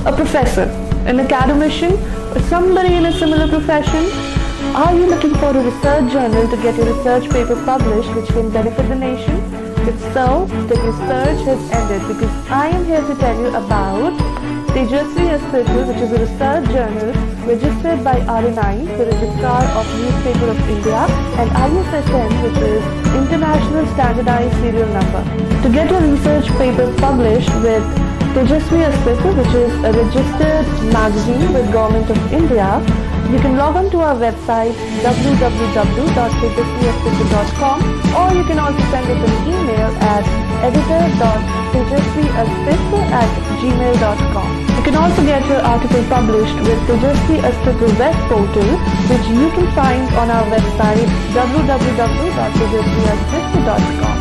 a professor, an academician, or somebody in a similar profession? Are you looking for a research journal to get your research paper published which can benefit the nation? If so, then your search has ended, because I am here to tell you about Tejasvi, which is a research journal registered by RNI, the Registrar of Newspaper of India, and ISSN, which is International Standardized Serial Number. To get your research paper published with Tejasvi, which is a registered magazine with Government of India, you can log on to our website www.tejasviaspitra.com, or you can also send us an email at editor.tejasviaspitra@gmail.com. You can also get your article published with Tejasvi Astitva web portal, which you can find on our website www.tejasviaspitra.com.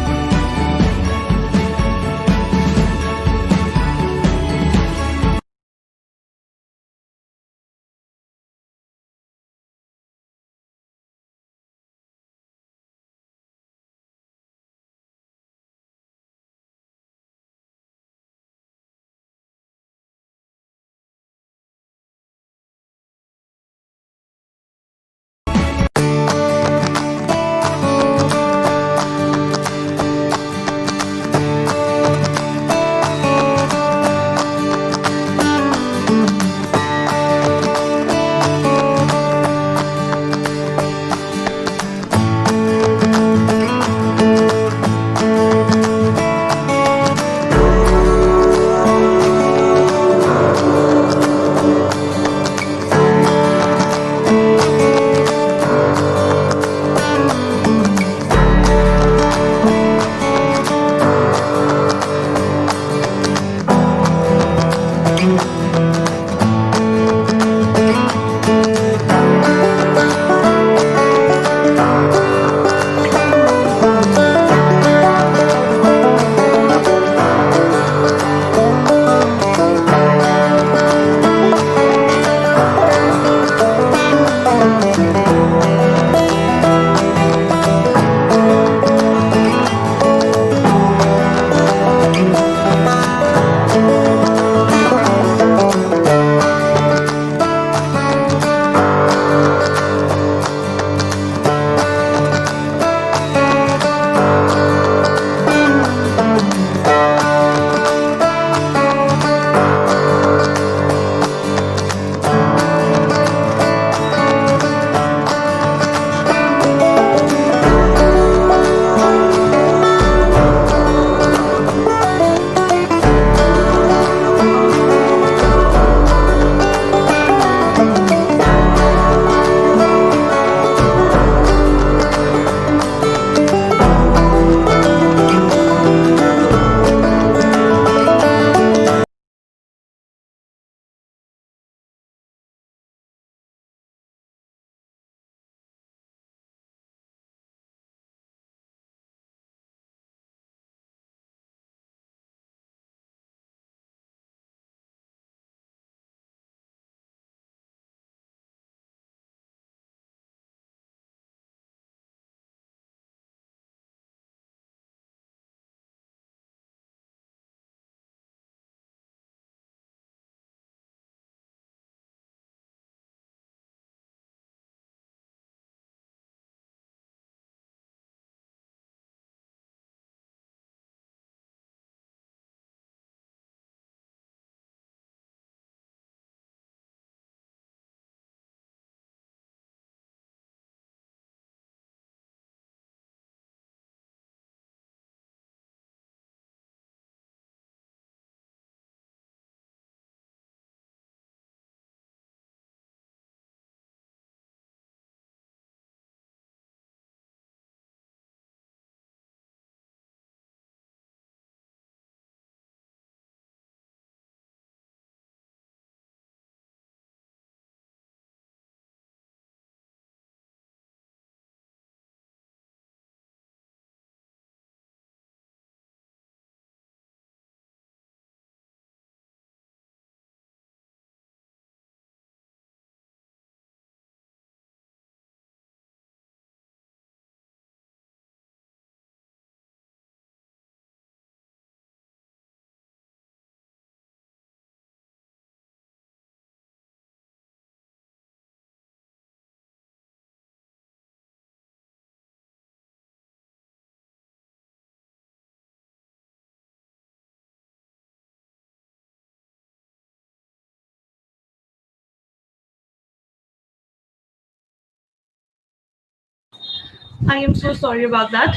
I am so sorry about that.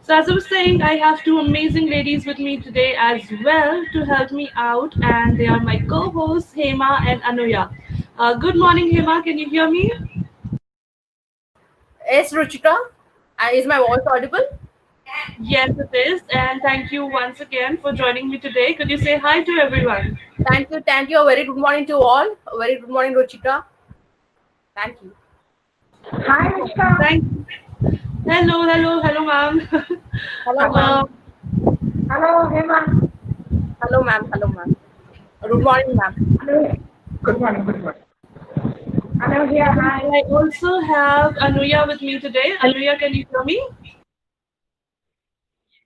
So as I was saying, I have two amazing ladies with me today as well to help me out, and they are my co-hosts Hema and Anuya. Good morning, Hema. Can you hear me? Yes, Ruchika. Is my voice audible? Yes, it is. And thank you once again for joining me today. Could you say hi to everyone? Thank you. Thank you. A very good morning to all. A very good morning, Ruchika. Thank you. Hi, Vishka. Thank. Hello, ma'am. Hello, ma'am. uh, Hello, Hema. Hello, ma'am. Hello, ma'am. Good morning, ma'am. Hello. Good morning. Good morning. Hello, here. Hi. I also have Anuya with me today. Anuya, can you hear me?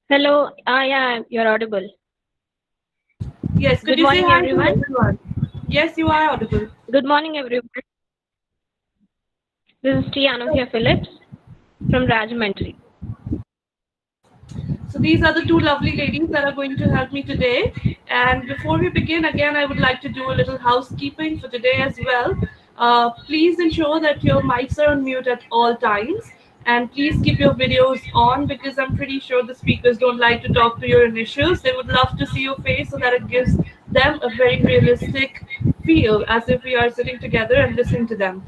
Hello, yeah, you're audible. Yes. Could Good you say morning, hi to everyone. everyone? Yes, you are audible. Good morning, everyone. This is T. Anuhya Phillips from Rajahmundry. So these are the two lovely ladies that are going to help me today. And before we begin, again, I would like to do a little housekeeping for today as well. Please ensure that your mics are on mute at all times. And please keep your videos on because I'm pretty sure the speakers don't like to talk to your initials. They would love to see your face so that it gives them a very realistic feel as if we are sitting together and listening to them.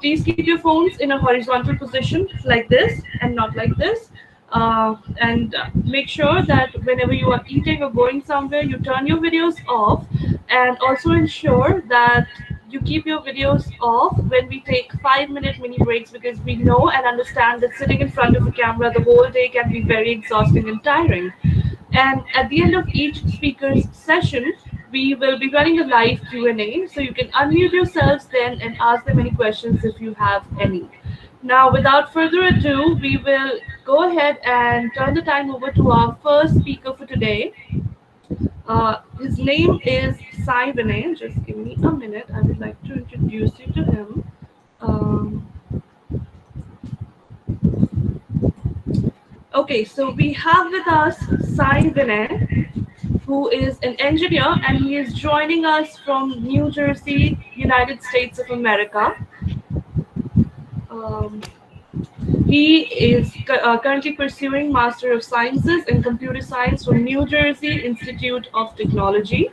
Please keep your phones in a horizontal position like this and not like this. And make sure that whenever you are eating or going somewhere, you turn your videos off, and also ensure that you keep your videos off when we take 5-minute mini breaks because we know and understand that sitting in front of a camera the whole day can be very exhausting and tiring. And at the end of each speaker's session, we will be running a live Q&A, so you can unmute yourselves then and ask them any questions if you have any. Now, without further ado, we will go ahead and turn the time over to our first speaker for today. His name is Sai Vinay. Just give me a minute. I would like to introduce you to him. Um, okay, so we have with us Sai Vinay, who is an engineer, and he is joining us from New Jersey, United States of America. Um, he is currently pursuing Master of Sciences in Computer Science from New Jersey Institute of Technology.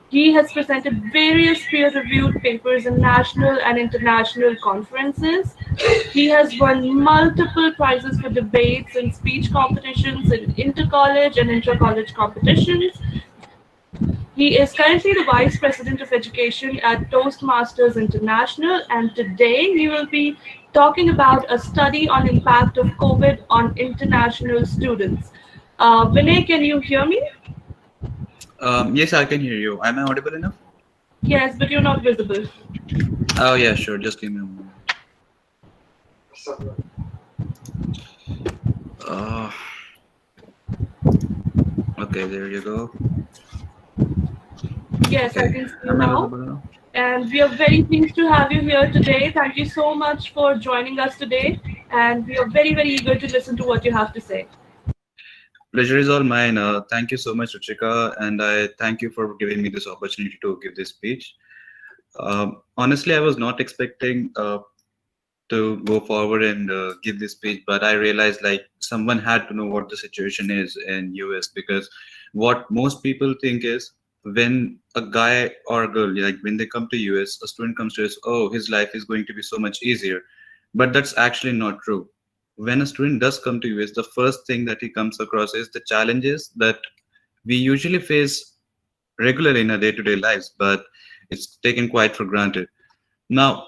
He has presented various peer-reviewed papers in national and international conferences. He has won multiple prizes for debates and speech competitions in inter-college and intra-college competitions. He is currently the Vice President of Education at Toastmasters International, and today he will be talking about a study on impact of COVID on international students. Vinay, can you hear me? Yes, I can hear you. Am I audible enough? Yes, but you're not visible. Oh, yeah, sure. Just give me a moment. Uh, okay, there you go. Yes, I Okay, can see you am I now. visible now? And we are very pleased to have you here today. Thank you so much for joining us today. And we are very, very eager to listen to what you have to say. Pleasure is all mine. Thank you so much, Ruchika, and I thank you for giving me this opportunity to give this speech. Honestly, I was not expecting to go forward and give this speech, but I realized like someone had to know what the situation is in US because what most people think is when a guy or a girl, like when they come to US, a student comes to us, oh, his life is going to be so much easier. But that's actually not true. When a student does come to US, the first thing that he comes across is the challenges that we usually face regularly in our day-to-day lives, but it's taken quite for granted. Now,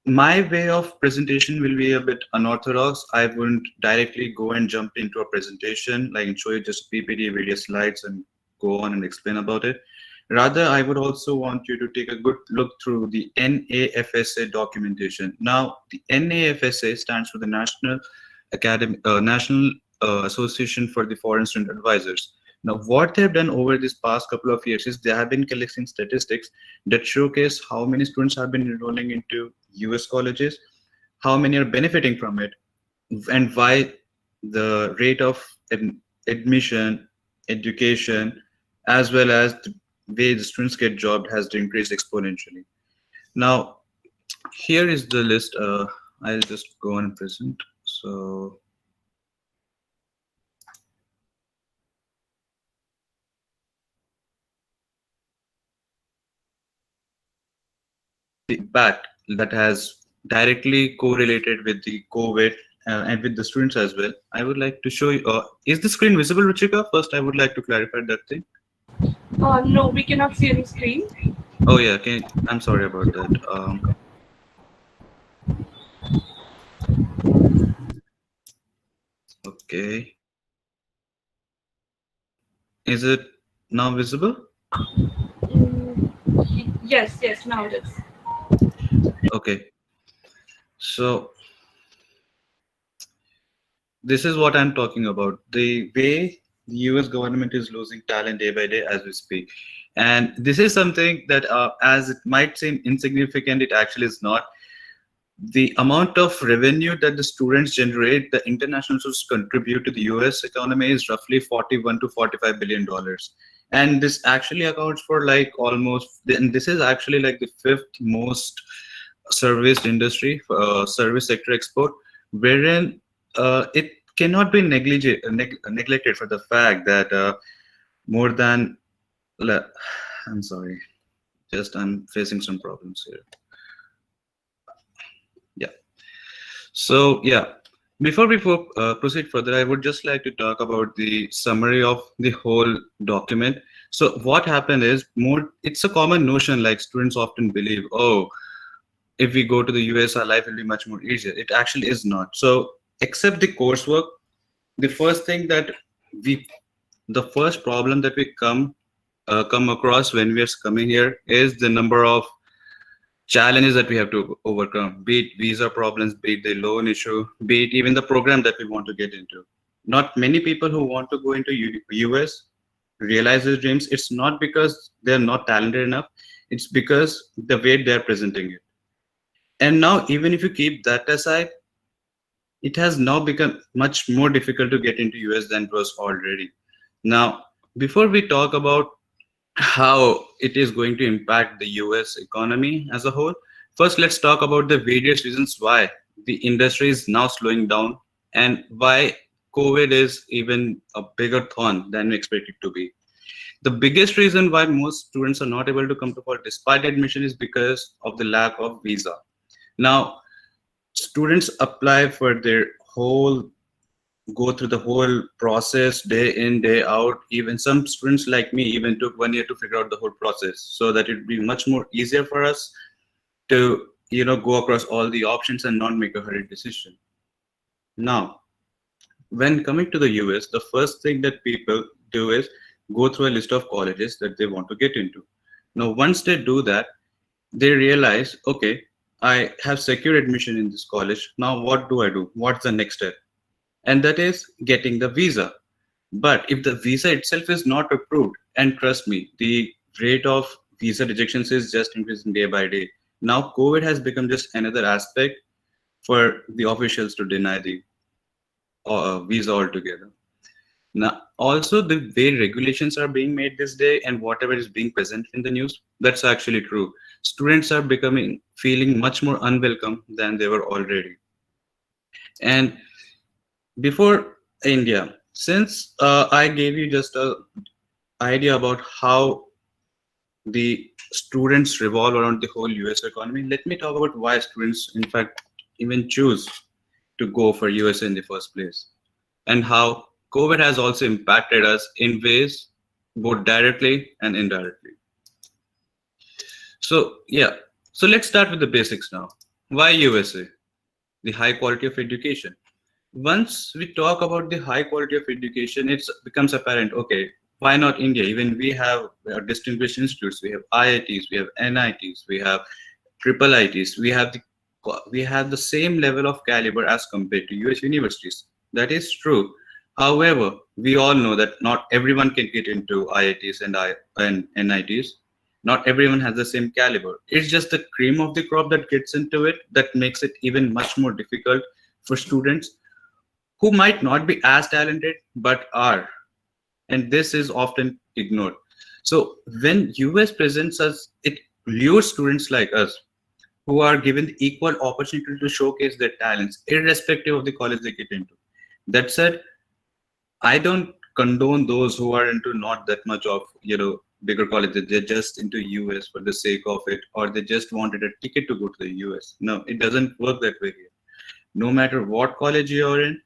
my way of presentation will be a bit unorthodox. I wouldn't directly go and jump into a presentation, like show you just PPT, various slides, and go on and explain about it. Rather, I would also want you to take a good look through the NAFSA documentation. Now, the NAFSA stands for the National Association for the Foreign Student Advisors. Now, what they've done over this past couple of years is they have been collecting statistics that showcase how many students have been enrolling into US colleges, how many are benefiting from it, and why the rate of admission, education, as well as the way the students get job has increased exponentially. Now, here is the list. I'll just go and present. So the impact that has directly correlated with the COVID and with the students as well. I would like to show you. Is the screen visible, Ruchika? First, I would like to clarify that thing. No, we cannot see any screen. Oh yeah, okay. I'm sorry about that. Okay. Is it now visible? Yes, now it is. Okay. So this is what I'm talking about. The way the US government is losing talent day by day as we speak. And this is something that as it might seem insignificant, it actually is not. The amount of revenue that the students generate, the international students contribute to the US economy is roughly 41 to 45 billion dollars. And this actually accounts for like almost, and this is actually like the fifth most service industry, service sector export, wherein it cannot be neglected for the fact that more than, I'm sorry, just I'm facing some problems here. Yeah. So yeah, before we proceed further, I would just like to talk about the summary of the whole document. So what happened is it's a common notion, like students often believe, oh, if we go to the US, our life will be much more easier. It actually is not. So except the coursework, the first thing that the first problem that we come across when we are coming here is the number of challenges that we have to overcome, be it visa problems, be it the loan issue, be it even the program that we want to get into. Not many people who want to go into US realize their dreams. It's not because they're not talented enough, it's because the way they're presenting it. And now, even if you keep that aside, it has now become much more difficult to get into US than it was already. Now, before we talk about how it is going to impact the US economy as a whole, first let's talk about the various reasons why the industry is now slowing down and why COVID is even a bigger thorn than we expect it to be. The biggest reason why most students are not able to come to college despite admission is because of the lack of visa. Now, students apply for their go through the whole process day in, day out. Even some students like me even took 1 year to figure out the whole process so that it would be much more easier for us to, go across all the options and not make a hurried decision. Now, when coming to the US, the first thing that people do is go through a list of colleges that they want to get into. Now, once they do that, they realize, okay, I have secured admission in this college. Now, what do I do? What's the next step? And that is getting the visa. But if the visa itself is not approved, and trust me, the rate of visa rejections is just increasing day by day. Now, COVID has become just another aspect for the officials to deny the visa altogether. Now, also the way regulations are being made this day and whatever is being presented in the news, that's actually true. Students are feeling much more unwelcome than they were already. And before India, since I gave you just an idea about how the students revolve around the whole US economy, let me talk about why students, in fact, even choose to go for US in the first place, and how COVID has also impacted us in ways both directly and indirectly. So yeah, so let's start with the basics now. Why USA? The high quality of education. Once we talk about the high quality of education, it becomes apparent, okay, why not India? Even we have distinguished institutes, we have IITs, we have NITs, we have triple ITs, we have the same level of caliber as compared to US universities. That is true. However, we all know that not everyone can get into IITs and NITs. Not everyone has the same caliber. It's just the cream of the crop that gets into it that makes it even much more difficult for students who might not be as talented but are. And this is often ignored. So when US presents us, it lures students like us who are given the equal opportunity to showcase their talents, irrespective of the college they get into. That said, I don't condone those who are into not that much of, bigger colleges. They're just into US for the sake of it, or they just wanted a ticket to go to the US. No, it doesn't work that way here. No matter what college you're in,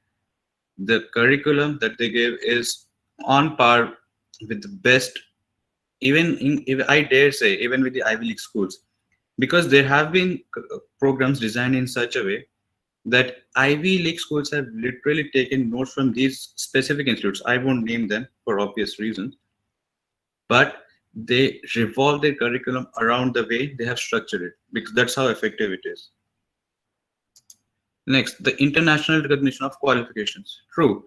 the curriculum that they give is on par with the best, if I dare say, even with the Ivy League schools, because there have been programs designed in such a way that Ivy League schools have literally taken notes from these specific institutes. I won't name them for obvious reasons, but they revolve their curriculum around the way they have structured it, because that's how effective it is. Next, the international recognition of qualifications. True.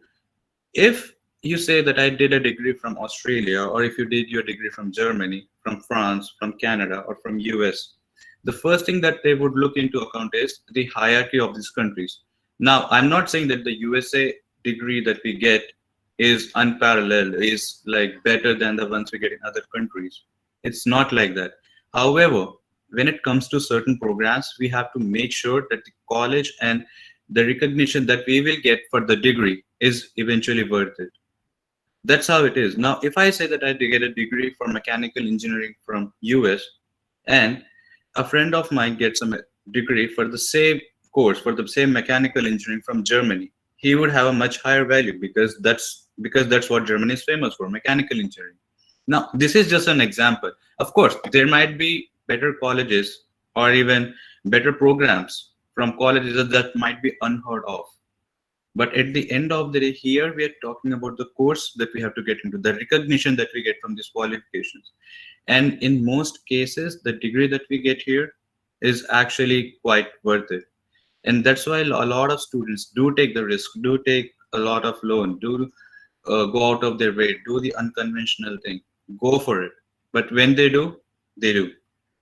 If you say that I did a degree from Australia, or if you did your degree from Germany, from France, from Canada, or from US, the first thing that they would look into account is the hierarchy of these countries. Now, I'm not saying that the USA degree that we get is unparalleled, is like better than the ones we get in other countries. It's not like that. However, when it comes to certain programs, we have to make sure that the college and the recognition that we will get for the degree is eventually worth it. That's how it is. Now, if I say that I get a degree for mechanical engineering from US, and a friend of mine gets a degree for the same course, for the same mechanical engineering from Germany, he would have a much higher value, because that's what Germany is famous for, mechanical engineering. Now, this is just an example. Of course, there might be better colleges or even better programs from colleges that might be unheard of. But at the end of the day, here we are talking about the course that we have to get into, the recognition that we get from these qualifications. And in most cases, the degree that we get here is actually quite worth it. And that's why a lot of students do take the risk, do take a lot of loan, do go out of their way, do the unconventional thing, go for it. But when they do,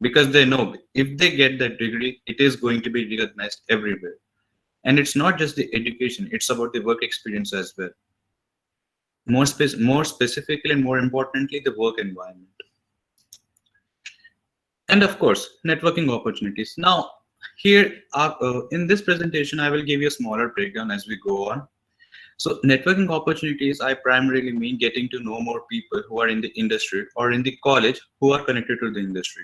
because they know if they get that degree, it is going to be recognized everywhere. And it's not just the education, it's about the work experience as well. More specifically and more importantly, the work environment. And of course, networking opportunities. Now, here in this presentation, I will give you a smaller breakdown as we go on. So networking opportunities, I primarily mean getting to know more people who are in the industry or in the college who are connected to the industry.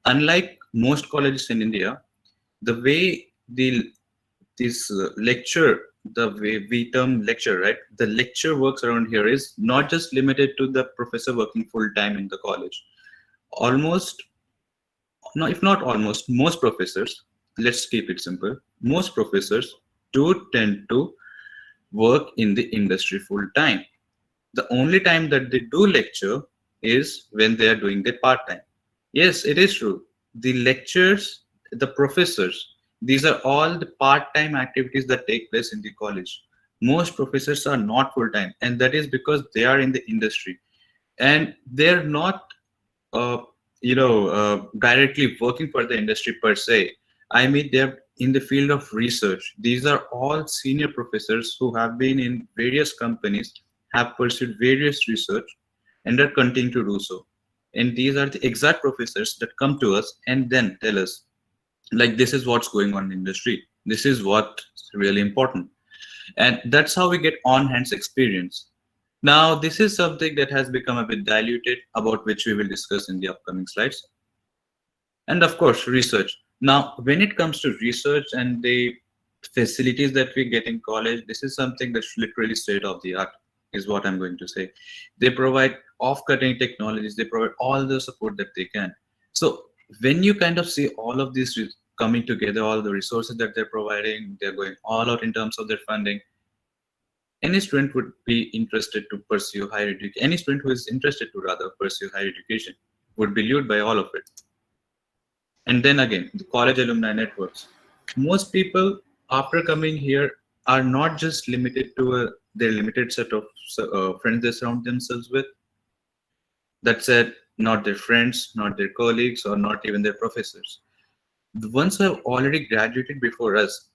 Unlike most colleges in India, the way this lecture, the way we term lecture, right? The lecture works around here is not just limited to the professor working full time in the college. Almost, no, if not almost, most professors, let's keep it simple, most professors do tend to work in the industry full time. The only time that they do lecture is when they are doing their part time. Yes, it is true. The lectures, the professors, these are all the part-time activities that take place in the college. Most professors are not full-time, and that is because they are in the industry, and they're not, directly working for the industry per se. I mean, they're in the field of research. These are all senior professors who have been in various companies, have pursued various research, and are continuing to do so. And these are the exact professors that come to us and then tell us, like, this is what's going on in the industry. This is what's really important. And that's how we get on-hands experience. Now, this is something that has become a bit diluted, about which we will discuss in the upcoming slides. And of course, research. Now, when it comes to research and the facilities that we get in college, this is something that's literally state of the art, is what I'm going to say. They provide off-cutting technologies. They provide all the support that they can. So when you kind of see all of these coming together, all the resources that they're providing, they're going all out in terms of their funding, any student would be interested to pursue higher education. Any student who is interested to rather pursue higher education would be lured by all of it. And then again, the college alumni networks. Most people after coming here are not just limited to their limited set of friends they surround themselves with. That said, not their friends, not their colleagues, or not even their professors. The ones who have already graduated before us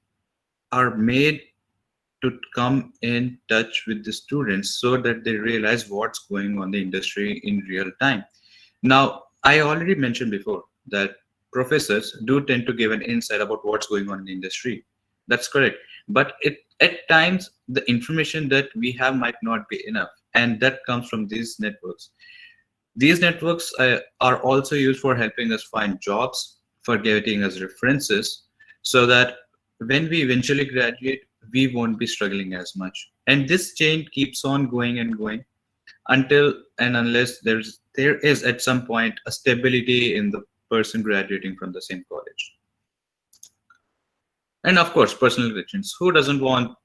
are made to come in touch with the students so that they realize what's going on in the industry in real time. Now, I already mentioned before that professors do tend to give an insight about what's going on in the industry. That's correct. But at times, the information that we have might not be enough. And that comes from these networks. These networks are also used for helping us find jobs, for getting us references, so that when we eventually graduate, we won't be struggling as much. And this chain keeps on going and going until and unless there is at some point a stability in the person graduating from the same college. And of course, personal connections. Who doesn't want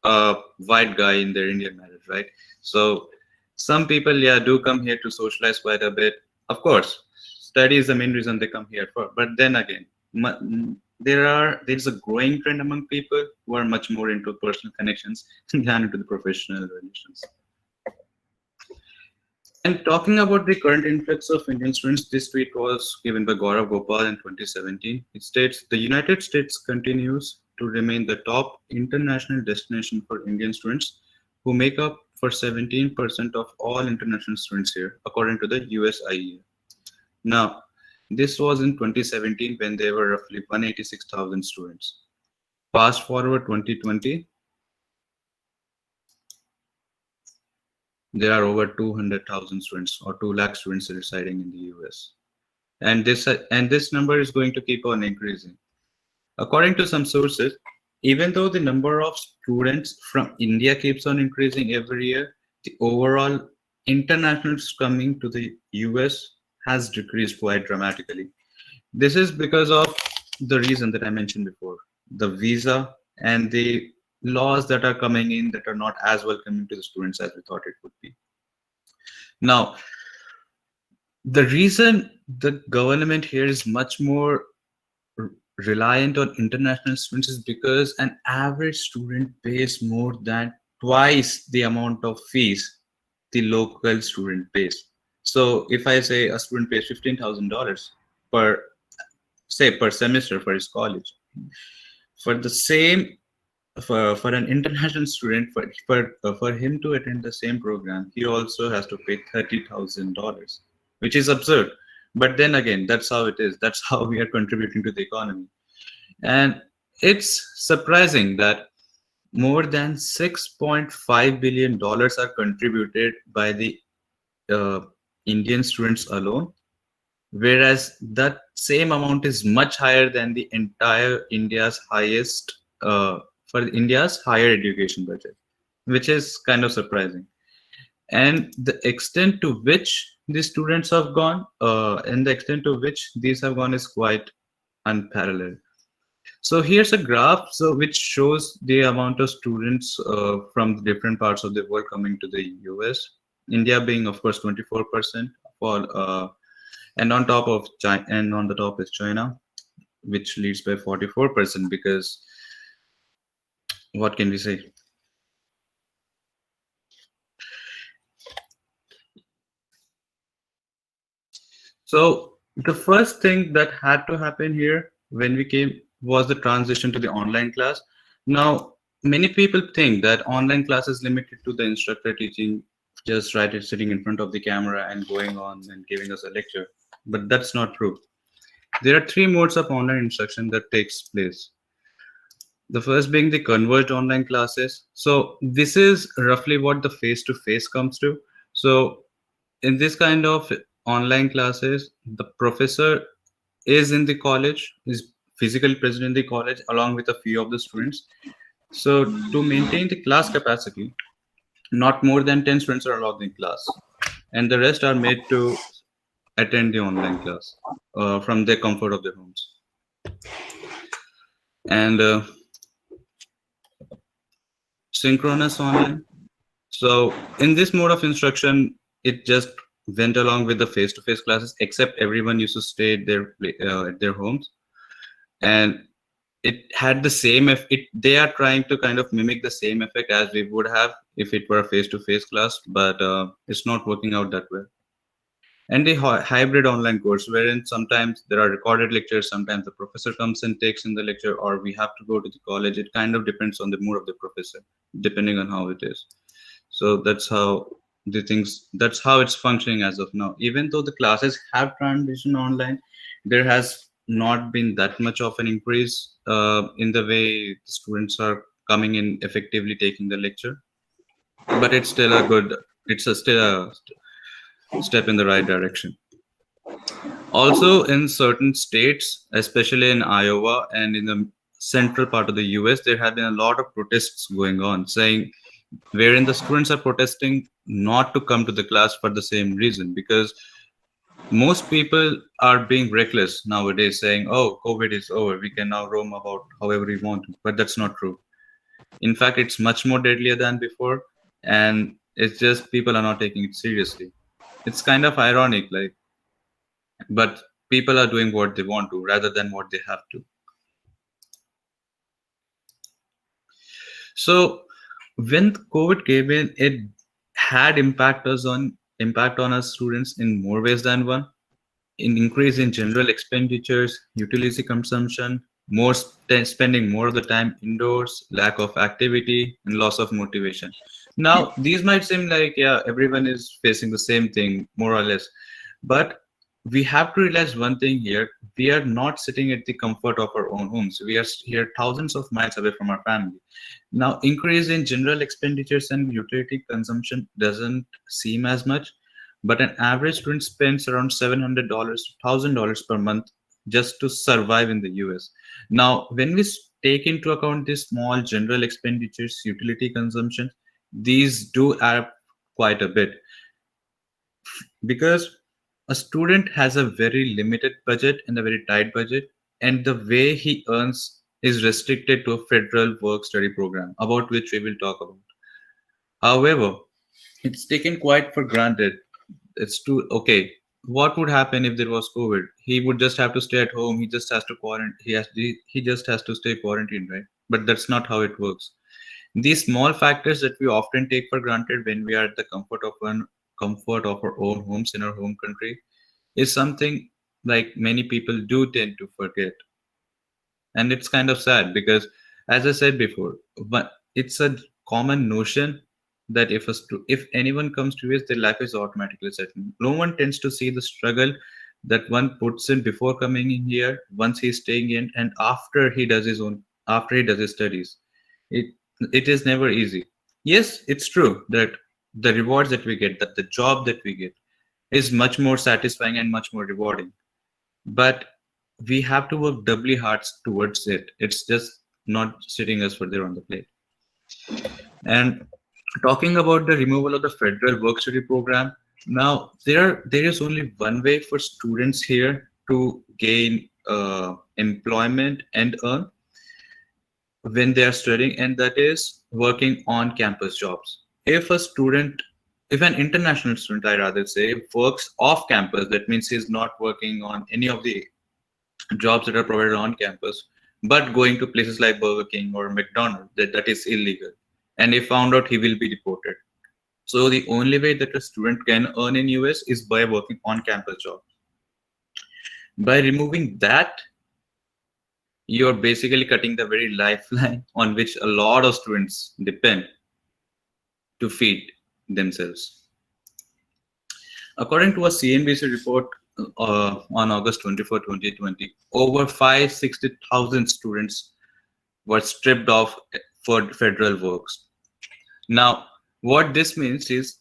a white guy in their Indian marriage, right? So some people, yeah, do come here to socialize quite a bit. Of course, study is the main reason they come here for. But then again, there's a growing trend among people who are much more into personal connections than into the professional relations. And talking about the current influx of Indian students, this tweet was given by Gaurav Gopal in 2017. It states, the United States continues to remain the top international destination for Indian students, who make up for 17% of all international students here, according to the USIEA. Now, this was in 2017 when there were roughly 186,000 students. Fast forward 2020, there are over 200,000 students or 2 lakh students residing in the US. And this number is going to keep on increasing. According to some sources, even though the number of students from India keeps on increasing every year, the overall internationals coming to the US has decreased quite dramatically. This is because of the reason that I mentioned before, the visa and the laws that are coming in that are not as welcoming to the students as we thought it would be. Now, the reason the government here is much more reliant on international students is because an average student pays more than twice the amount of fees the local student pays. So if I say a student pays $15,000 per semester for his college, for the same for an international student, for him to attend the same program, he also has to pay $30,000, which is absurd. But then again, that's how it is. That's how we are contributing to the economy. And it's surprising that more than $6.5 billion are contributed by the Indian students alone, whereas that same amount is much higher than the entire India's highest for India's higher education budget, which is kind of surprising. And the extent to which the students have gone and the extent to which these have gone is quite unparalleled. So here's a graph which shows the amount of students from the different parts of the world coming to the US. India being, of course, 24%, and on top of China, and on the top is China, which leads by 44%. Because what can we say? So the first thing that had to happen here when we came was the transition to the online class. Now, many people think that online class is limited to the instructor teaching just sitting in front of the camera and going on and giving us a lecture, but that's not true. There are 3 modes of online instruction that takes place. The first being the converged online classes. So this is roughly what the face-to-face comes to. So in this kind of online classes, the professor is in the college, is physically present in the college along with a few of the students. So to maintain the class capacity, not more than 10 students are allowed in class, and the rest are made to attend the online class from the comfort of their homes. And synchronous online. So in this mode of instruction, it just went along with the face-to-face classes, except everyone used to stay at their homes, and it had the same they are trying to kind of mimic the same effect as we would have if it were a face-to-face class, but it's not working out that well. And the hybrid online course, wherein sometimes there are recorded lectures, sometimes the professor comes and takes in the lecture, or we have to go to the college. It kind of depends on the mood of the professor, depending on how it is. So that's how it's functioning as of now. Even though the classes have transitioned online, there has not been that much of an increase in the way the students are coming in effectively taking the lecture, but it's still a good, still a step in the right direction. Also, in certain states, especially in Iowa and in the central part of the US, there have been a lot of protests going on, saying wherein the students are protesting not to come to the class for the same reason, because most people are being reckless nowadays, saying, oh, COVID is over, we can now roam about however we want to. But that's not true. In fact, it's much more deadlier than before, and it's just people are not taking it seriously. It's kind of ironic, like, but people are doing what they want to rather than what they have to. So when COVID came in, it had impact on us students in more ways than one. An increase in general expenditures, utility consumption, spending more of the time indoors, lack of activity, and loss of motivation. Now, these might seem like, yeah, everyone is facing the same thing, more or less. But we have to realize one thing here. We are not sitting at the comfort of our own homes. We are here thousands of miles away from our family. Now, increase in general expenditures and utility consumption doesn't seem as much, but an average student spends around $700 to $1,000 per month just to survive in the US. Now, when we take into account these small general expenditures, utility consumption, these do add up quite a bit, because a student has a very limited budget and a very tight budget, and the way he earns is restricted to a federal work study program, about which we will talk about. However, it's taken quite for granted. It's too okay. What would happen if there was COVID? He would just have to stay at home. He just has to quarantine. He just has to stay quarantined, right? But that's not how it works. These small factors that we often take for granted when we are at the comfort of our own homes in our home country is something like many people do tend to forget. And it's kind of sad because, as I said before, but it's a common notion that if anyone comes to us, their life is automatically settled. No one tends to see the struggle that one puts in before coming in here, once he's staying in, and after he does his studies. It is never easy. Yes, it's true that the rewards that we get, that the job that we get, is much more satisfying and much more rewarding. But we have to work doubly hard towards it. It's just not sitting us further on the plate. And talking about the removal of the federal work study program, now there is only one way for students here to gain employment and earn when they are studying, and that is working on campus jobs. If an international student, I rather say, works off campus, that means he's not working on any of the jobs that are provided on campus, but going to places like Burger King or McDonald's, that is illegal. And if found out, he will be deported. So the only way that a student can earn in US is by working on campus jobs. By removing that, you're basically cutting the very lifeline on which a lot of students depend to feed themselves. According to a CNBC report on August 24, 2020, over 560,000 students were stripped off for federal works. Now, what this means is,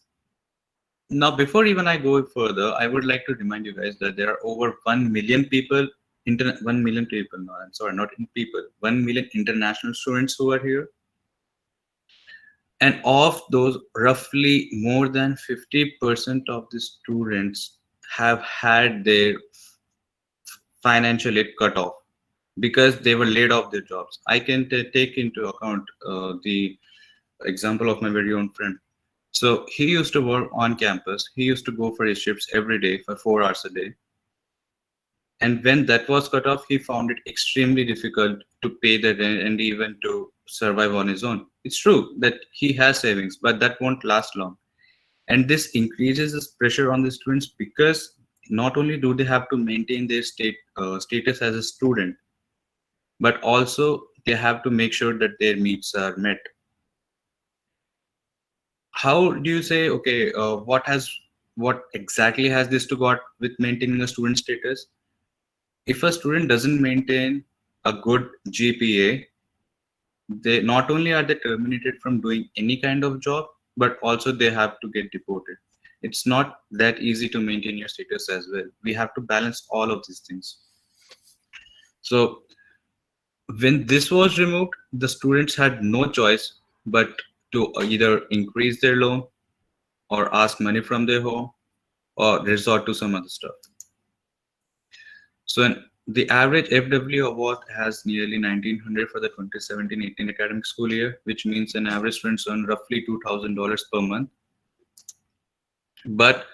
now before even I go further, I would like to remind you guys that there are over 1 million people, 1 million people, no, I'm sorry, not in people, 1 million international students who are here. And of those, roughly more than 50% of the students have had their financial aid cut off because they were laid off their jobs. I can take into account the example of my very own friend. So he used to work on campus. He used to go for his shifts every day for 4 hours a day. And when that was cut off, he found it extremely difficult to pay the rent and even to survive on his own. It's true that he has savings, but that won't last long. And this increases this pressure on the students because not only do they have to maintain their status as a student, but also they have to make sure that their needs are met. How do you say, okay, what exactly has this to got with maintaining a student status? if a student doesn't maintain a good GPA, they not only are they terminated from doing any kind of job, but also they have to get deported. It's not that easy to maintain your status as well. We have to balance all of these things. So when this was removed, the students had no choice but to either increase their loan or ask money from their home or resort to some other stuff. So the average FW award has nearly 1900 for the 2017-18 academic school year, which means an average student earn roughly $2,000 per month. But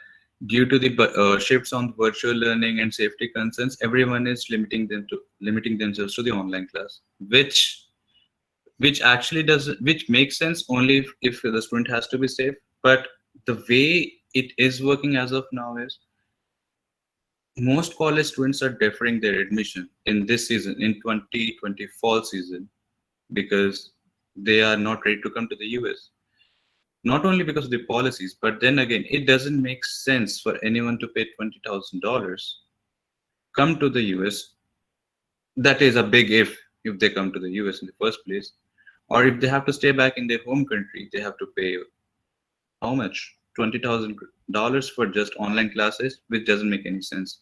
due to the shifts on virtual learning and safety concerns, everyone is limiting themselves to the online class, which makes sense only if the student has to be safe. But the way it is working as of now is most college students are deferring their admission in this season, in 2020 fall season, because they are not ready to come to the US. Not only because of the policies, but then again, it doesn't make sense for anyone to pay $20,000, come to the US. That is a big if they come to the US in the first place. Or if they have to stay back in their home country, they have to pay how much? $20,000 for just online classes, which doesn't make any sense.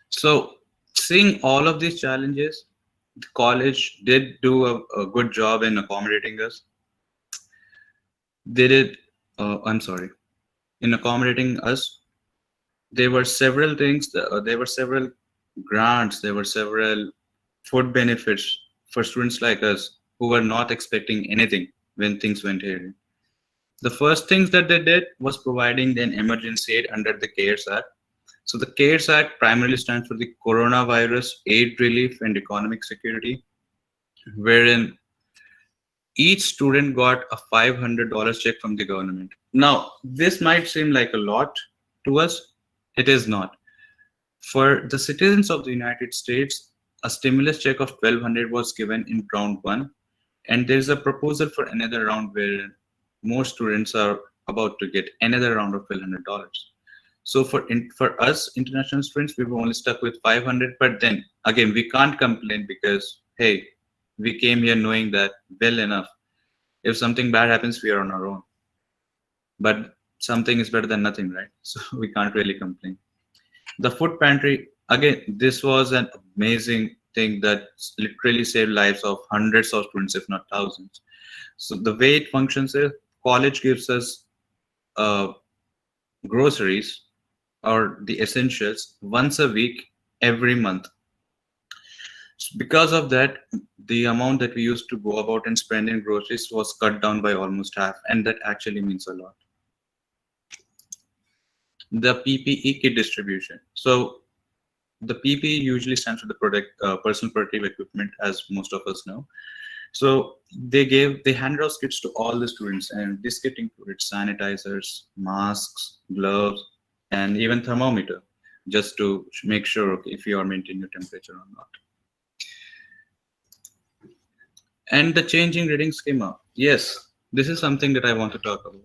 So seeing all of these challenges, the college did do a good job in accommodating us. They did, in accommodating us, there were several things, there were several grants, there were several food benefits for students like us who were not expecting anything when things went haywire. The first things that they did was providing an emergency aid under the CARES Act. So the CARES Act primarily stands for the Coronavirus Aid Relief and Economic Security, wherein each student got a $500 check from the government. Now, this might seem like a lot to us. It is not. For the citizens of the United States, a stimulus check of $1,200 was given in round 1, and there's a proposal for another round where more students are about to get another round of $1,200. So for us international students, we were only stuck with 500. But then again, we can't complain because hey, we came here knowing that well enough. If something bad happens, we are on our own. But something is better than nothing, right? So we can't really complain. The food pantry, again, this was an amazing thing that literally saved lives of hundreds of students, if not thousands. So the way it functions is college gives us groceries or the essentials once a week, every month. So because of that, the amount that we used to go about and spend in groceries was cut down by almost half, and that actually means a lot. The PPE kit distribution. So the PPE usually stands for the personal protective equipment, as most of us know. So they handed out kits to all the students, and this kit included sanitizers, masks, gloves, and even thermometer, just to make sure if you are maintaining your temperature or not. And the changing reading schema. Yes, this is something that I want to talk about.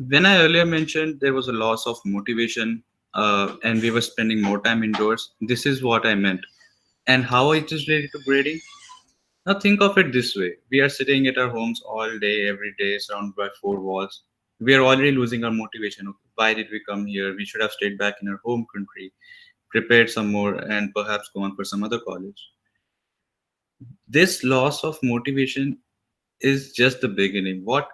When I earlier mentioned there was a loss of motivation and we were spending more time indoors, this is what I meant. And how it is related to grading? Now think of it this way. We are sitting at our homes all day, every day, surrounded by 4 walls. We are already losing our motivation. Okay, why did we come here? We should have stayed back in our home country, prepared some more, and perhaps gone for some other college. This loss of motivation is just the beginning. What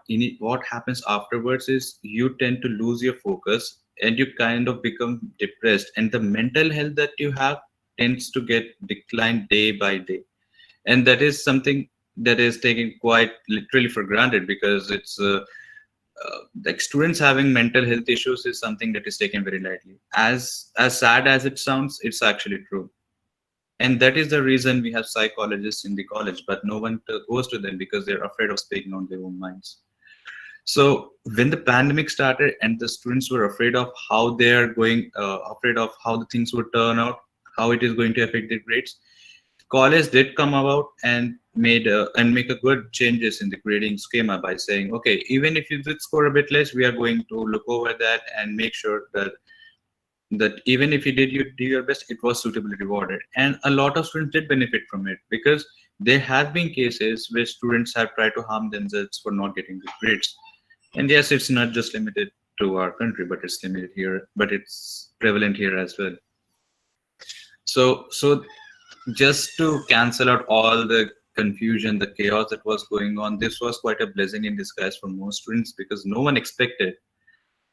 happens afterwards is you tend to lose your focus and you kind of become depressed, and the mental health that you have tends to get declined day by day. And that is something that is taken quite literally for granted, because it's like students having mental health issues is something that is taken very lightly. As sad as it sounds, it's actually true. And that is the reason we have psychologists in the college, but no one goes to them because they're afraid of speaking on their own minds. So when the pandemic started and the students were afraid of how they are going, afraid of how the things would turn out, how it is going to affect their grades, college did come about and make a good changes in the grading schema by saying, okay, even if you did score a bit less, we are going to look over that and make sure that that even if you do your best, it was suitably rewarded. And a lot of students did benefit from it, because there have been cases where students have tried to harm themselves for not getting good grades. And yes, it's not just limited to our country, but it's limited here, but it's prevalent here as well. So just to cancel out all the confusion, the chaos that was going on, this was quite a blessing in disguise for most students, because no one expected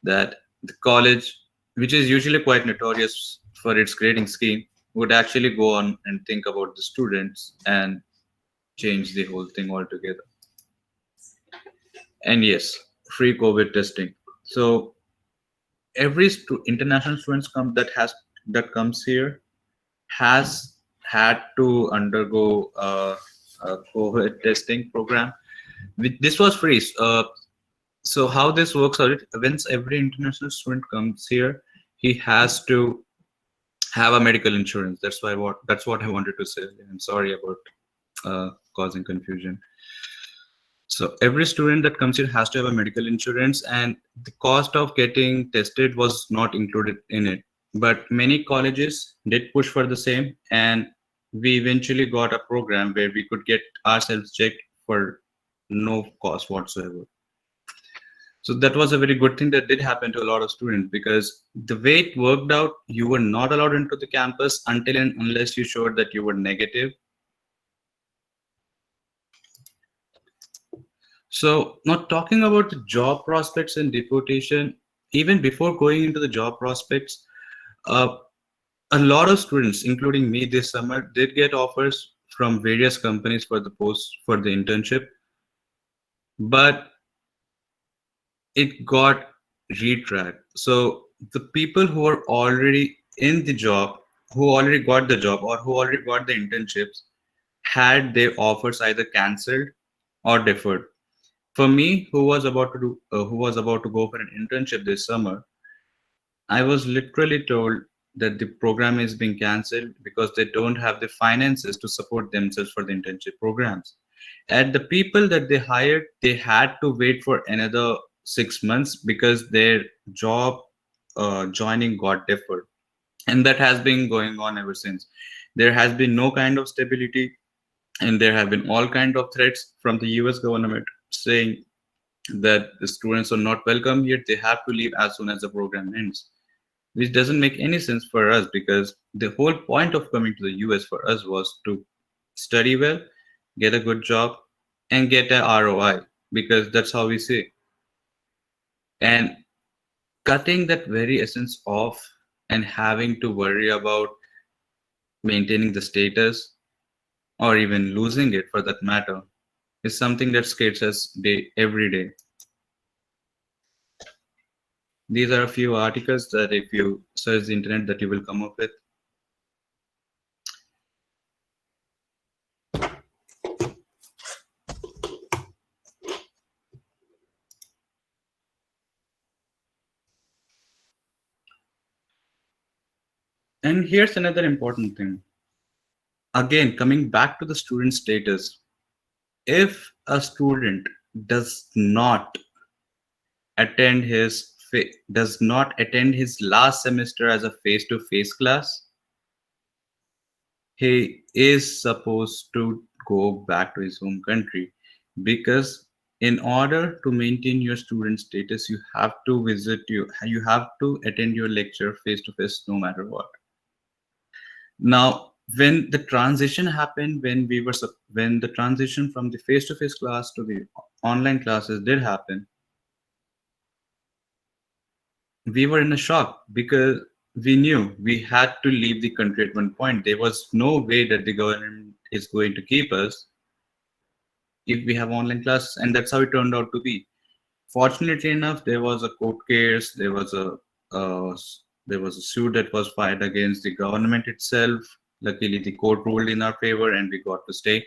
that the college, which is usually quite notorious for its grading scheme, would actually go on and think about the students and change the whole thing altogether. And yes, free COVID testing. So every international students that comes here has had to undergo a COVID testing program. This was free. So how this works out, once every international student comes here, he has to have a medical insurance. That's what I wanted to say. I'm sorry about causing confusion. So every student that comes here has to have a medical insurance, and the cost of getting tested was not included in it. But many colleges did push for the same, and we eventually got a program where we could get ourselves checked for no cost whatsoever. So that was a very good thing that did happen to a lot of students, because the way it worked out, you were not allowed into the campus until and unless you showed that you were negative. So now talking about the job prospects and deportation, even before going into the job prospects, a lot of students, including me this summer, did get offers from various companies for the internship, but it got retracked. So the people who are already in the job, who already got the job or who already got the internships, had their offers either cancelled or deferred. For me, who was about to go for an internship this summer, I was literally told that the program is being cancelled because they don't have the finances to support themselves for the internship programs. And the people that they hired, they had to wait for another 6 months because their job joining got deferred. And that has been going on ever since. There has been no kind of stability, and there have been all kinds of threats from the US government saying that the students are not welcome here, they have to leave as soon as the program ends, which doesn't make any sense for us, because the whole point of coming to the US for us was to study well, get a good job, and get a ROI, because that's how we see. And cutting that very essence off and having to worry about maintaining the status or even losing it for that matter is something that scares us every day. These are a few articles that if you search the internet that you will come up with. And here's another important thing. Again, coming back to the student status, if a student does not attend his last semester as a face-to-face class, he is supposed to go back to his home country, because in order to maintain your student status, you have to attend your lecture face-to-face no matter what. Now, when the transition happened, when the transition from the face-to-face class to the online classes did happen, we were in a shock, because we knew we had to leave the country at one point. There was no way that the government is going to keep us if we have online classes, and that's how it turned out to be. Fortunately enough, there was a court case, there was a suit that was filed against the government itself. Luckily, the court ruled in our favor and we got to stay.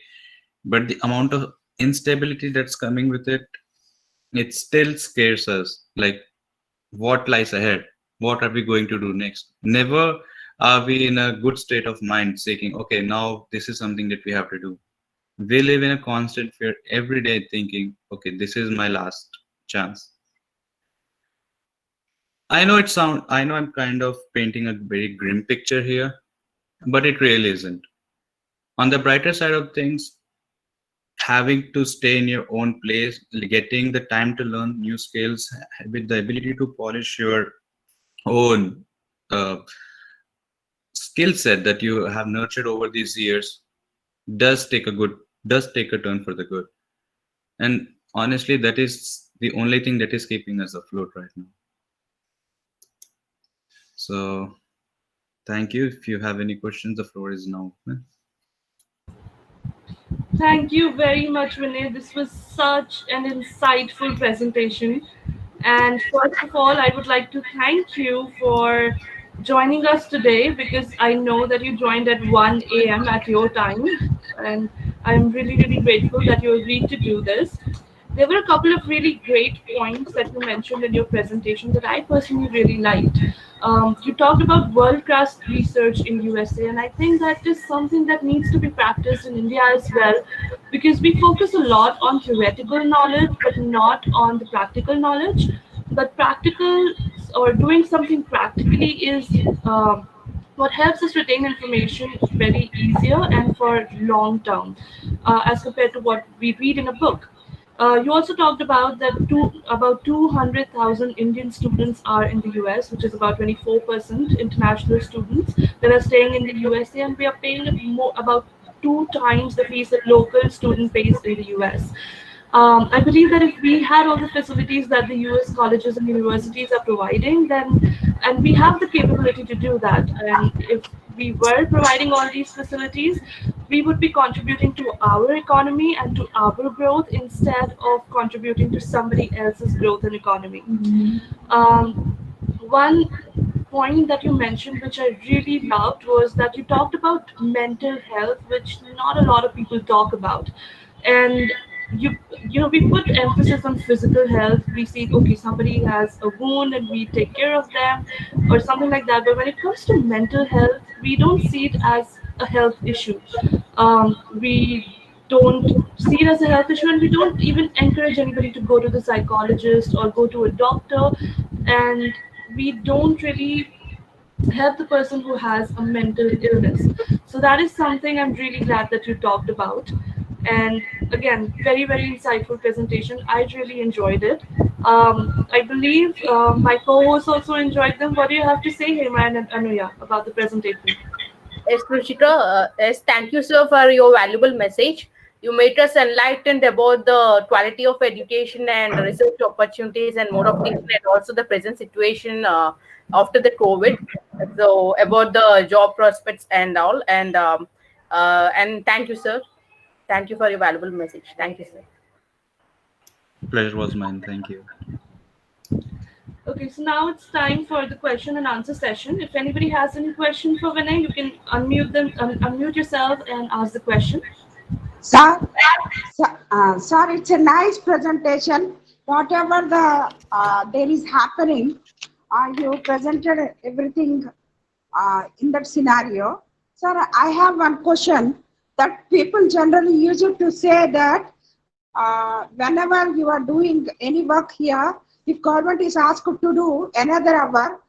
But the amount of instability that's coming with it, it still scares us. Like, what lies ahead? What are we going to do next? Never are we in a good state of mind saying, okay, now this is something that we have to do. We live in a constant fear every day, thinking, okay, this is my last chance. I know I'm kind of painting a very grim picture here, but it really isn't. On the brighter side of things, having to stay in your own place, getting the time to learn new skills with the ability to polish your own skill set that you have nurtured over these years does take a turn for the good. And honestly, that is the only thing that is keeping us afloat right now. So thank you. If you have any questions, the floor is now open. Thank you very much, Vinay. This was such an insightful presentation. And first of all, I would like to thank you for joining us today, because I know that you joined at 1 a.m. at your time. And I'm really, really grateful that you agreed to do this. There were a couple of really great points that you mentioned in your presentation that I personally really liked. You talked about world-class research in USA, and I think that is something that needs to be practiced in India as well, because we focus a lot on theoretical knowledge, but not on the practical knowledge. But practical, or doing something practically, is what helps us retain information very easier and for long term, as compared to what we read in a book. You also talked about that about 200,000 Indian students are in the US, which is about 24% international students that are staying in the USA, and we are paying about 2 times the fees that local student pays in the US. I believe that if we had all the facilities that the US colleges and universities are providing, then, and we have the capability to do that, and if we were providing all these facilities, we would be contributing to our economy and to our growth instead of contributing to somebody else's growth and economy. One point that you mentioned, which I really loved, was that you talked about mental health, which not a lot of people talk about. And we put emphasis on physical health. We see, okay, somebody has a wound and we take care of them or something like that. But when it comes to mental health, we don't see it as a health issue. We don't see it as a health issue, and we don't even encourage anybody to go to the psychologist or go to a doctor. And we don't really help the person who has a mental illness. So that is something I'm really glad that you talked about. And again, very, very insightful presentation. I really enjoyed it. I believe my co-hosts also enjoyed them. What do you have to say, Hema and Anuya, about the presentation? Yes, Ruchika. Yes, thank you, sir, for your valuable message. You made us enlightened about the quality of education and research opportunities and mode of thinking, and also the present situation after the COVID. So about the job prospects and all. And thank you, sir. Thank you for your valuable message. Thank you, sir. Pleasure was mine. Thank you. Okay, so now it's time for the question and answer session. If anybody has any question for Vinay, you can unmute yourself and ask the question. Sir, sir, it's a nice presentation. Whatever there is happening, you presented everything in that scenario. Sir, I have one question that people generally use it to say that whenever you are doing any work here, if government is asked to do another hour,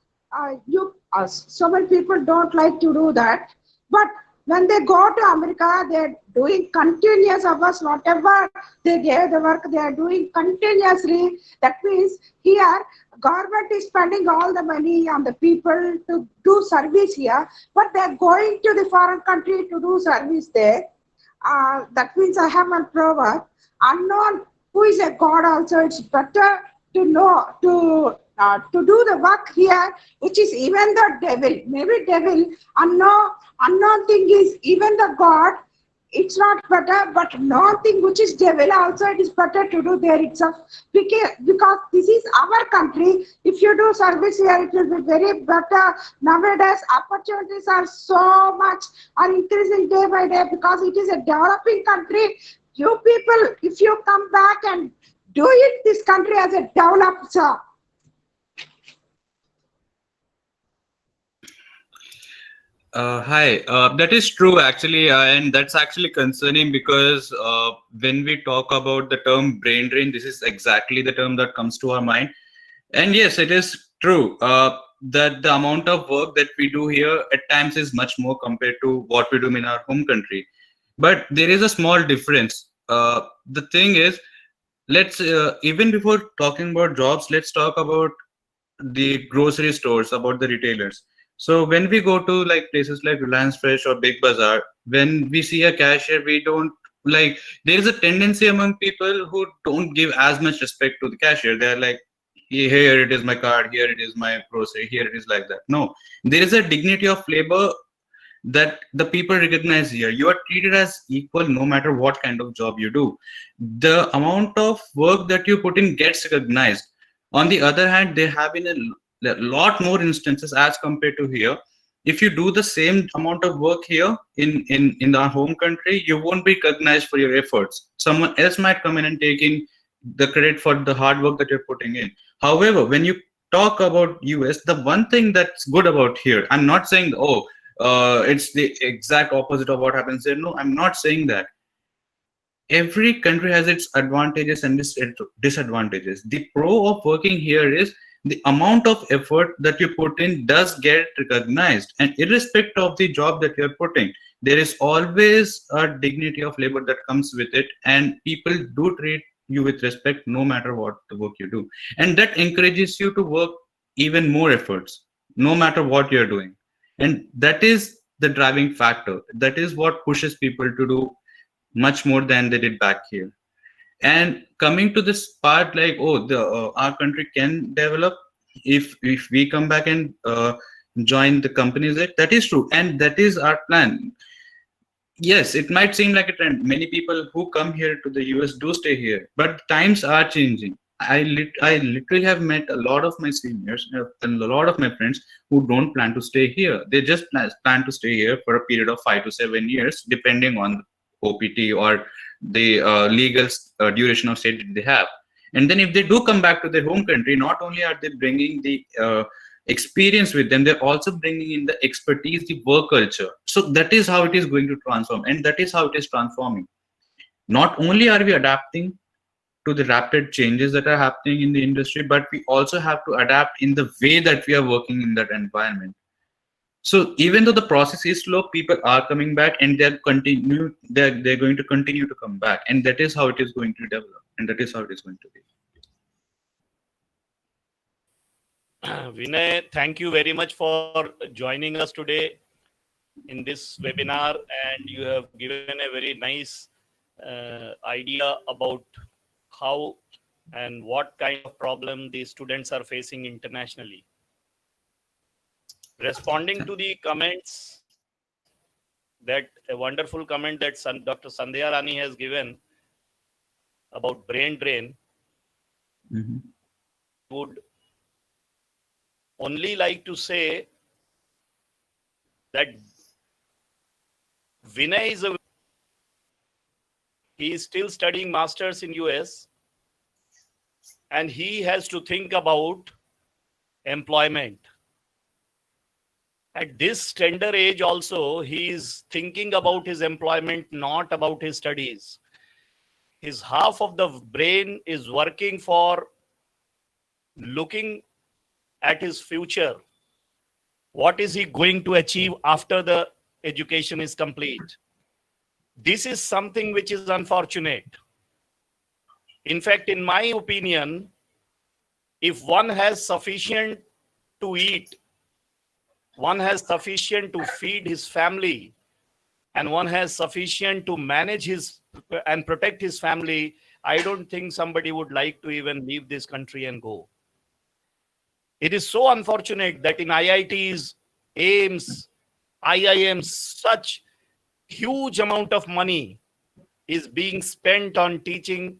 so many people don't like to do that. But when they go to America, they're doing continuous hours, whatever they gave the work, they are doing continuously. That means here, government is spending all the money on the people to do service here, but they're going to the foreign country to do service there. That means I have one proverb, unknown who is a god also, it's better to know, to do the work here, which is even the devil, maybe devil, unknown thing is even the God, it's not better, but known thing which is devil also, it is better to do there itself, because this is our country. If you do service here, it will be very better. Nowadays, opportunities are so much, are increasing day by day, because it is a developing country. You people, if you come back and do it, this country as a developed, sir. Hi, that is true actually, and that's actually concerning because when we talk about the term brain drain, this is exactly the term that comes to our mind. And yes, it is True. That the amount of work that we do here at times is much more compared to what we do in our home country. But there is a small difference. The thing is, let's even before talking about jobs, let's talk about the grocery stores, about the retailers. So when we go to like places like Reliance Fresh or Big Bazaar, when we see a cashier, we don't like. There is a tendency among people who don't give as much respect to the cashier. They're like, here it is my card, here it is my grocery, here it is like that. No, there is a dignity of labor that the people recognize here. You are treated as equal no matter what kind of job you do. The amount of work that you put in gets recognized. On the other hand, there have been a lot more instances as compared to here. If you do the same amount of work here in our home country, you won't be recognized for your efforts. Someone else might come in and take in the credit for the hard work that you're putting in. However, when you talk about US, the one thing that's good about here, I'm not saying, oh, it's the exact opposite of what happens there. No, I'm not saying that. Every country has its advantages and disadvantages. The pro of working here is the amount of effort that you put in does get recognized, and irrespective of the job that you're putting, there is always a dignity of labor that comes with it, and people do treat you with respect no matter what the work you do, and that encourages you to work even more efforts no matter what you're doing. And that is the driving factor. That is what pushes people to do much more than they did back here. And coming to this part, like, oh, the our country can develop if we come back and join the companies. That is true, and that is our plan. Yes, it might seem like a trend. Many people who come here to the US do stay here, but times are changing. I literally have met a lot of my seniors and a lot of my friends who don't plan to stay here. They just plan to stay here for a period of 5 to 7 years, depending on OPT or the legal duration of stay that they have. And then if they do come back to their home country, not only are they bringing the experience with them, they're also bringing in the expertise, the work culture. So that is how it is going to transform, and that is how it is transforming. Not only are we adapting to the rapid changes that are happening in the industry, but we also have to adapt in the way that we are working in that environment. So even though the process is slow, people are coming back, and they're going to continue to come back, and that is how it is going to develop, and that is how it is going to be. Vinay, thank you very much for joining us today in this webinar, and you have given a very nice idea about how and what kind of problem the students are facing internationally. Responding to the comments, that a wonderful comment that Dr. Sandhya Rani has given about brain drain, would only like to say that Vinay he is still studying masters in US, and he has to think about employment. At this tender age also, he is thinking about his employment, not about his studies. His half of the brain is working for looking at his future. What is he going to achieve after the education is complete? This is something which is unfortunate. In fact, in my opinion, if one has sufficient to eat, one has sufficient to feed his family, and one has sufficient to manage his and protect his family, I don't think somebody would like to even leave this country and go. It is so unfortunate that in IITs, AIMS, IIMs, such huge amount of money is being spent on teaching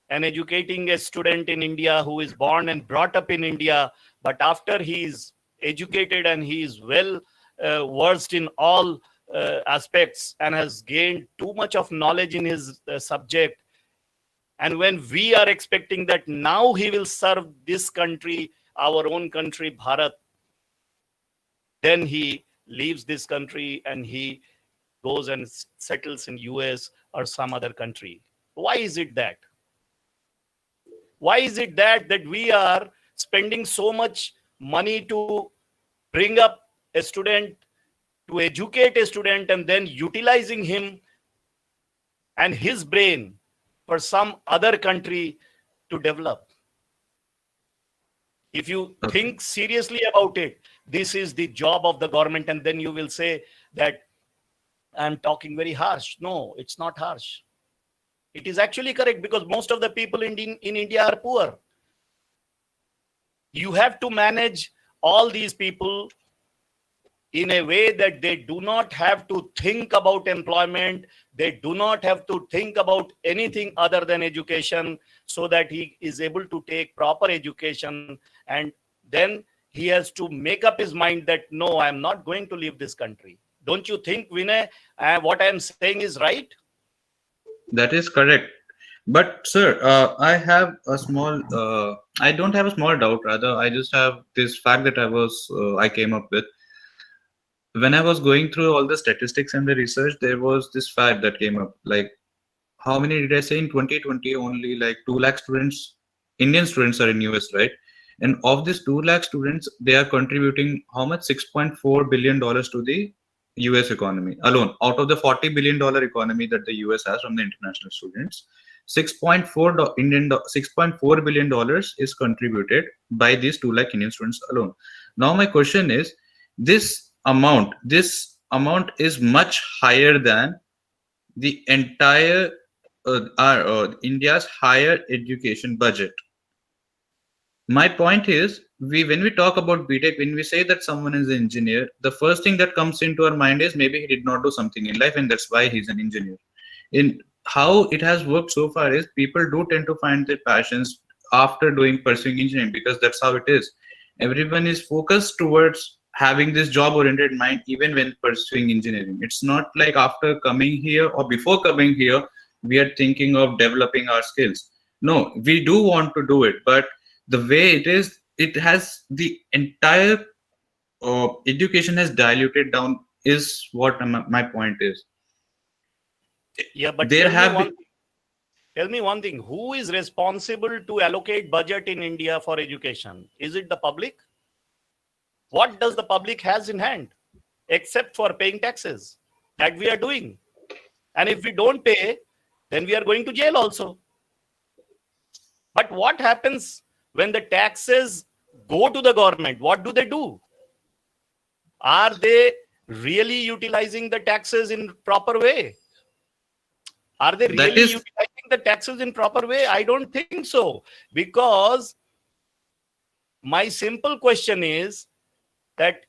and educating a student in India who is born and brought up in India, but after he is educated and he is well versed in all aspects and has gained too much of knowledge in his subject, and when we are expecting that now he will serve this country, our own country, Bharat, then he leaves this country and he goes and settles in US or some other country. Why is it that? Why is it that we are spending so much money to bring up a student, to educate a student, and then utilizing him and his brain for some other country to develop. If you think seriously about it, this is the job of the government, and then you will say that I'm talking very harsh. No, it's not harsh. It is actually correct, because most of the people in India are poor. You have to manage all these people in a way that they do not have to think about employment. They do not have to think about anything other than education, so that he is able to take proper education. And then he has to make up his mind that, no, I'm not going to leave this country. Don't you think, Vinay, what I am saying is right? That is correct. But sir, I have a small, I don't have a small doubt, rather, I just have this fact that I came up with. When I was going through all the statistics and the research, there was this fact that came up. Like, how many did I say in 2020? Only like 2 lakh students, Indian students are in US, right? And of these 2 lakh students, they are contributing how much? $6.4 billion to the US economy alone. Out of the $40 billion economy that the US has from the international students, $6.4 billion is contributed by these 2 lakh Indian students alone. Now my question is, this amount is much higher than the entire India's higher education budget. My point is, when we talk about BTech, when we say that someone is an engineer, the first thing that comes into our mind is maybe he did not do something in life and that's why he's an engineer. In how it has worked so far is, people do tend to find their passions after pursuing engineering, because that's how it is. Everyone is focused towards having this job oriented mind even when pursuing engineering. It's not like after coming here or before coming here we are thinking of developing our skills. No, we do want to do it, but the way it is, it has the entire education has diluted down, is what my point is. Yeah, but there tell me one thing. Who is responsible to allocate budget in India for education? Is it the public? What does the public has in hand except for paying taxes that we are doing? And if we don't pay, then we are going to jail also. But what happens when the taxes go to the government? What do? Are they really utilizing the taxes in proper way? Are they really utilizing the taxes in proper way? I don't think so. Because my simple question is that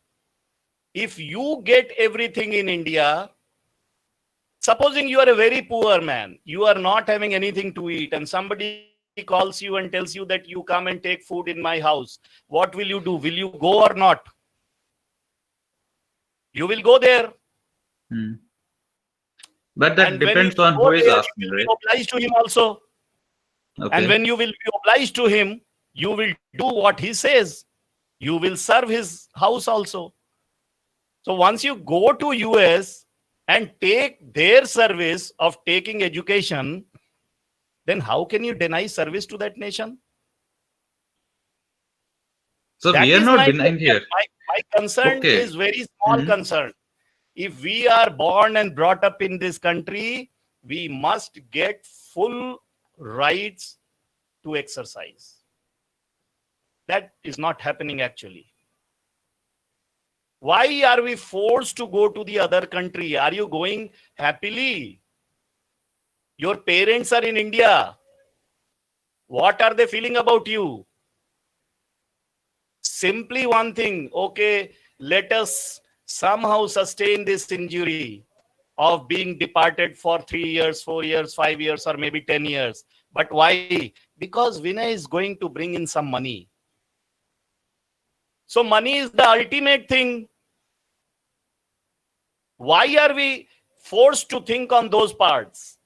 if you get everything in India, supposing you are a very poor man, you are not having anything to eat, and somebody calls you and tells you that you come and take food in my house, what will you do? Will you go or not? You will go there. But that depends on who is asking, right? You will be obliged to him also. Okay. And when you will be obliged to him, you will do what he says. You will serve his house also. So once you go to US and take their service of taking education, then how can you deny service to that nation? So we are not denying here. My concern is very small concern. If we are born and brought up in this country, we must get full rights to exercise. That is not happening actually. Why are we forced to go to the other country? Are you going happily? Your parents are in India. What are they feeling about you? Simply one thing, okay, let us somehow sustain this injury of being departed for 3 years, 4 years, 5 years, or maybe 10 years. But why? Because Vinay is going to bring in some money. So money is the ultimate thing. Why are we forced to think on those parts?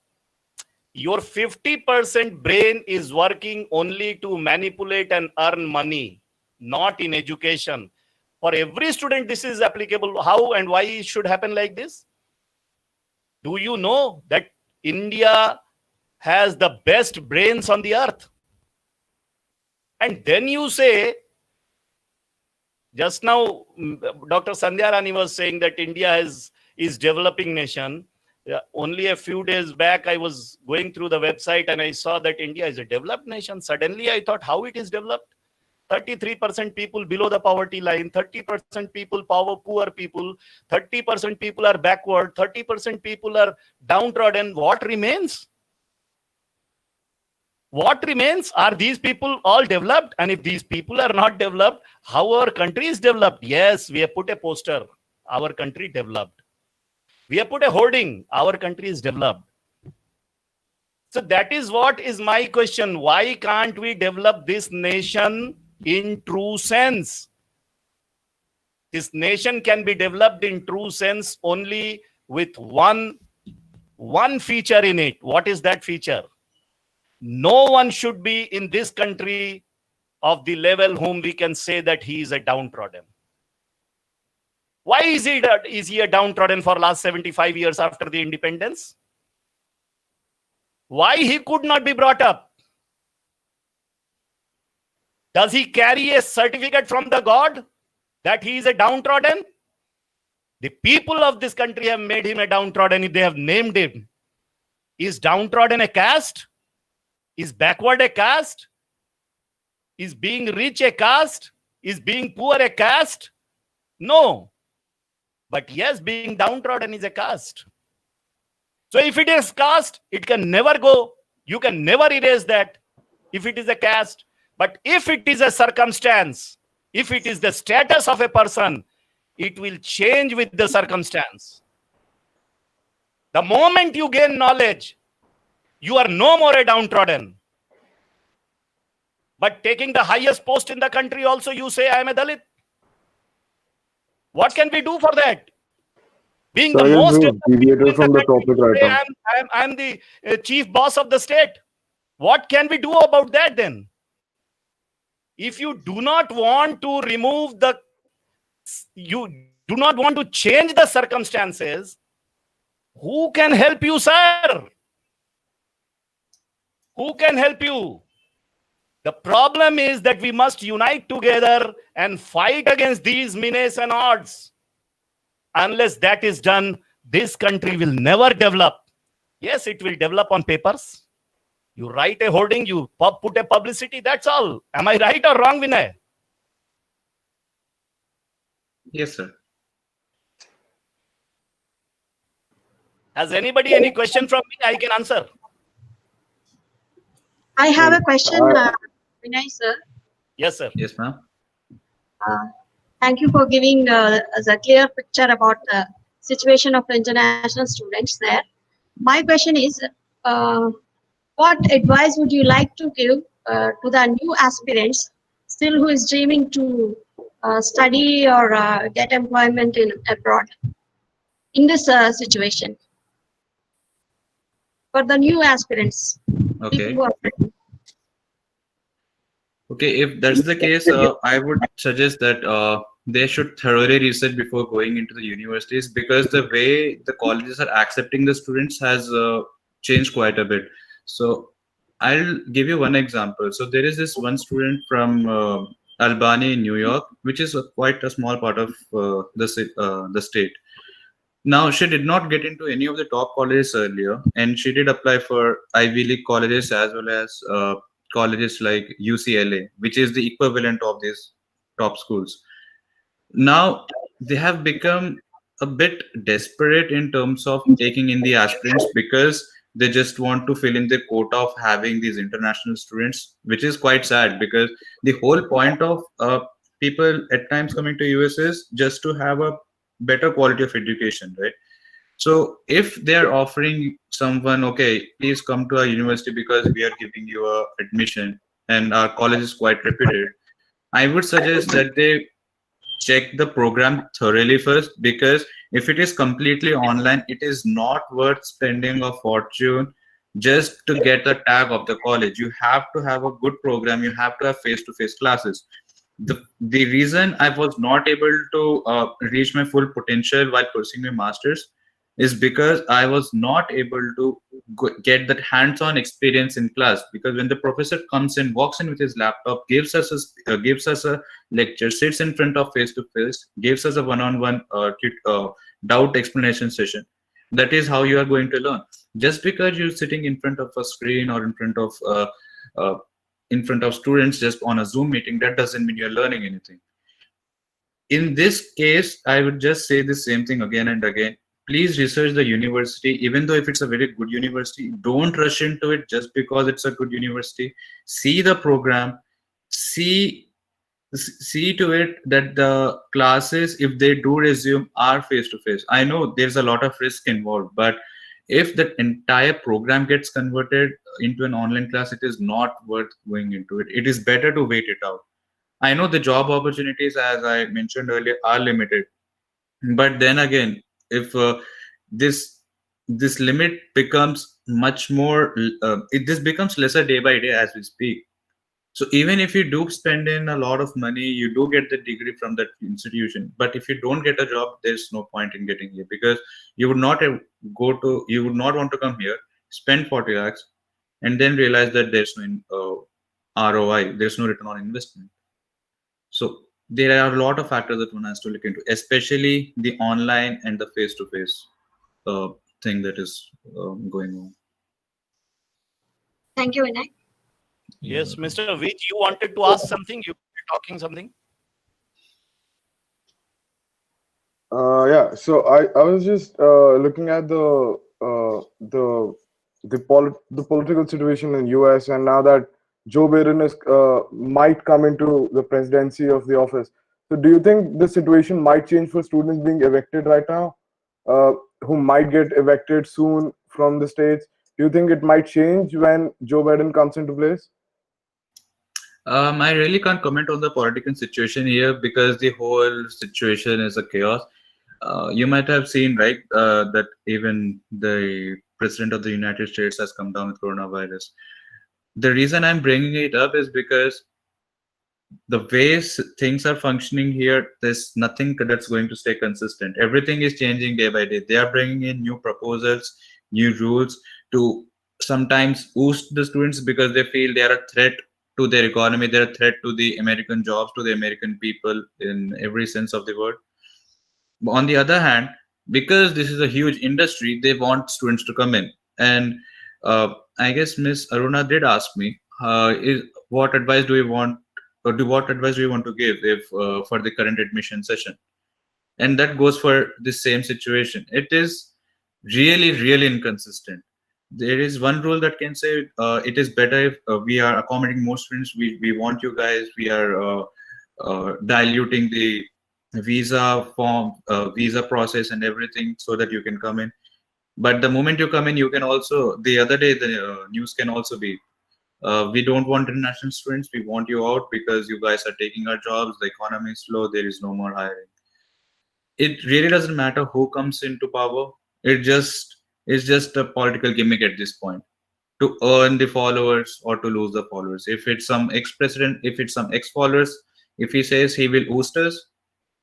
Your 50% brain is working only to manipulate and earn money, not in education. For every student, this is applicable. How and why it should happen like this? Do you know that India has the best brains on the earth? And then you say Just now, Dr. Sandhya Rani was saying that India is developing nation. Only a few days back, I was going through the website and I saw that India is a developed nation. Suddenly, I thought, how it is developed? 33% people below the poverty line, 30% people poor people, 30% people are backward, 30% people are downtrodden. What remains? What remains? Are these people all developed? And if these people are not developed, how our country is developed? Yes, we have put a poster, our country developed. We have put a hoarding, our country is developed. So that is what is my question. Why can't we develop this nation in true sense? This nation can be developed in true sense only with one feature in it. What is that feature? No one should be in this country of the level whom we can say that he is a downtrodden. Why is he a downtrodden for last 75 years after the independence? Why he could not be brought up? Does he carry a certificate from the God that he is a downtrodden? The people of this country have made him a downtrodden if they have named him. Is downtrodden a caste? Is backward a caste? Is being rich a caste? Is being poor a caste? No. But yes, being downtrodden is a caste. So if it is caste, it can never go. You can never erase that if it is a caste. But if it is a circumstance, if it is the status of a person, it will change with the circumstance. The moment you gain knowledge, you are no more a downtrodden. But taking the highest post in the country also, you say, I am a Dalit. What can we do for that? Being the most deviated from the topic right now. I'm the chief boss of the state. What can we do about that then? If you do not want to remove you do not want to change the circumstances, who can help you, sir? Who can help you? The problem is that we must unite together and fight against these menace and odds. Unless that is done, this country will never develop. Yes, it will develop on papers. You write a hoarding, you put a publicity, that's all. Am I right or wrong, Vinay? Yes, sir. Has anybody any question from me? I can answer. I have a question, Vinay sir. Yes, sir. Yes, ma'am. Thank you for giving us a clear picture about the situation of international students there. My question is, what advice would you like to give to the new aspirants still who is dreaming to study or get employment in abroad in this situation? For the new aspirants. Okay. Okay, if that's the case, I would suggest that they should thoroughly research before going into the universities, because the way the colleges are accepting the students has changed quite a bit. So I'll give you one example. So there is this one student from Albany in New York, which is quite a small part of the state. Now, she did not get into any of the top colleges earlier, and she did apply for Ivy League colleges as well as colleges like UCLA, which is the equivalent of these top schools. Now, they have become a bit desperate in terms of taking in the aspirants, because they just want to fill in the quota of having these international students, which is quite sad, because the whole point of people at times coming to US is just to have a better quality of education, right? So if they are offering someone, okay, please come to our university because we are giving you a admission and our college is quite reputed, I would suggest that they check the program thoroughly first, because if it is completely online, it is not worth spending a fortune just to get the tag of the college. You have to have a good program. You have to have face-to-face classes. The reason I was not able to reach my full potential while pursuing my master's is because I was not able to get that hands-on experience in class. Because when the professor comes in, walks in with his laptop, gives us a lecture, sits in front of face to face, gives us a one-on-one doubt explanation session. That is how you are going to learn. Just because you're sitting in front of a screen or in front of students just on a Zoom meeting, that doesn't mean you're learning anything. In this case, I would just say the same thing again and again. Please research the university, even though if it's a very good university, don't rush into it just because it's a good university. See the program, see to it that the classes, if they do resume, are face to face. I know there's a lot of risk involved, but if the entire program gets converted into an online class, it is not worth going into it. It is better to wait it out. I know the job opportunities, as I mentioned earlier, are limited, but then again, if this limit becomes much more, this becomes lesser day by day as we speak. So even if you do spend in a lot of money, you do get the degree from that institution. But if you don't get a job, there's no point in getting here, because you would not you would not want to come here, spend 40 lakhs, and then realize that there's no ROI, there's no return on investment. So there are a lot of factors that one has to look into, especially the online and the face-to-face thing that is going on. Thank you, Vinay. Yes, Mr. Vij, you wanted to ask something? You were talking something? Yeah. So I was just looking at the political situation in US, and now that Joe Biden is might come into the presidency of the office. So do you think the situation might change for students being evicted right now, who might get evicted soon from the states? Do you think it might change when Joe Biden comes into place? I really can't comment on the political situation here because the whole situation is a chaos. You might have seen, right, that even the president of the United States has come down with coronavirus. The reason I'm bringing it up is because the ways things are functioning here, there's nothing that's going to stay consistent. Everything is changing day by day. They are bringing in new proposals, new rules to sometimes boost the students because they feel they are a threat to their economy, they're a threat to the American jobs, to the American people in every sense of the word. But on the other hand, because this is a huge industry, they want students to come in. And I guess Miss Aruna did ask me, what advice do we want, or what advice do we want to give if for the current admission session? And that goes for the same situation. It is really, really inconsistent. There is one rule that can say it is better if we are accommodating more students. We want you guys. We are diluting the visa form, visa process, and everything so that you can come in. But the moment you come in, you can also. The other day, the news can also be, we don't want international students. We want you out because you guys are taking our jobs. The economy is slow. There is no more hiring. It really doesn't matter who comes into power. It's just a political gimmick at this point to earn the followers or to lose the followers. If it's some ex-president, if it's some ex-followers, if he says he will boost us,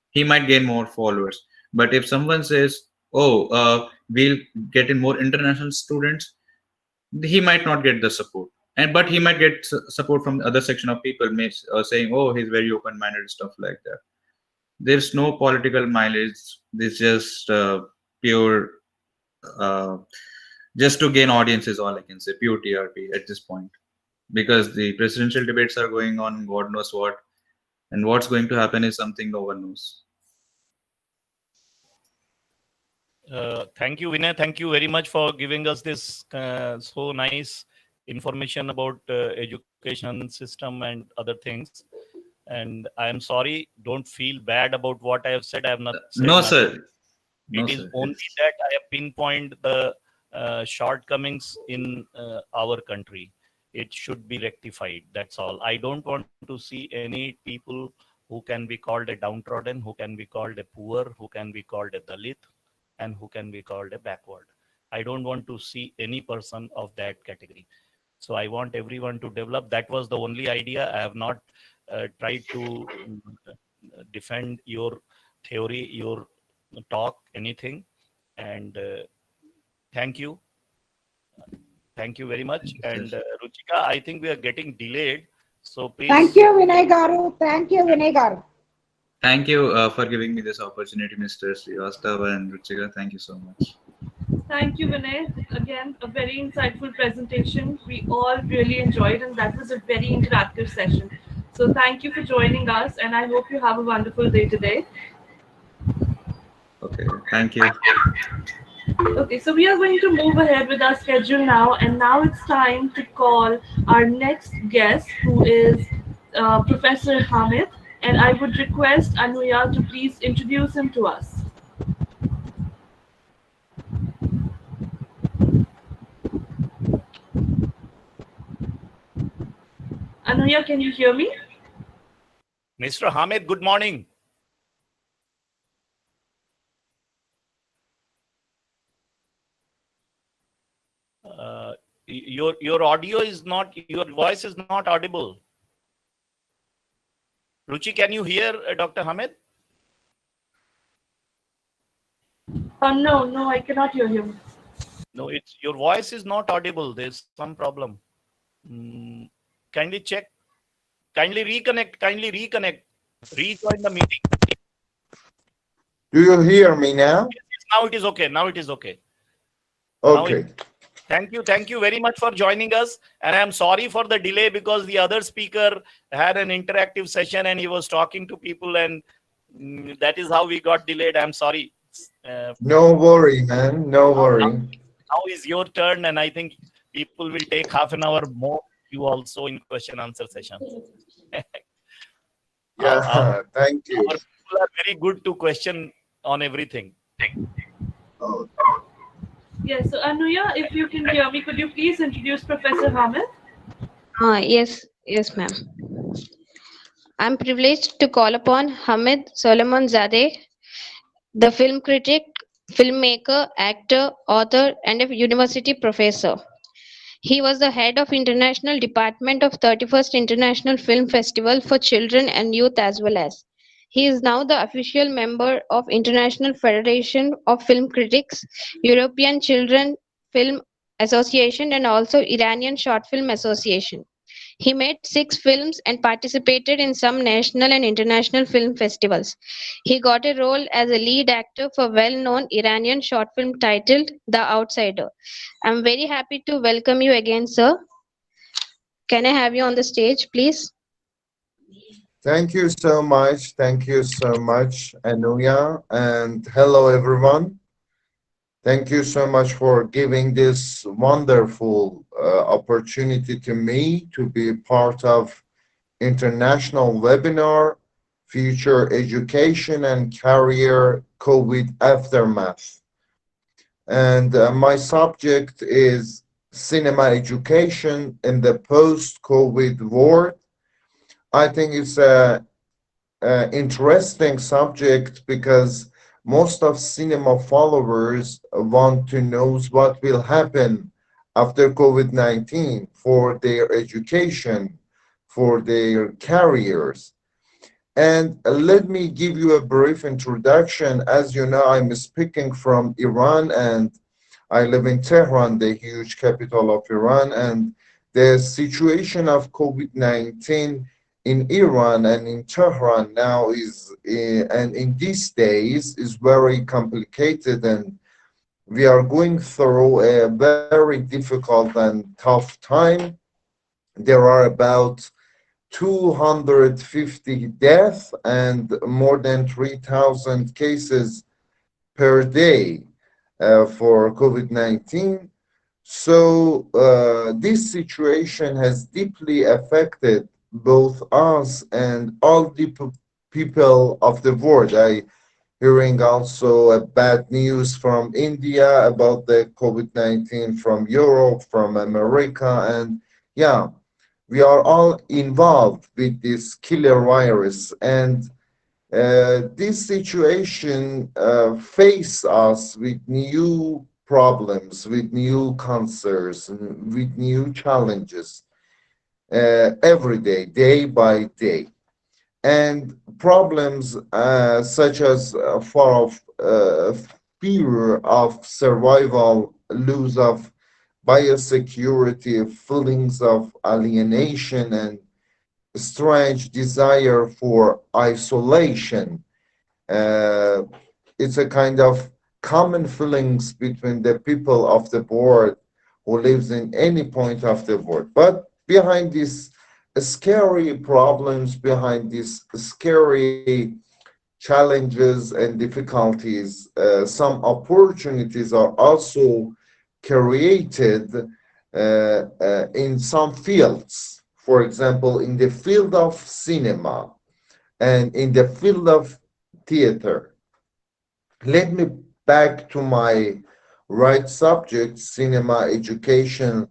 he might gain more followers. But if someone says, oh, we'll get in more international students, he might not get the support. But he might get support from the other section of people saying, oh, he's very open-minded, stuff like that. There's no political mileage. It's just pure, just to gain audience is all I can say, pure TRP at this point. Because the presidential debates are going on, God knows what. And what's going to happen is something no one knows. Thank you, Vinay. Thank you very much for giving us this so nice information about education system and other things. And I am sorry, don't feel bad about what I have said. I have not said No, nothing. sir. It is only that I have pinpointed the shortcomings in our country. It should be rectified. That's all. I don't want to see any people who can be called a downtrodden, who can be called a poor, who can be called a Dalit, and who can be called a backward. I don't want to see any person of that category. So I want everyone to develop. That was the only idea. I have not tried to defend your theory, your talk, anything. And thank you. Thank you very much. And Ruchika, I think we are getting delayed. So please. Thank you, Vinay Garu. Thank you, Vinay Garu. Thank you for giving me this opportunity, Mr. Srivastava and Ruchika. Thank you so much. Thank you, Vinay. Again, a very insightful presentation. We all really enjoyed, and that was a very interactive session. So thank you for joining us, and I hope you have a wonderful day today. Okay, thank you. Okay, so we are going to move ahead with our schedule now, and now it's time to call our next guest, who is Professor Hamid, and I would request Anuya to please introduce him to us. Anuya, can you hear me? Mr. Hamid, good morning. Your audio is not, your voice is not audible. Ruchi, can you hear Dr. Hamid? No, I cannot hear him. No, it's your voice is not audible. There's some problem. Kindly check. Kindly reconnect. Rejoin the meeting. Do you hear me now? Yes, now it is okay. Now it is okay. Okay. Thank you very much for joining us. And I'm sorry for the delay because the other speaker had an interactive session and he was talking to people, and that is how we got delayed. I'm sorry. No worry, man. No worry. Now is your turn, and I think people will take half an hour more. You also in question answer session. Yeah, thank you. Our people are very good to question on everything. Oh. Yes, so Anuya, if you can hear me, could you please introduce Professor Hamid? Yes, ma'am. I'm privileged to call upon Hamid Solomon-Zadeh, the film critic, filmmaker, actor, author, and a university professor. He was the head of International Department of 31st International Film Festival for Children and Youth as well as. He is now the official member of International Federation of Film Critics, European Children Film Association, and also Iranian Short Film Association. He made 6 films and participated in some national and international film festivals. He got a role as a lead actor for well-known Iranian short film titled The Outsider. I'm very happy to welcome you again, sir. Can I have you on the stage, please? Thank you so much. Thank you so much, Anuya. And hello, everyone. Thank you so much for giving this wonderful opportunity to me to be part of international webinar, Future Education and Career COVID Aftermath. And my subject is cinema education in the post-COVID world. I think it's a interesting subject because most of cinema followers want to know what will happen after COVID-19 for their education, for their careers. And let me give you a brief introduction. As you know, I'm speaking from Iran and I live in Tehran, the huge capital of Iran. And the situation of COVID-19 in Iran and in Tehran now is, and in these days, is very complicated, and we are going through a very difficult and tough time. There are about 250 deaths and more than 3,000 cases per day for COVID-19. So this situation has deeply affected both us and all the people of the world. I hearing also bad news from India about the COVID-19, from Europe, from America, and yeah, we are all involved with this killer virus, and this situation face us with new problems, with new concerns, with new challenges every day, day by day. And problems such as for fear of survival, loss of biosecurity, feelings of alienation, and strange desire for isolation. It's a kind of common feelings between the people of the world who lives in any point of the world. But behind these scary problems, behind these scary challenges and difficulties, some opportunities are also created in some fields. For example, in the field of cinema and in the field of theater. Let me back to my right subject, cinema education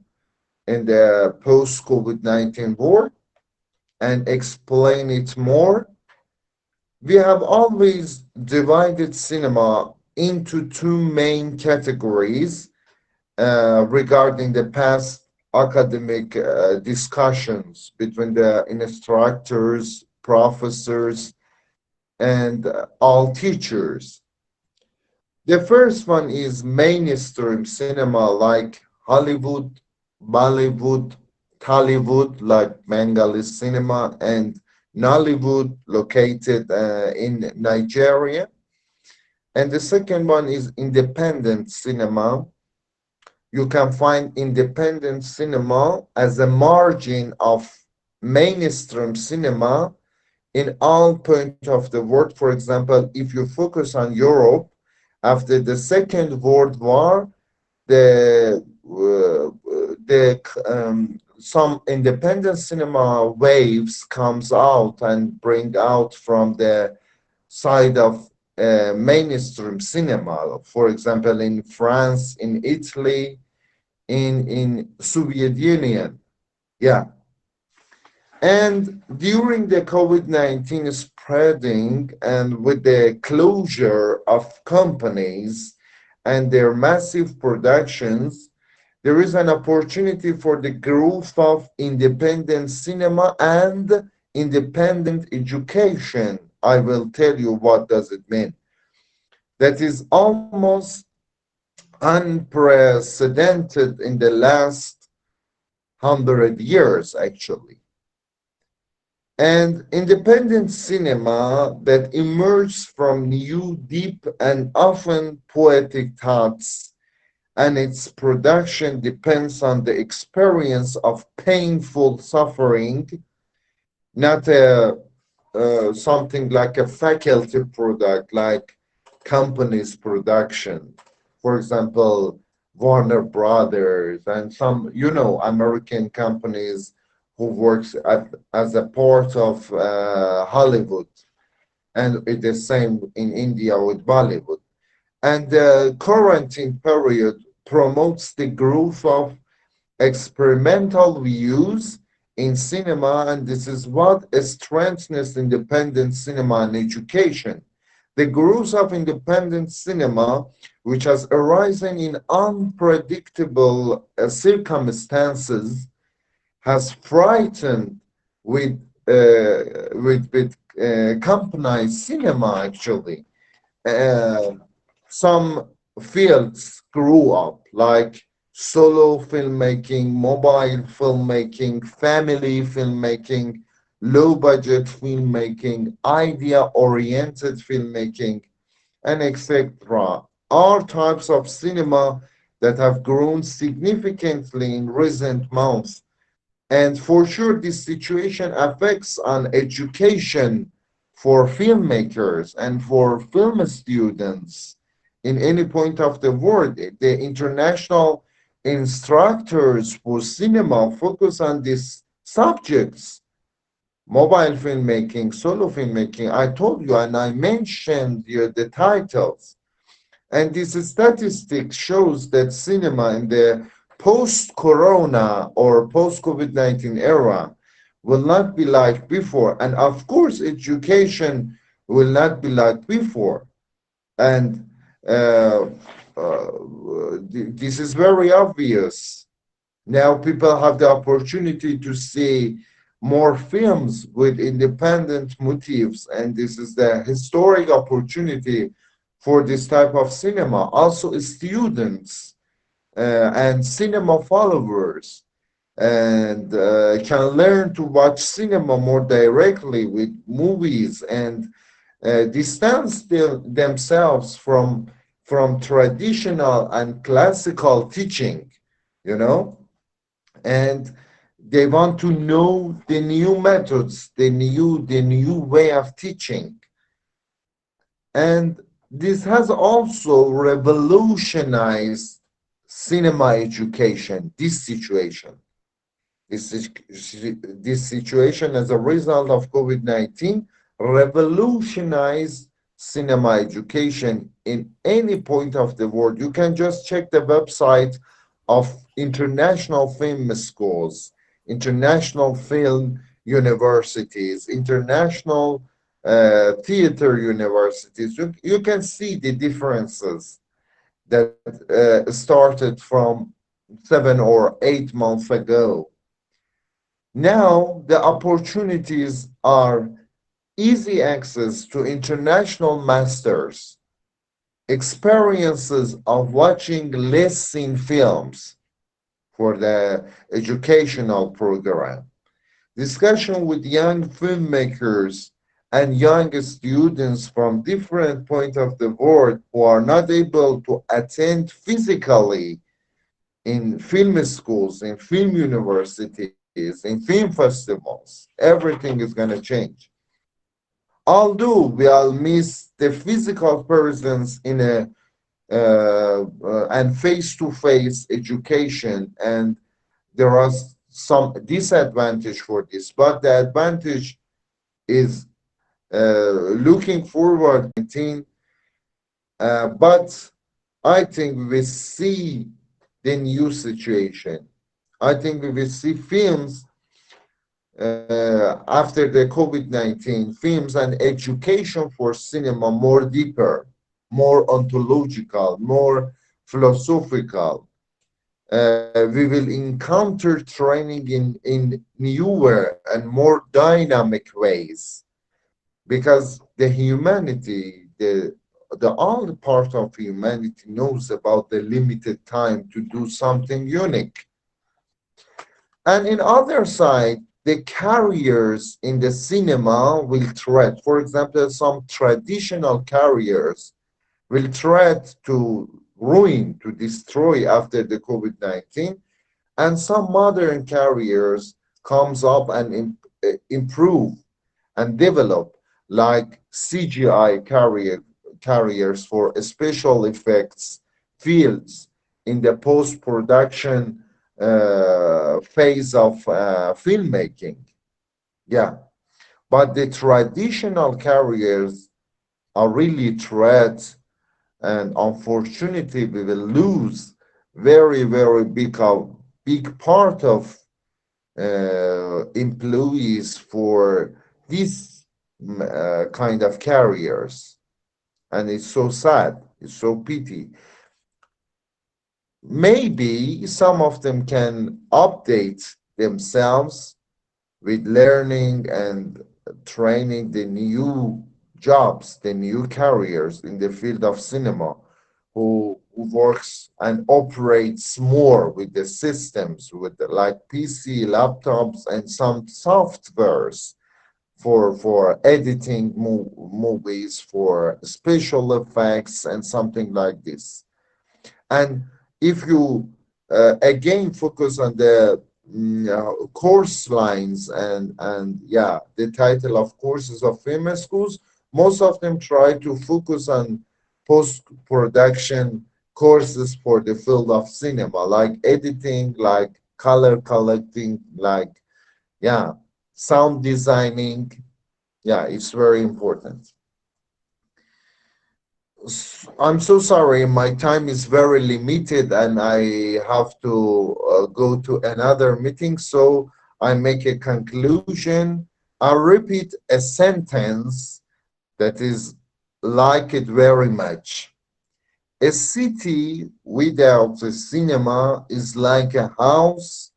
in the post-COVID-19 world, and explain it more. We have always divided cinema into two main categories regarding the past academic discussions between the instructors, professors, and all teachers. The first one is mainstream cinema like Hollywood, Bollywood, Tollywood like Bengali cinema, and Nollywood located in Nigeria. And the second one is independent cinema. You can find independent cinema as a margin of mainstream cinema in all points of the world. For example, if you focus on Europe, after the Second World War, some independent cinema waves comes out and bring out from the side of mainstream cinema. For example, in France, in Italy, in Soviet Union. Yeah. And during the COVID-19 spreading and with the closure of companies and their massive productions, there is an opportunity for the growth of independent cinema and independent education. I will tell you what does it mean. That is almost unprecedented in the last 100 years, actually. And independent cinema that emerges from new, deep, and often poetic thoughts, and its production depends on the experience of painful suffering, not something like a faculty product, like companies' production. For example, Warner Brothers and some, American companies who works as a part of Hollywood, and it's the same in India with Bollywood. And the quarantine period promotes the growth of experimental views in cinema, and this is what strengthens independent cinema and education. The growth of independent cinema, which has arisen in unpredictable circumstances, has frightened with company cinema, actually. Some fields grew up, like solo filmmaking, mobile filmmaking, family filmmaking, low-budget filmmaking, idea-oriented filmmaking, and etc. Are types of cinema that have grown significantly in recent months. And for sure, this situation affects on education for filmmakers and for film students in any point of the world. The international instructors for cinema focus on these subjects. Mobile filmmaking, solo filmmaking, I told you, and I mentioned here the titles. And this statistic shows that cinema in the post-corona or post-COVID-19 era will not be like before. And of course, education will not be like before. And this is very obvious. Now people have the opportunity to see more films with independent motifs, and this is the historic opportunity for this type of cinema. Also students and cinema followers and can learn to watch cinema more directly with movies and distance themselves from traditional and classical teaching, you know, and they want to know the new methods, the new way of teaching. And this has also revolutionized cinema education, this situation. This situation as a result of COVID-19 revolutionized cinema education in any point of the world. You can just check the website of international film schools, international film universities, international theater universities. You can see the differences that started from 7 or 8 months ago. Now the opportunities are easy access to international masters, experiences of watching less seen films for the educational program, discussion with young filmmakers and young students from different points of the world who are not able to attend physically in film schools, in film universities, in film festivals. Everything is going to change. Although we all miss the physical presence in a and face-to-face education, and there are some disadvantage for this, but the advantage is looking forward to 19. But I think we see the new situation. I think we will see films after the COVID-19, films and education for cinema more deeper, more ontological, more philosophical. We will encounter training in newer and more dynamic ways, because the humanity, the all the part of humanity knows about the limited time to do something unique. And in other side, the carriers in the cinema will threat. For example, some traditional carriers will threat to ruin, to destroy after the COVID-19, and some modern carriers comes up and improve and develop, like CGI carriers for special effects fields in the post-production phase of filmmaking. Yeah, but the traditional carriers are really threats, and unfortunately we will lose very big part of employees for this kind of carriers, and it's so sad, it's so pity. Maybe some of them can update themselves with learning and training the new jobs, the new careers in the field of cinema, who works and operates more with the systems, with like PC, laptops, and some softwares for editing movies, for special effects, and something like this. And if you again focus on the course lines and yeah, the title of courses of film schools, most of them try to focus on post-production courses for the field of cinema, like editing, like color collecting, like yeah, sound designing. Yeah, it's very important. I'm so sorry, my time is very limited and I have to go to another meeting, so I make a conclusion. I'll repeat a sentence that is like it very much. A city without a cinema is like a house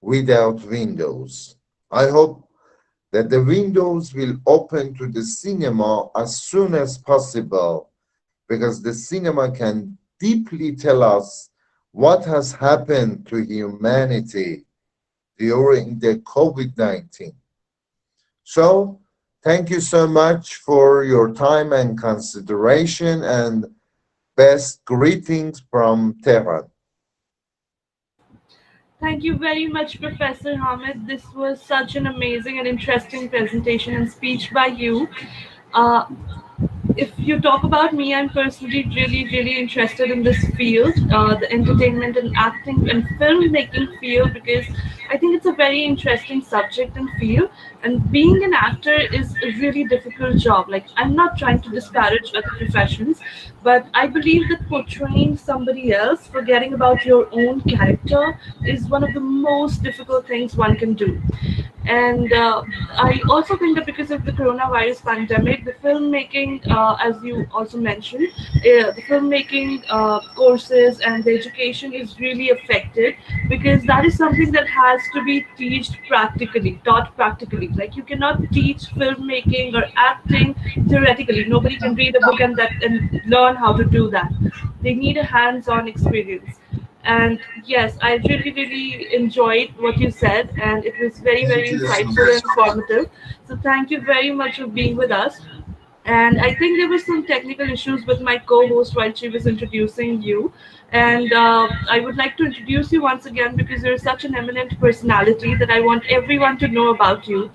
without windows. I hope that the windows will open to the cinema as soon as possible, because the cinema can deeply tell us what has happened to humanity during the COVID-19. So, thank you so much for your time and consideration, and best greetings from Tehran. Thank you very much, Professor Hamid. This was such an amazing and interesting presentation and speech by you. Uh, if you talk about me, I'm personally really interested in this field, the entertainment and acting and filmmaking field, because I think it's a very interesting subject and field. And being an actor is a really difficult job. Like, I'm not trying to disparage other professions, but I believe that portraying somebody else, forgetting about your own character, is one of the most difficult things one can do. And I also think that because of the coronavirus pandemic, the filmmaking, as you also mentioned, the filmmaking courses and the education is really affected, because that is something that has to be taught practically. Like, you cannot teach filmmaking or acting theoretically. Nobody can read a book and learn how to do that. They need a hands-on experience. And yes, I really enjoyed what you said, and it was very Thank you so insightful and much. informative. So thank you very much for being with us. And I think there were some technical issues with my co-host while she was introducing you. And I would like to introduce you once again, because you're such an eminent personality that I want everyone to know about you.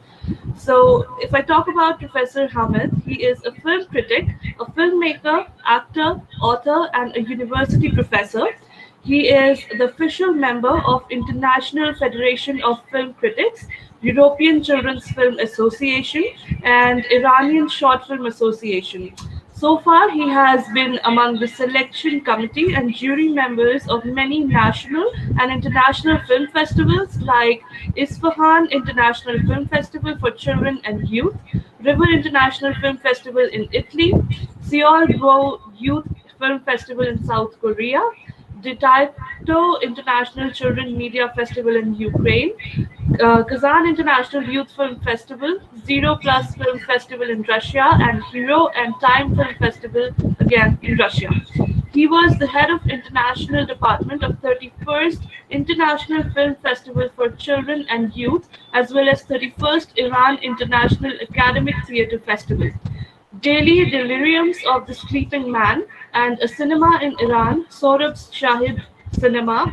So, if I talk about Professor Hamid, he is a film critic, a filmmaker, actor, author, and a university professor. He is the official member of International Federation of Film Critics, European Children's Film Association, and Iranian Short Film Association. So far, he has been among the selection committee and jury members of many national and international film festivals like Isfahan International Film Festival for Children and Youth, River International Film Festival in Italy, Seoul Youth Film Festival in South Korea, the Taito International Children Media Festival in Ukraine, Kazan International Youth Film Festival, Zero Plus Film Festival in Russia, and Hero and Time Film Festival again in Russia. He was the head of International Department of 31st International Film Festival for Children and Youth, as well as 31st Iran International Academic Theatre Festival. Daily Deliriums of the Sleeping Man, and A Cinema in Iran, Sohrab's Shahid Cinema,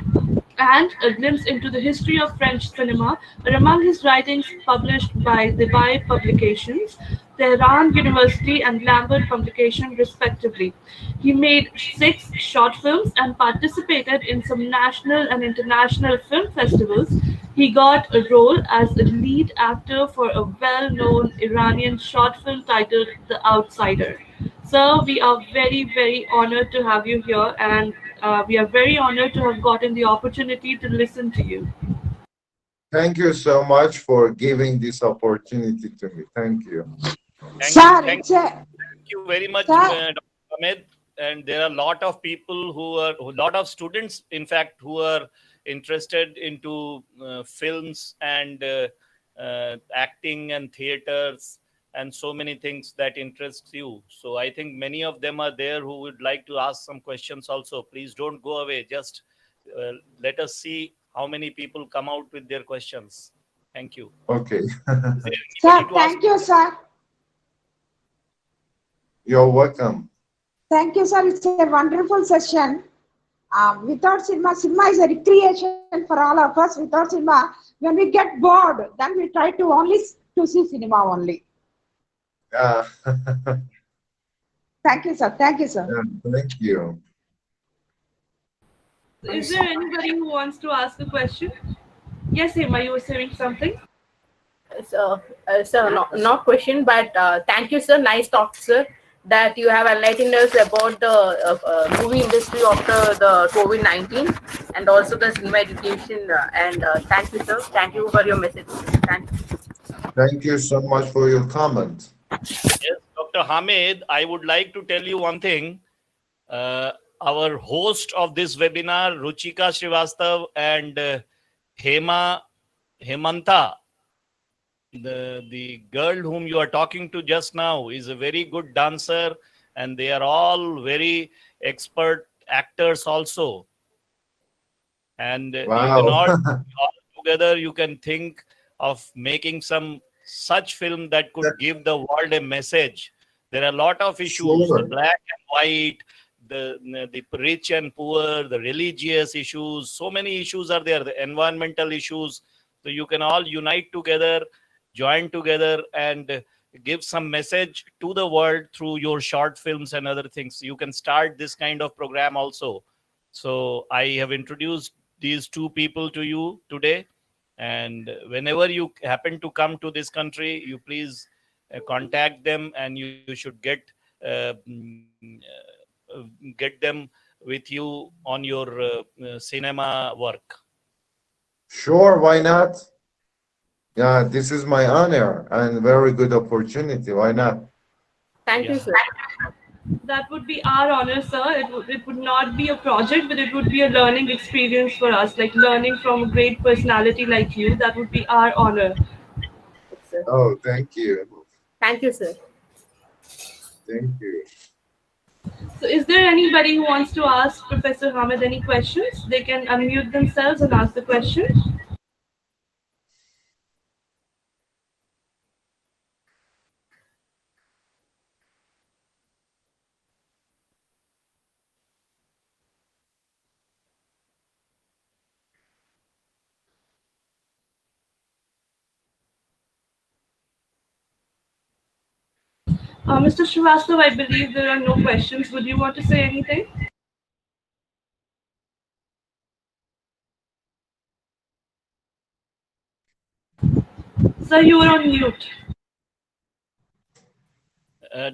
and A Glimpse into the History of French Cinema are among his writings published by the Deprived Publications, Tehran University, and Lambert Publication, respectively. He made 6 short films and participated in some national and international film festivals. He got a role as a lead actor for a well-known Iranian short film titled The Outsider. Sir, we are very honored to have you here, and we are very honored to have gotten the opportunity to listen to you. Thank you so much for giving this opportunity to me. Thank you. Thank you very much, Dr. Hamid. And there are a lot of people a lot of students, in fact, who are interested into films and acting and theaters and so many things that interests you. So I think many of them are there who would like to ask some questions also. Please don't go away. Just let us see how many people come out with their questions. Thank you. Okay. Sir, thank you, sir. You're welcome. Thank you, sir. It's a wonderful session. Without cinema is a recreation for all of us. Without cinema, when we get bored, then we try to see cinema only. Thank you, sir. Thank you, sir. Yeah, thank you. Is there anybody who wants to ask a question? Yes, Hema, you were saying something? So, not question, but thank you, sir. Nice talk, sir, that you have enlightened us about the movie industry after the COVID-19 and also the cinema education. And thank you, sir. Thank you for your message. Thank you. Thank you so much for your comment. Yes, Dr. Hamid, I would like to tell you one thing. Our host of this webinar, Ruchika Srivastava and Hemanta, the girl whom you are talking to just now, is a very good dancer and they are all very expert actors also. And you Wow. cannot all together you can think of making some such film that could give the world a message. There are a lot of issues, the Sure. black and white, the rich and poor, the religious issues, so many issues are there, the environmental issues. So you can all unite together, join together, and give some message to the world through your short films and other things. You can start this kind of program also. So I have introduced these two people to you today, and whenever you happen to come to this country, you please contact them, and you should uh, mm, get them with you on your cinema work. Sure, why not? Yeah, this is my honor and very good opportunity. Why not? Thank you, Yeah. sir. That would be our honor, sir. It would not be a project, but it would be a learning experience for us, like learning from a great personality like you. That would be our honor. Sir. Oh, thank you. Thank you, sir. Thank you. So, is there anybody who wants to ask Professor Hamid any questions? They can unmute themselves and ask the question. Mr. Srivastava, I believe there are no questions. Would you want to say anything? Sir, you are on mute.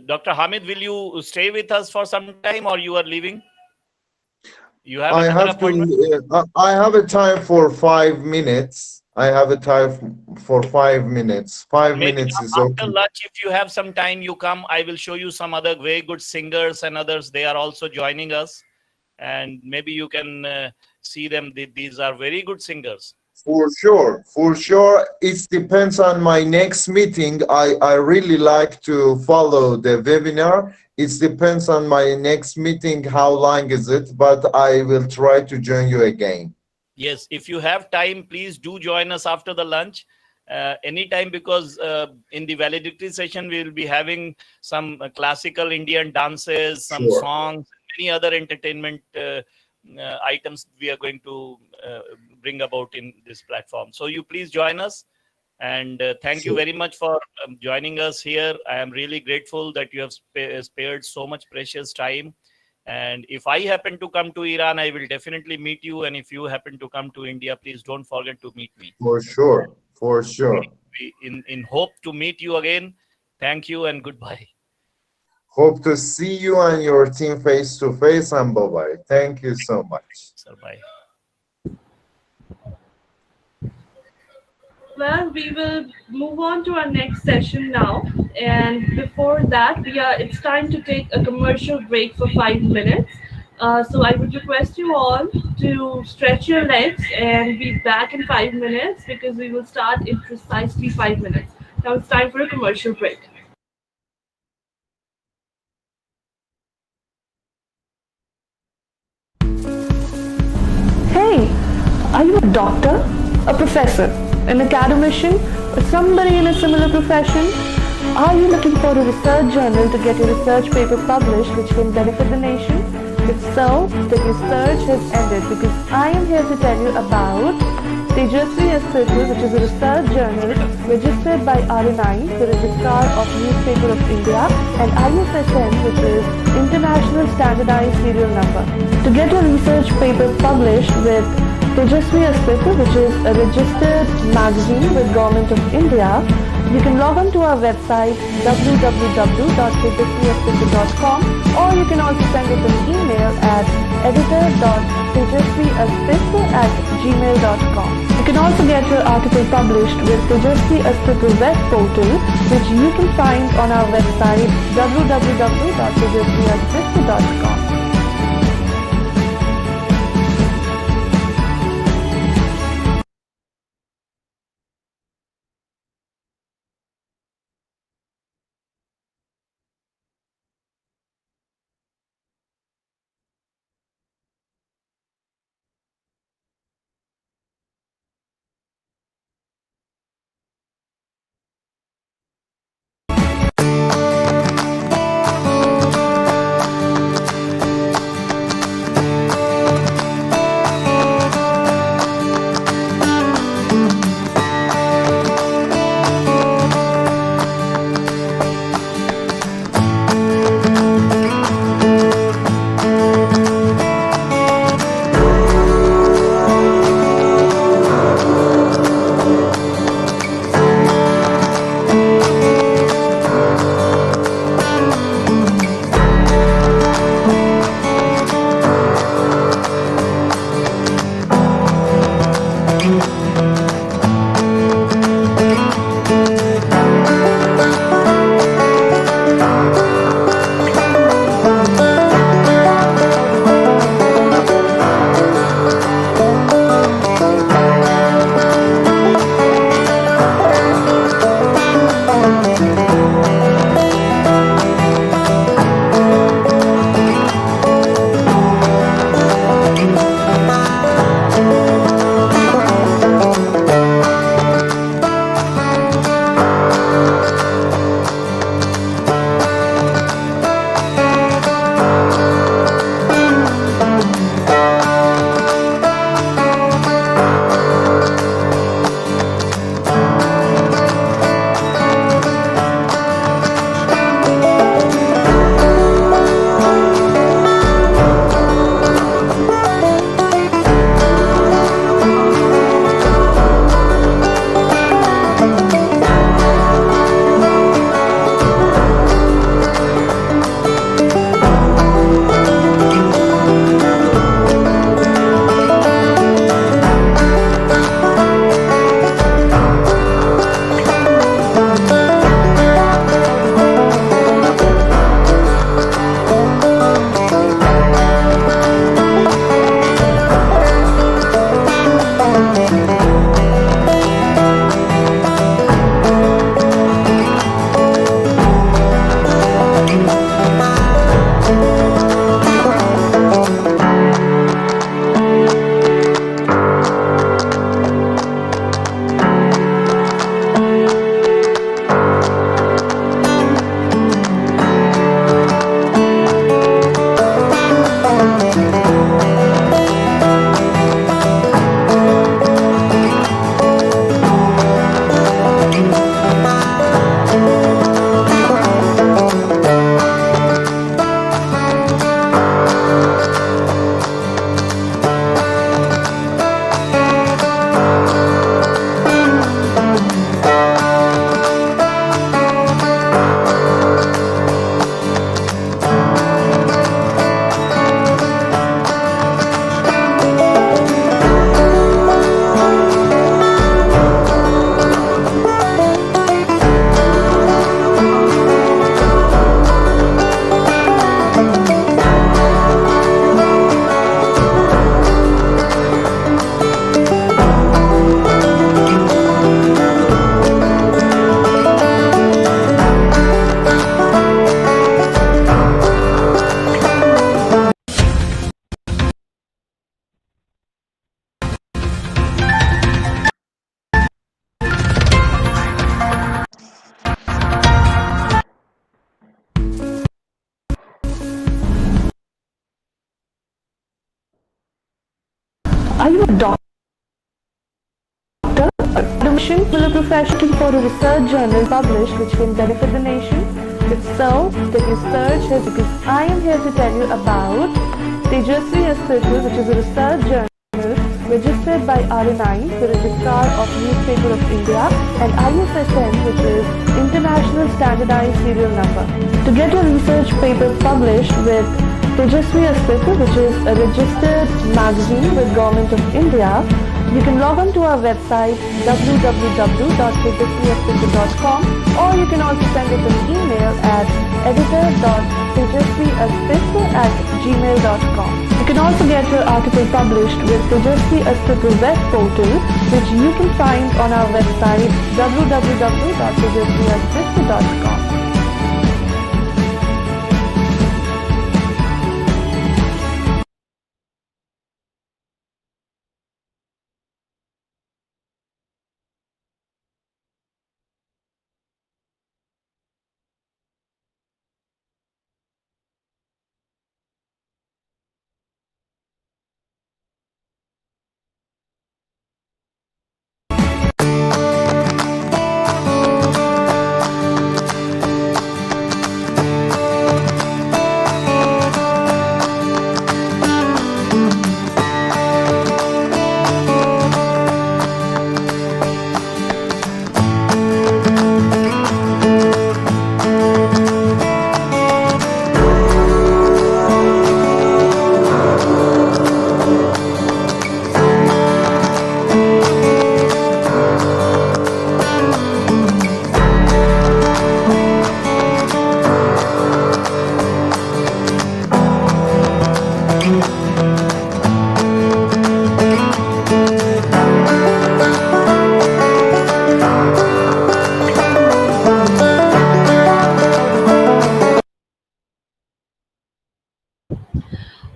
Dr. Hamid, will you stay with us for some time, or you are leaving? You have I another have appointment? to, I have a time for 5 minutes. I have a time for 5 minutes. Five Maybe minutes is after okay. lunch, if you have some time, you come. I will show you some other very good singers and others. They are also joining us, and maybe you can see them. These are very good singers. For sure, for sure. It depends on my next meeting. I really like to follow the webinar. It depends on my next meeting, how long is it, but I will try to join you again. Yes, if you have time, please do join us after the lunch. Anytime, because in the valedictory session, we will be having some classical Indian dances, some Sure. songs, many other entertainment items we are going to bring about in this platform. So you please join us, and thank you Sure. very much for joining us here. I am really grateful that you have spared so much precious time. And if I happen to come to Iran, I will definitely meet you. And if you happen to come to India, please don't forget to meet me. For sure, for sure. In hope to meet you again. Thank you and goodbye. Hope to see you and your team face to face, and bye-bye. Thank you so much. Sir, bye. Well, we will move on to our next session now. And before that, it's time to take a commercial break for 5 minutes. So I would request you all to stretch your legs and be back in 5 minutes, because we will start in precisely 5 minutes. Now it's time for a commercial break. Hey, are you a doctor, a professor, an academician, or somebody in a similar profession? Are you looking for a research journal to get your research paper published which can benefit the nation? If so, then your search has ended, because I am here to tell you about Tejasvi, which is a research journal registered by RNI, the Registrar of Newspaper of India, and ISSN, which is International Standardized Serial Number. To get your research paper published with Tejasvi, which is a registered magazine with Government of India, you can log on to our website www.tejasviaspitra.com, or you can also send us an email at editor.tejasviaspitra@gmail.com. You can also get your article published with Tejasvi Astitva web portal, which you can find on our website www.tejasviaspitra.com. you a doctor, admission for a profession for a research journal published which can benefit the nation? If so, then you search here because I am here to tell you about Tejasvi Astitva, which is a research journal registered by RNI, the Registrar of Newspaper of India, and ISSN, which is International Standardized Serial Number. To get your research paper published with Tejasvi Astitva, which is a registered magazine with Government of India, you can log on to our website www.tejasviastitva.com, or you can also send us an email at editor.tejasviastitva@gmail.com. You can also get your article published with Tejasvi Astitva web portal, which you can find on our website www.tejasviastitva.com.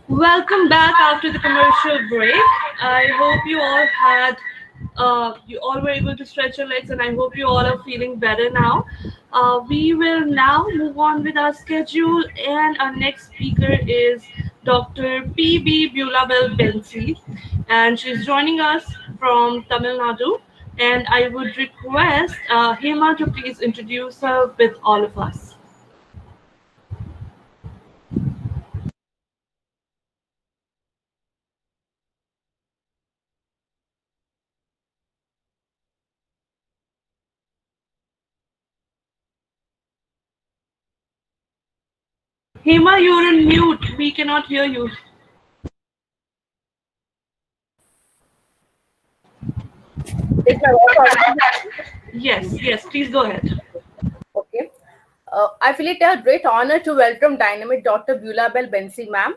Welcome back after the commercial break. I hope you all had, you all were able to stretch your legs, and I hope you all are feeling better now. We will now move on with our schedule, and our next speaker is Dr. P.B. Bulabel Bensi, and she's joining us from Tamil Nadu. And I would request Hema to please introduce her with all of us. Hema, you're on mute. We cannot hear you. Yes, please go ahead. Okay. I feel it a great honor to welcome dynamic Dr. Bulabel Bensi ma'am.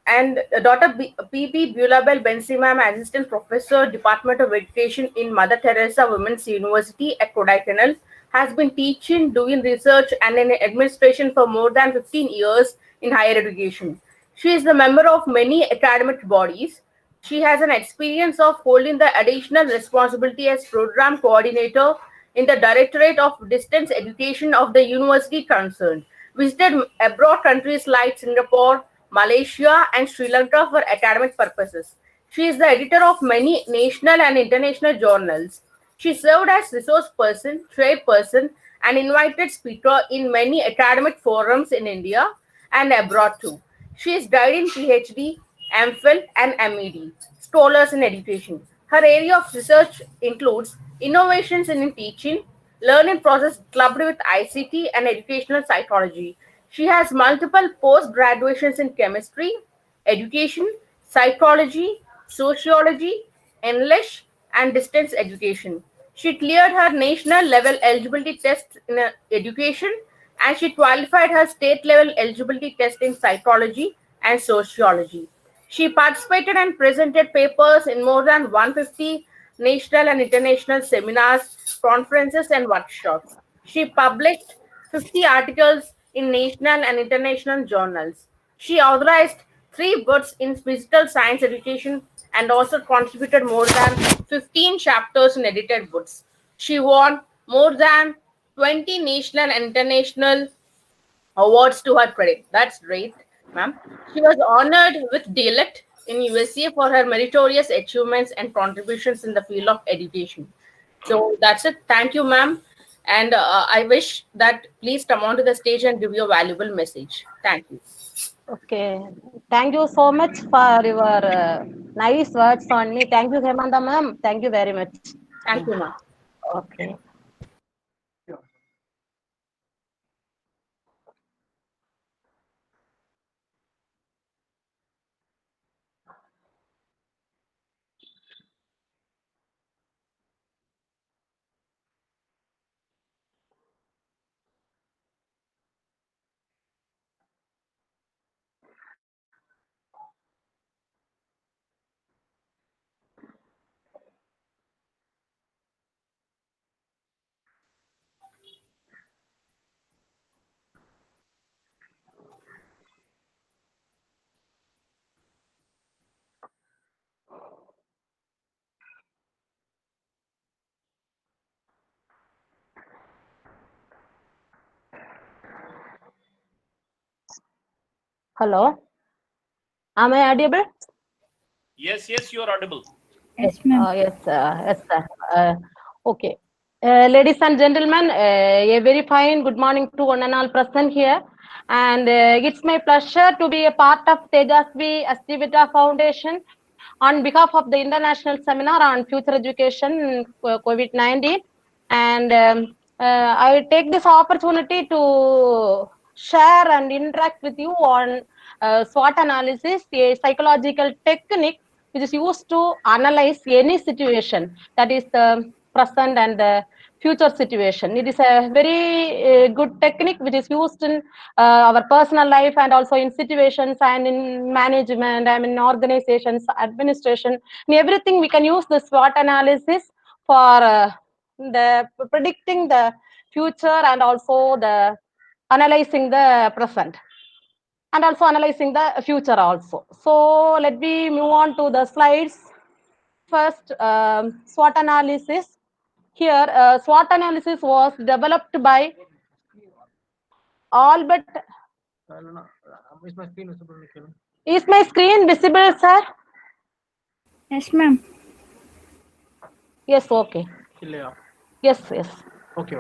And Dr. P.B. Bulabel Bensi ma'am, Assistant Professor, Department of Education in Mother Teresa Women's University at Kodaikanal, has been teaching, doing research, and in administration for more than 15 years in higher education. She is the member of many academic bodies. She has an experience of holding the additional responsibility as program coordinator in the Directorate of Distance Education of the university concerned. Visited abroad countries like Singapore, Malaysia, and Sri Lanka for academic purposes. She is the editor of many national and international journals. She served as resource person, chairperson, and invited speaker in many academic forums in India and abroad too. She is guide in PhD, MPhil, and MEd, scholars in education. Her area of research includes innovations in teaching, learning process clubbed with ICT and educational psychology. She has multiple post-graduations in chemistry, education, psychology, sociology, English, and distance education. She cleared her national level eligibility test in education, and she qualified her state level eligibility test in psychology and sociology. She participated and presented papers in more than 150 national and international seminars, conferences, and workshops. She published 50 articles in national and international journals. She authorized 3 books in physical science education and also contributed more than 15 chapters in edited books. She won more than 20 national and international awards to her credit. That's great, ma'am. She was honored with DLET, in USA for her meritorious achievements and contributions in the field of education. So that's it. Thank you, ma'am. And I wish that please come onto the stage and give your valuable message. Thank you. Okay. Thank you so much for your nice words on me. Thank you, Hemanta ma'am. Thank you very much. Thank you, ma'am. Okay. Hello. Am I audible? Yes, yes, you are audible. Yes, yes, sir. Okay. Ladies and gentlemen, a very fine good morning to one and all present here. And it's my pleasure to be a part of Tejasvi Astitva Foundation on behalf of the International Seminar on Future Education COVID-19. And I take this opportunity to share and interact with you on SWOT analysis, a psychological technique which is used to analyze any situation, that is the present and the future situation. It is a very good technique which is used in our personal life and also in situations and in management and in organizations, administration, in everything we can use the SWOT analysis for the predicting the future and also the analyzing the present and also analyzing the future also. So let me move on to the slides. First, SWOT analysis. Here, SWOT analysis was developed by Albert. Is my screen visible, sir? Yes, ma'am. Yes, okay. Yes, yes. Okay.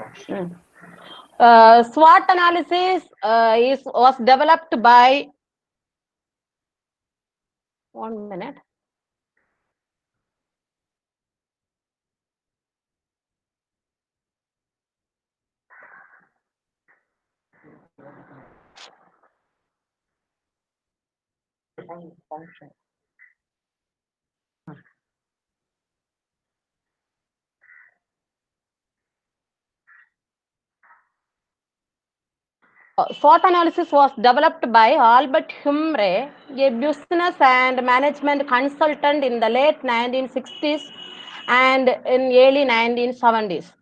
SWOT analysis was developed by 1 minute. SWOT analysis was developed by Albert Humre, a business and management consultant in the late 1960s and in early 1970s.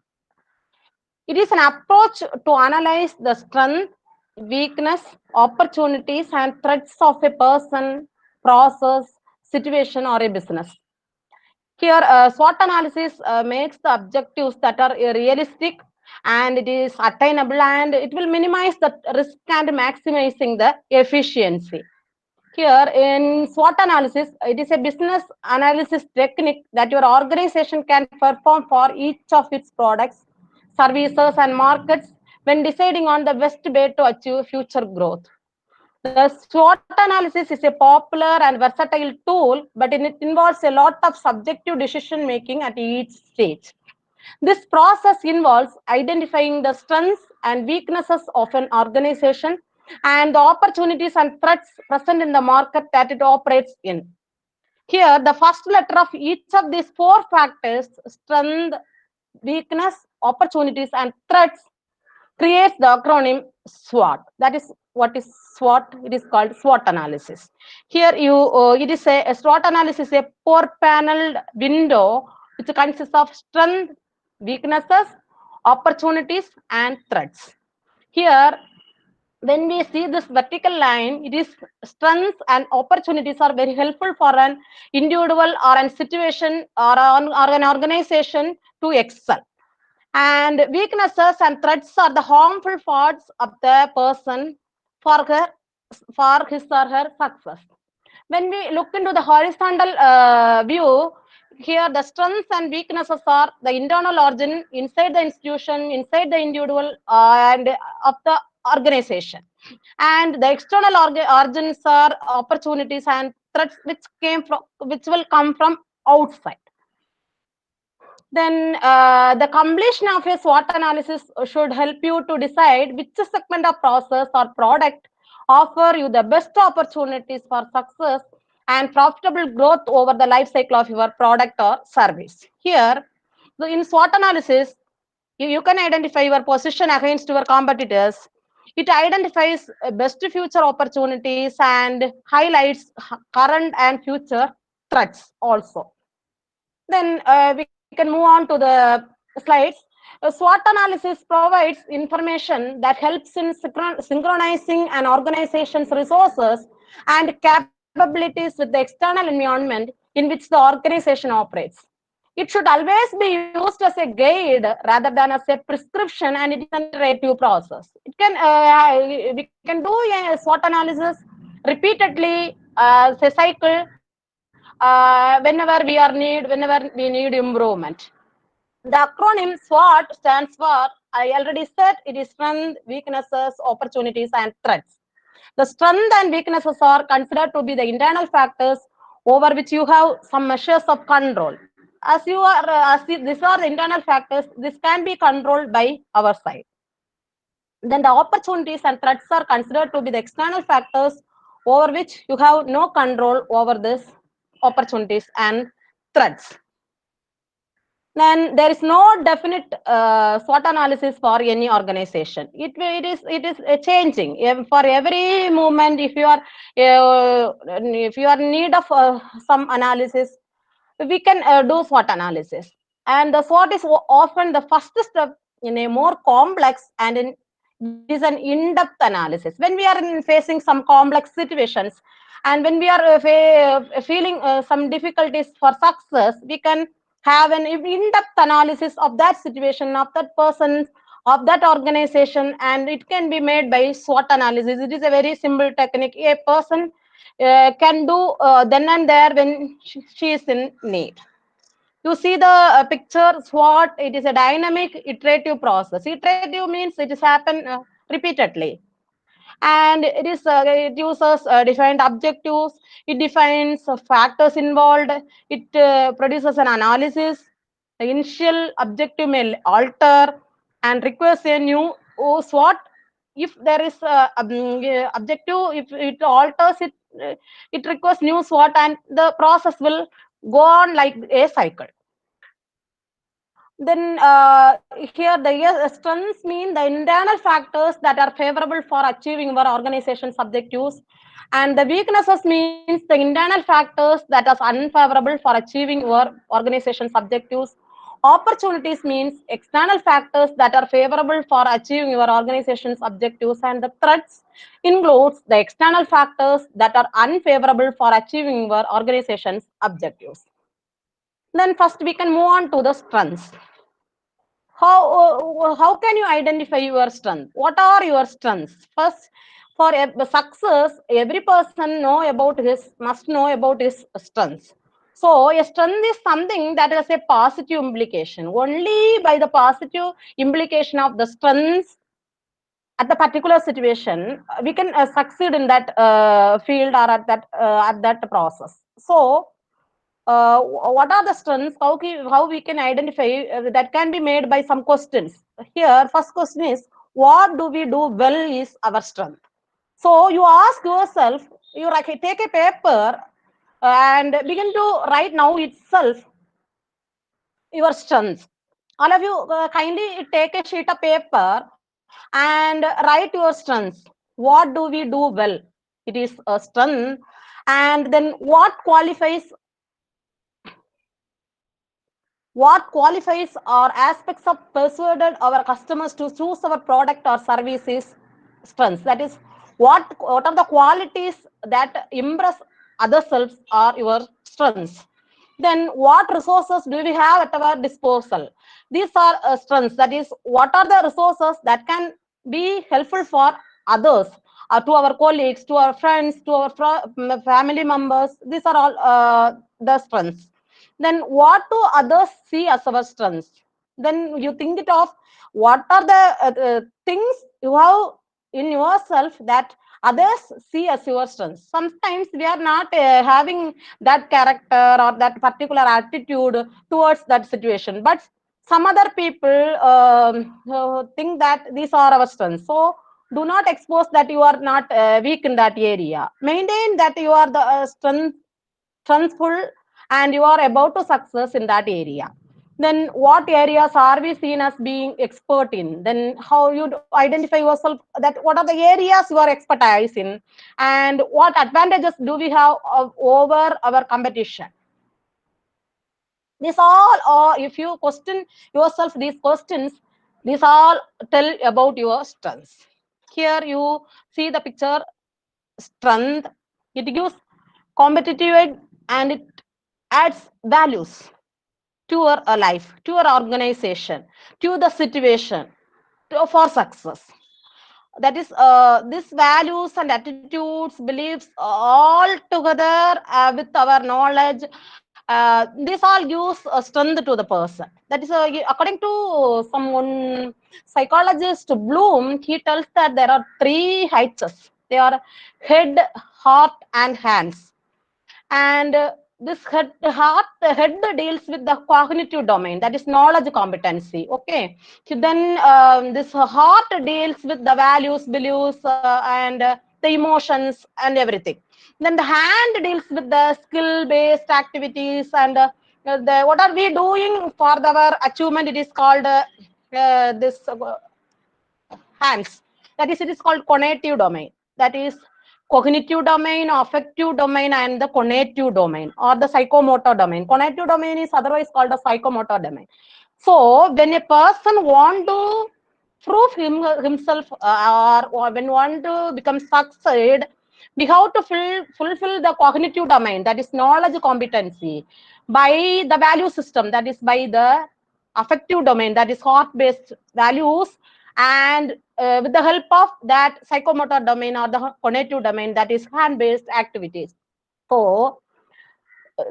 It is an approach to analyze the strength, weakness, opportunities, and threats of a person, process, situation, or a business. Here, SWOT analysis makes the objectives that are realistic and it is attainable and it will minimize the risk and maximizing the efficiency. Here in SWOT analysis, it is a business analysis technique that your organization can perform for each of its products, services, and markets when deciding on the best way to achieve future growth. The SWOT analysis is a popular and versatile tool, but it involves a lot of subjective decision making at each stage. This process involves identifying the strengths and weaknesses of an organization and the opportunities and threats present in the market that it operates in. Here, the first letter of each of these four factors, strength, weakness, opportunities, and threats, creates the acronym SWOT. That is what is SWOT. It is called SWOT analysis. Here, it is a SWOT analysis, a four-paneled window which consists of strength, weaknesses, opportunities, and threats. Here, when we see this vertical line, it is strengths and opportunities are very helpful for an individual or a situation or an organization to excel. And weaknesses and threats are the harmful parts of the person for his or her success. When we look into the horizontal view, here the strengths and weaknesses are the internal origin inside the institution, inside the individual, and of the organization. And the external origins are opportunities and threats which will come from outside. Then the completion of a SWOT analysis should help you to decide which segment of process or product offer you the best opportunities for success and profitable growth over the life cycle of your product or service. Here, in SWOT analysis, you can identify your position against your competitors. It identifies best future opportunities and highlights current and future threats also. Then we can move on to the slides. SWOT analysis provides information that helps in synchronizing an organization's resources and capabilities with the external environment in which the organization operates. It should always be used as a guide rather than as a prescription, and it is an iterative process. It can we can do a SWOT analysis repeatedly as a cycle whenever we need improvement. The acronym SWOT stands for, I already said, it is strength, weaknesses, opportunities, and threats. The strength and weaknesses are considered to be the internal factors over which you have some measures of control. These are the internal factors, this can be controlled by our side. Then the opportunities and threats are considered to be the external factors over which you have no control over these opportunities and threats. Then there is no definite SWOT analysis for any organization. It is changing for every movement. If you are in need of some analysis, we can do SWOT analysis. And the SWOT is often the first step in a more complex and it is an in-depth analysis. When we are facing some complex situations and when we are feeling some difficulties for success, we can have an in-depth analysis of that situation, of that person, of that organization, and it can be made by SWOT analysis. It is a very simple technique. A person can do then and there when she is in need. You see the picture SWOT, it is a dynamic iterative process. Iterative means it is happen repeatedly. And it uses defined objectives, it defines factors involved, it produces an analysis. The initial objective may alter and requires a new SWOT. If there is objective, if it alters, it requires new SWOT, and the process will go on like a cycle. Then here the strengths mean the internal factors that are favorable for achieving our organization's objectives, and the weaknesses means the internal factors that are unfavorable for achieving your organization's objectives. Opportunities means external factors that are favorable for achieving your organization's objectives, and the threats includes the external factors that are unfavorable for achieving your organization's objectives. Then first we can move on to the strengths. How can you identify your strength? What are your strengths? First, for success, every person must know about his strengths. So a strength is something that has a positive implication. Only by the positive implication of the strengths at the particular situation, we can succeed in that field or at that process. So what are the strengths? How we can identify that can be made by some questions. Here, first question is, what do we do well is our strength. So you ask yourself, you take a paper and begin to write now itself your strengths. All of you kindly take a sheet of paper and write your strengths. What do we do well? It is a strength. And then what qualifies or aspects of persuaded our customers to choose our product or services strengths. That is, what are the qualities that impress other selves are your strengths. Then what resources do we have at our disposal? These are strengths. That is, what are the resources that can be helpful for others to our colleagues, to our friends, to our family members. These are all the strengths. Then what do others see as our strengths? Then you think it of what are the things you have in yourself that others see as your strengths. Sometimes we are not having that character or that particular attitude towards that situation, but some other people think that these are our strengths. So do not expose that you are not weak in that area. Maintain that you are the strengthful and you are about to success in that area. Then what areas are we seen as being expert in? Then how you identify yourself, that what are the areas you are expertise in, and what advantages do we have over our competition? These all, or if you question yourself these questions, these all tell about your strengths. Here you see the picture strength. It gives competitive edge and it adds values to your life, to your organization, to the situation, for success. That is, these values and attitudes, beliefs, all together with our knowledge, this all gives strength to the person. That is, according to someone psychologist Bloom, he tells that there are three heights. They are head, heart, and hands. And this head deals with the cognitive domain, that is knowledge competency. Okay, so then this heart deals with the values, beliefs, and the emotions and everything. Then the hand deals with the skill based activities and the what are we doing for our achievement. It is called this hands. That is, it is called cognitive domain. That is cognitive domain, affective domain, and the cognitive domain, or the psychomotor domain. Cognitive domain is otherwise called the psychomotor domain. So when a person want to prove himself or when want to become succeed, we have to fulfill the cognitive domain, that is knowledge competency, by the value system, that is by the affective domain, that is heart based values, and with the help of that psychomotor domain or the cognitive domain, that is hand based activities. So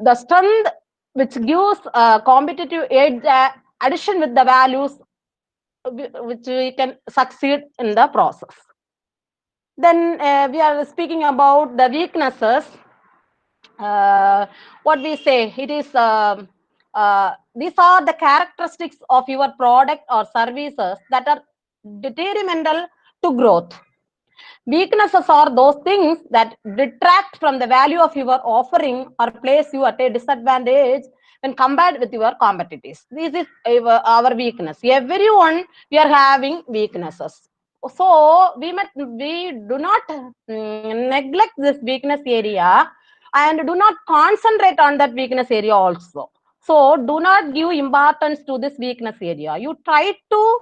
the strength which gives competitive edge, addition with the values, which we can succeed in the process. Then we are speaking about the weaknesses. What we say, it is these are the characteristics of your product or services that are detrimental to growth. Weaknesses are those things that detract from the value of your offering or place you at a disadvantage when compared with your competitors. This is our weakness. Everyone, we are having weaknesses. So we do not neglect this weakness area and do not concentrate on that weakness area also. So do not give importance to this weakness area. You try to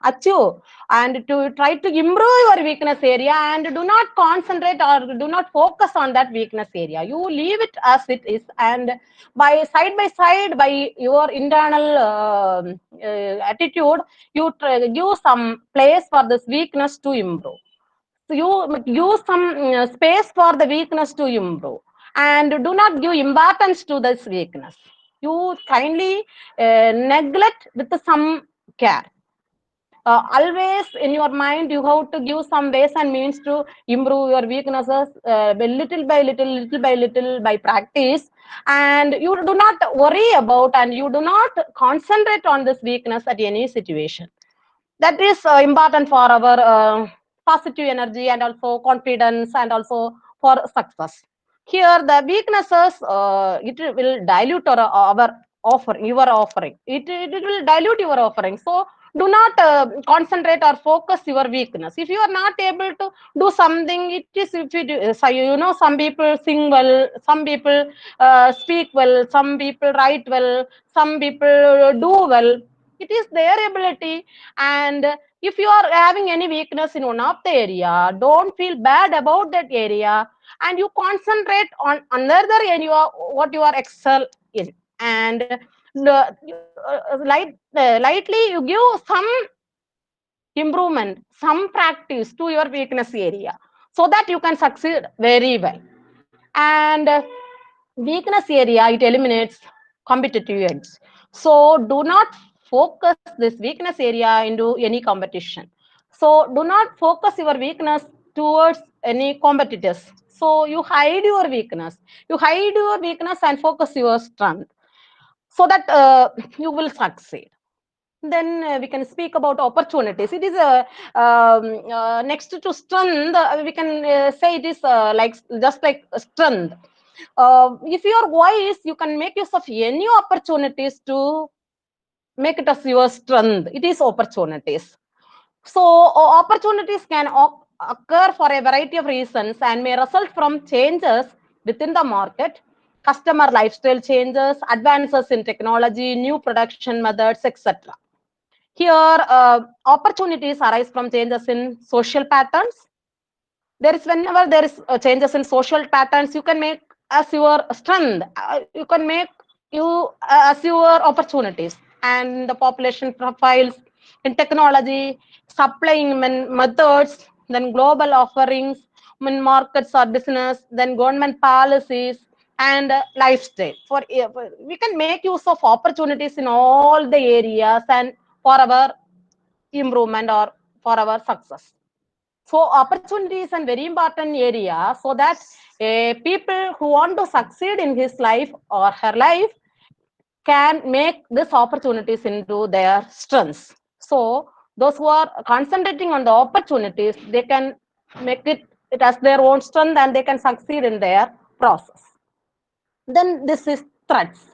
achieve and to try to improve your weakness area, and do not concentrate or do not focus on that weakness area. You leave it as it is, and by side by your internal attitude, you give some place for this weakness to improve. So you use some space for the weakness to improve, and do not give importance to this weakness. You kindly neglect with some care. Always in your mind, you have to give some ways and means to improve your weaknesses, little by little by practice, and you do not worry about and you do not concentrate on this weakness at any situation. That is important for our positive energy and also confidence and also for success. Here the weaknesses, it will dilute our offering, your offering. It will dilute your offering. So do not concentrate or focus your weakness. If you are not able to do something, it is, if you do, so you know, some people sing well, some people speak well, some people write well, some people do well. It is their ability. And if you are having any weakness in one of the area, don't feel bad about that area, and you concentrate on another area what you are excel in, and lightly you give some improvement, some practice to your weakness area, so that you can succeed very well. And weakness area, it eliminates competitive edge. So do not focus this weakness area into any competition. So do not focus your weakness towards any competitors. So you hide your weakness. You hide your weakness and focus your strength, so that you will succeed. Then we can speak about opportunities. It is next to strength. We can say it is like just like strength. If you are wise, you can make use of any opportunities to make it as your strength. It is opportunities. So opportunities can occur for a variety of reasons and may result from changes within the market, customer lifestyle changes, advances in technology, new production methods, etc. Here, opportunities arise from changes in social patterns. There is, whenever there is changes in social patterns, you can make as your strength. You can make you as your opportunities. And the population profiles in technology, supplying methods, then global offerings, when markets or business, then government policies, and lifestyle. We can make use of opportunities in all the areas and for our improvement or for our success. So opportunity is a very important area, so that people who want to succeed in his life or her life can make these opportunities into their strengths. So those who are concentrating on the opportunities, they can make it as their own strength and they can succeed in their process. Then this is threats.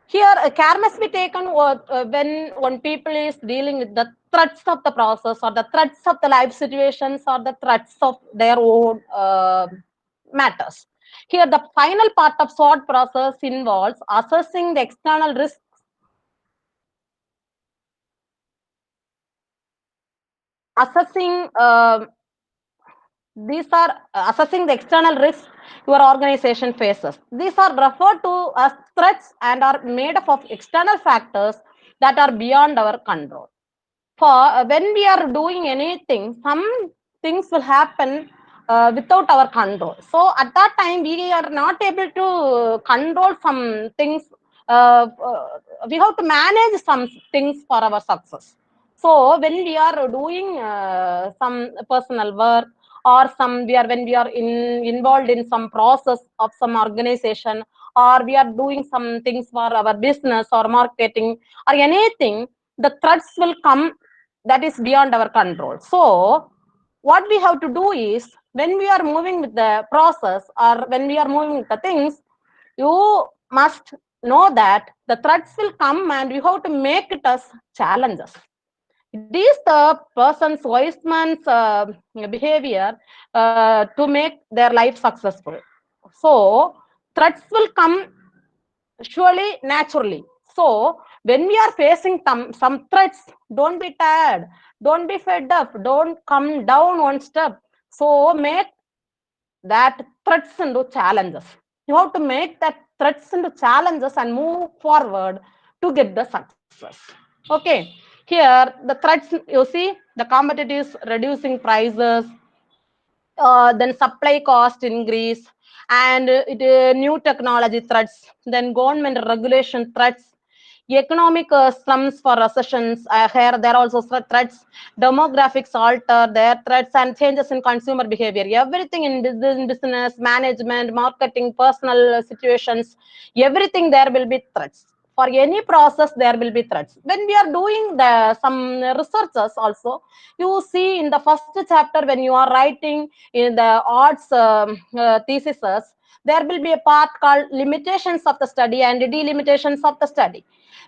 Here, care must be taken when one people is dealing with the threats of the process or the threats of the life situations or the threats of their own matters. Here, the final part of SWOT process involves assessing the external risks, assessing these are assessing the external risks your organization faces. These are referred to as threats and are made up of external factors that are beyond our control. For when we are doing anything, some things will happen without our control. So at that time, we are not able to control some things. We have to manage some things for our success. So when we are doing some personal work or when we are involved in some process of some organization, or we are doing some things for our business or marketing or anything, the threats will come that is beyond our control. So what we have to do is, when we are moving with the process or when we are moving with the things, you must know that the threats will come and you have to make it as challenges. It is the person's wise man's behavior to make their life successful. So threats will come surely, naturally. So when we are facing some threats, don't be tired, don't be fed up, don't come down one step. So make that threats into challenges. You have to make that threats into challenges and move forward to get the success. Okay, here the threats, you see, the competitors reducing prices, then supply cost increase, and new technology threats, then government regulation threats, economic slums for recessions, here there are also threats, demographics alter their threats, and changes in consumer behavior. Everything in business, management, marketing, personal situations, everything there will be threats. For any process, there will be threats. When we are doing some researches also, you see in the first chapter, when you are writing in the arts theses, there will be a part called limitations of the study and delimitations of the study.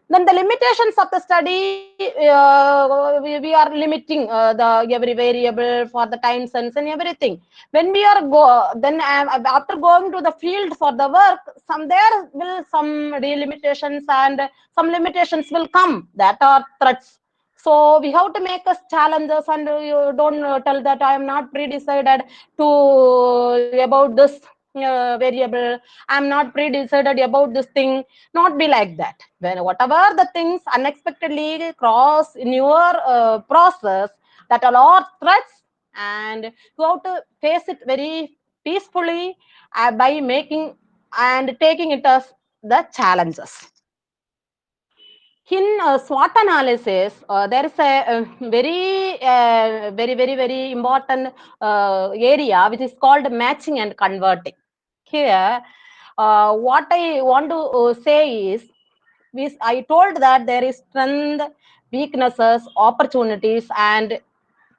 Then the limitations of the study, we are limiting the every variable for the time sense and everything. When we are after going to the field for the work, there will some delimitations and some limitations will come that are threats. So we have to make us challenges, and you don't tell that I am not pre-decided to about this variable. I'm not pre-decided about this thing. Not be like that. When whatever the things unexpectedly cross in your process, that are all threats, and you have to face it very peacefully by making and taking it as the challenges. In SWOT analysis, there is a very important area which is called matching and converting. Here, what I want to say is, I told that there is strength, weaknesses, opportunities, and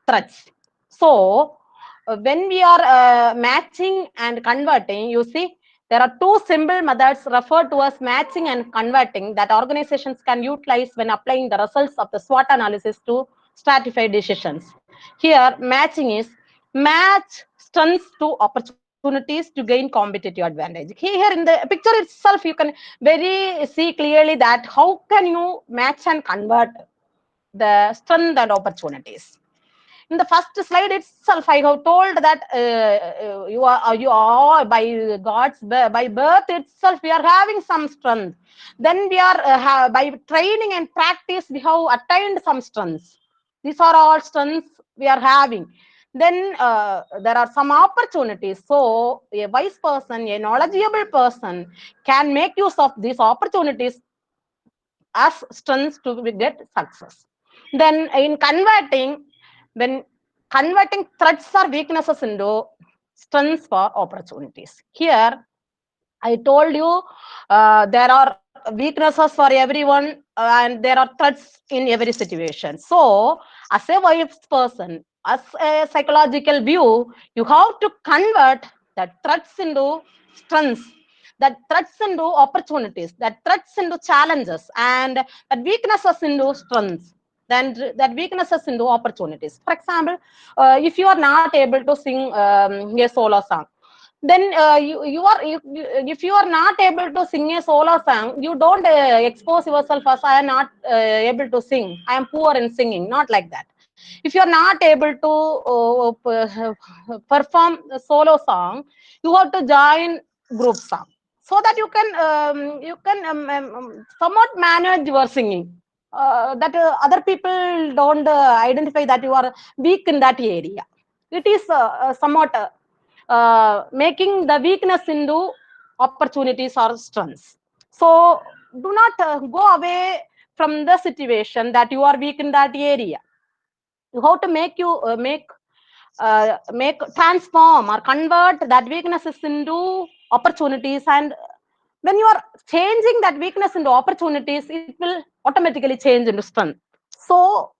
threats. So, when we are matching and converting, you see, there are two simple methods referred to as matching and converting that organizations can utilize when applying the results of the SWOT analysis to stratify decisions. Here, matching is match strengths to opportunities to gain competitive advantage. Here in the picture itself, you can very see clearly that how can you match and convert the strength and opportunities. In the first slide itself, I have told that you are by by birth itself we are having some strength. Then we are by training and practice we have attained some strengths. These are all strengths we are having. Then there are some opportunities. So a wise person, a knowledgeable person can make use of these opportunities as strengths to get success. Then in converting, when converting threats or weaknesses into strengths for opportunities. Here, I told you there are weaknesses for everyone and there are threats in every situation. So, as a wise person, as a psychological view, you have to convert that threats into strengths, that threats into opportunities, that threats into challenges, and that weaknesses into strengths. Then that weaknesses into opportunities. For example, if you are not able to sing a solo song, then if you are not able to sing a solo song, you don't expose yourself as I am not able to sing, I am poor in singing, not like that. If you are not able to perform a solo song, you have to join group song so that you can somewhat manage your singing, that other people don't identify that you are weak in that area. It is somewhat making the weakness into opportunities or strengths. So do not go away from the situation that you are weak in that area. You have to make transform or convert that weaknesses into opportunities, and when you are changing that weakness into opportunities, it will automatically change into strength. So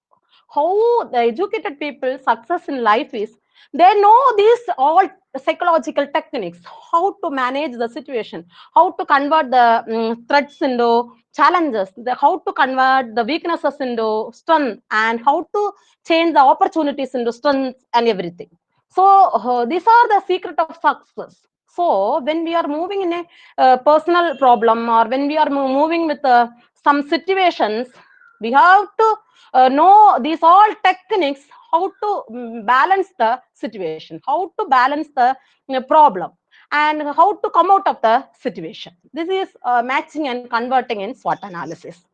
how the educated people success in life is, they know these all psychological techniques, how to manage the situation, how to convert the threats into challenges, how to convert the weaknesses into strength, and how to change the opportunities into strength and everything. So these are the secret of success. So when we are moving in a personal problem, or when we are moving with some situations, we have to know these all techniques, how to balance the situation, how to balance the problem, and how to come out of the situation. This is matching and converting in SWOT analysis.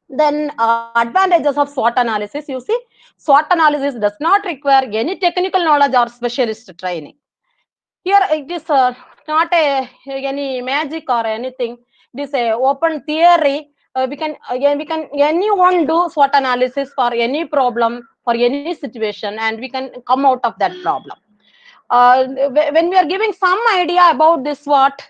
Then advantages of SWOT analysis, you see, SWOT analysis does not require any technical knowledge or specialist training. Here it is not any magic or anything. It is a open theory. We can anyone do SWOT analysis for any problem, for any situation, and we can come out of that problem. When we are giving some idea about this SWOT,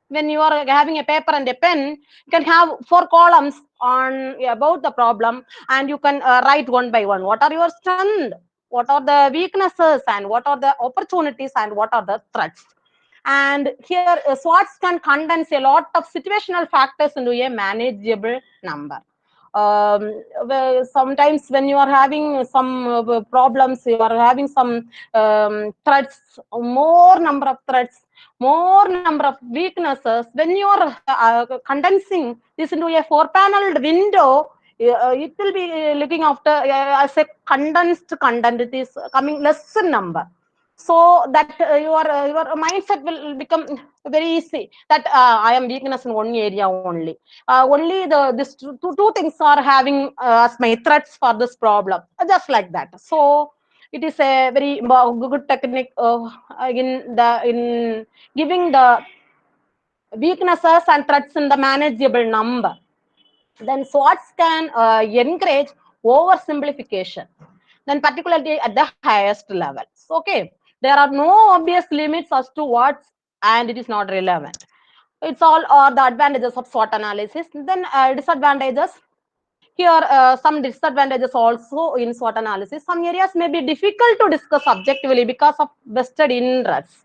when you are having a paper and a pen, you can have 4 columns on about the problem, and you can write one by one. What are your strengths? What are the weaknesses? And what are the opportunities? And what are the threats? And here SWOTs can condense a lot of situational factors into a manageable number. Sometimes when you are having some problems, you are having some threats, more number of threats, more number of weaknesses, when you are condensing this into a 4-paneled window, it will be looking after as a condensed content. It is coming less in number. so that your mindset will become very easy that I am weakness in one area only. Only this two things are having as my threats for this problem, just like that. So it is a very good technique in giving the weaknesses and threats in the manageable number. Then SWOTs can encourage oversimplification, then particularly at the highest levels. Okay, there are no obvious limits as to what's and it is not relevant. It's all the advantages of SWOT analysis. Then disadvantages. Here, some disadvantages also in SWOT analysis. Some areas may be difficult to discuss objectively because of vested interests.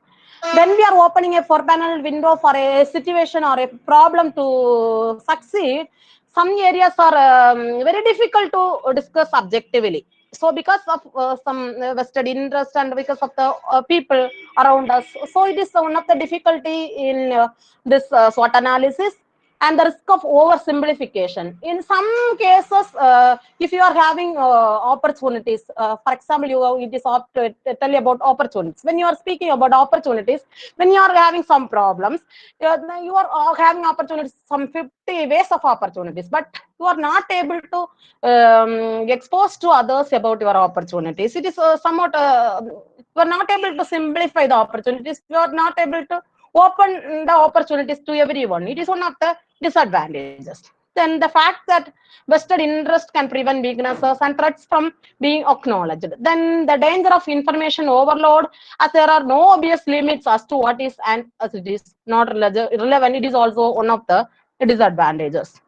When we are opening a four-panel window for a situation or a problem to succeed, some areas are very difficult to discuss objectively. So because of some vested interest and because of the people around us, so it is one of the difficulty in this SWOT analysis. And the risk of oversimplification. In some cases, if you are having opportunities, for example, it is to tell you about opportunities. When you are speaking about opportunities, when you are having some problems, you are having opportunities, some 50 ways of opportunities, but you are not able to expose to others about your opportunities. It is somewhat, you are not able to simplify the opportunities. You are not able to open the opportunities to everyone. It is one of the disadvantages. Then the fact that vested interest can prevent weaknesses and threats from being acknowledged. Then the danger of information overload, as there are no obvious limits as to what is and as it is not relevant. It is also one of the disadvantages.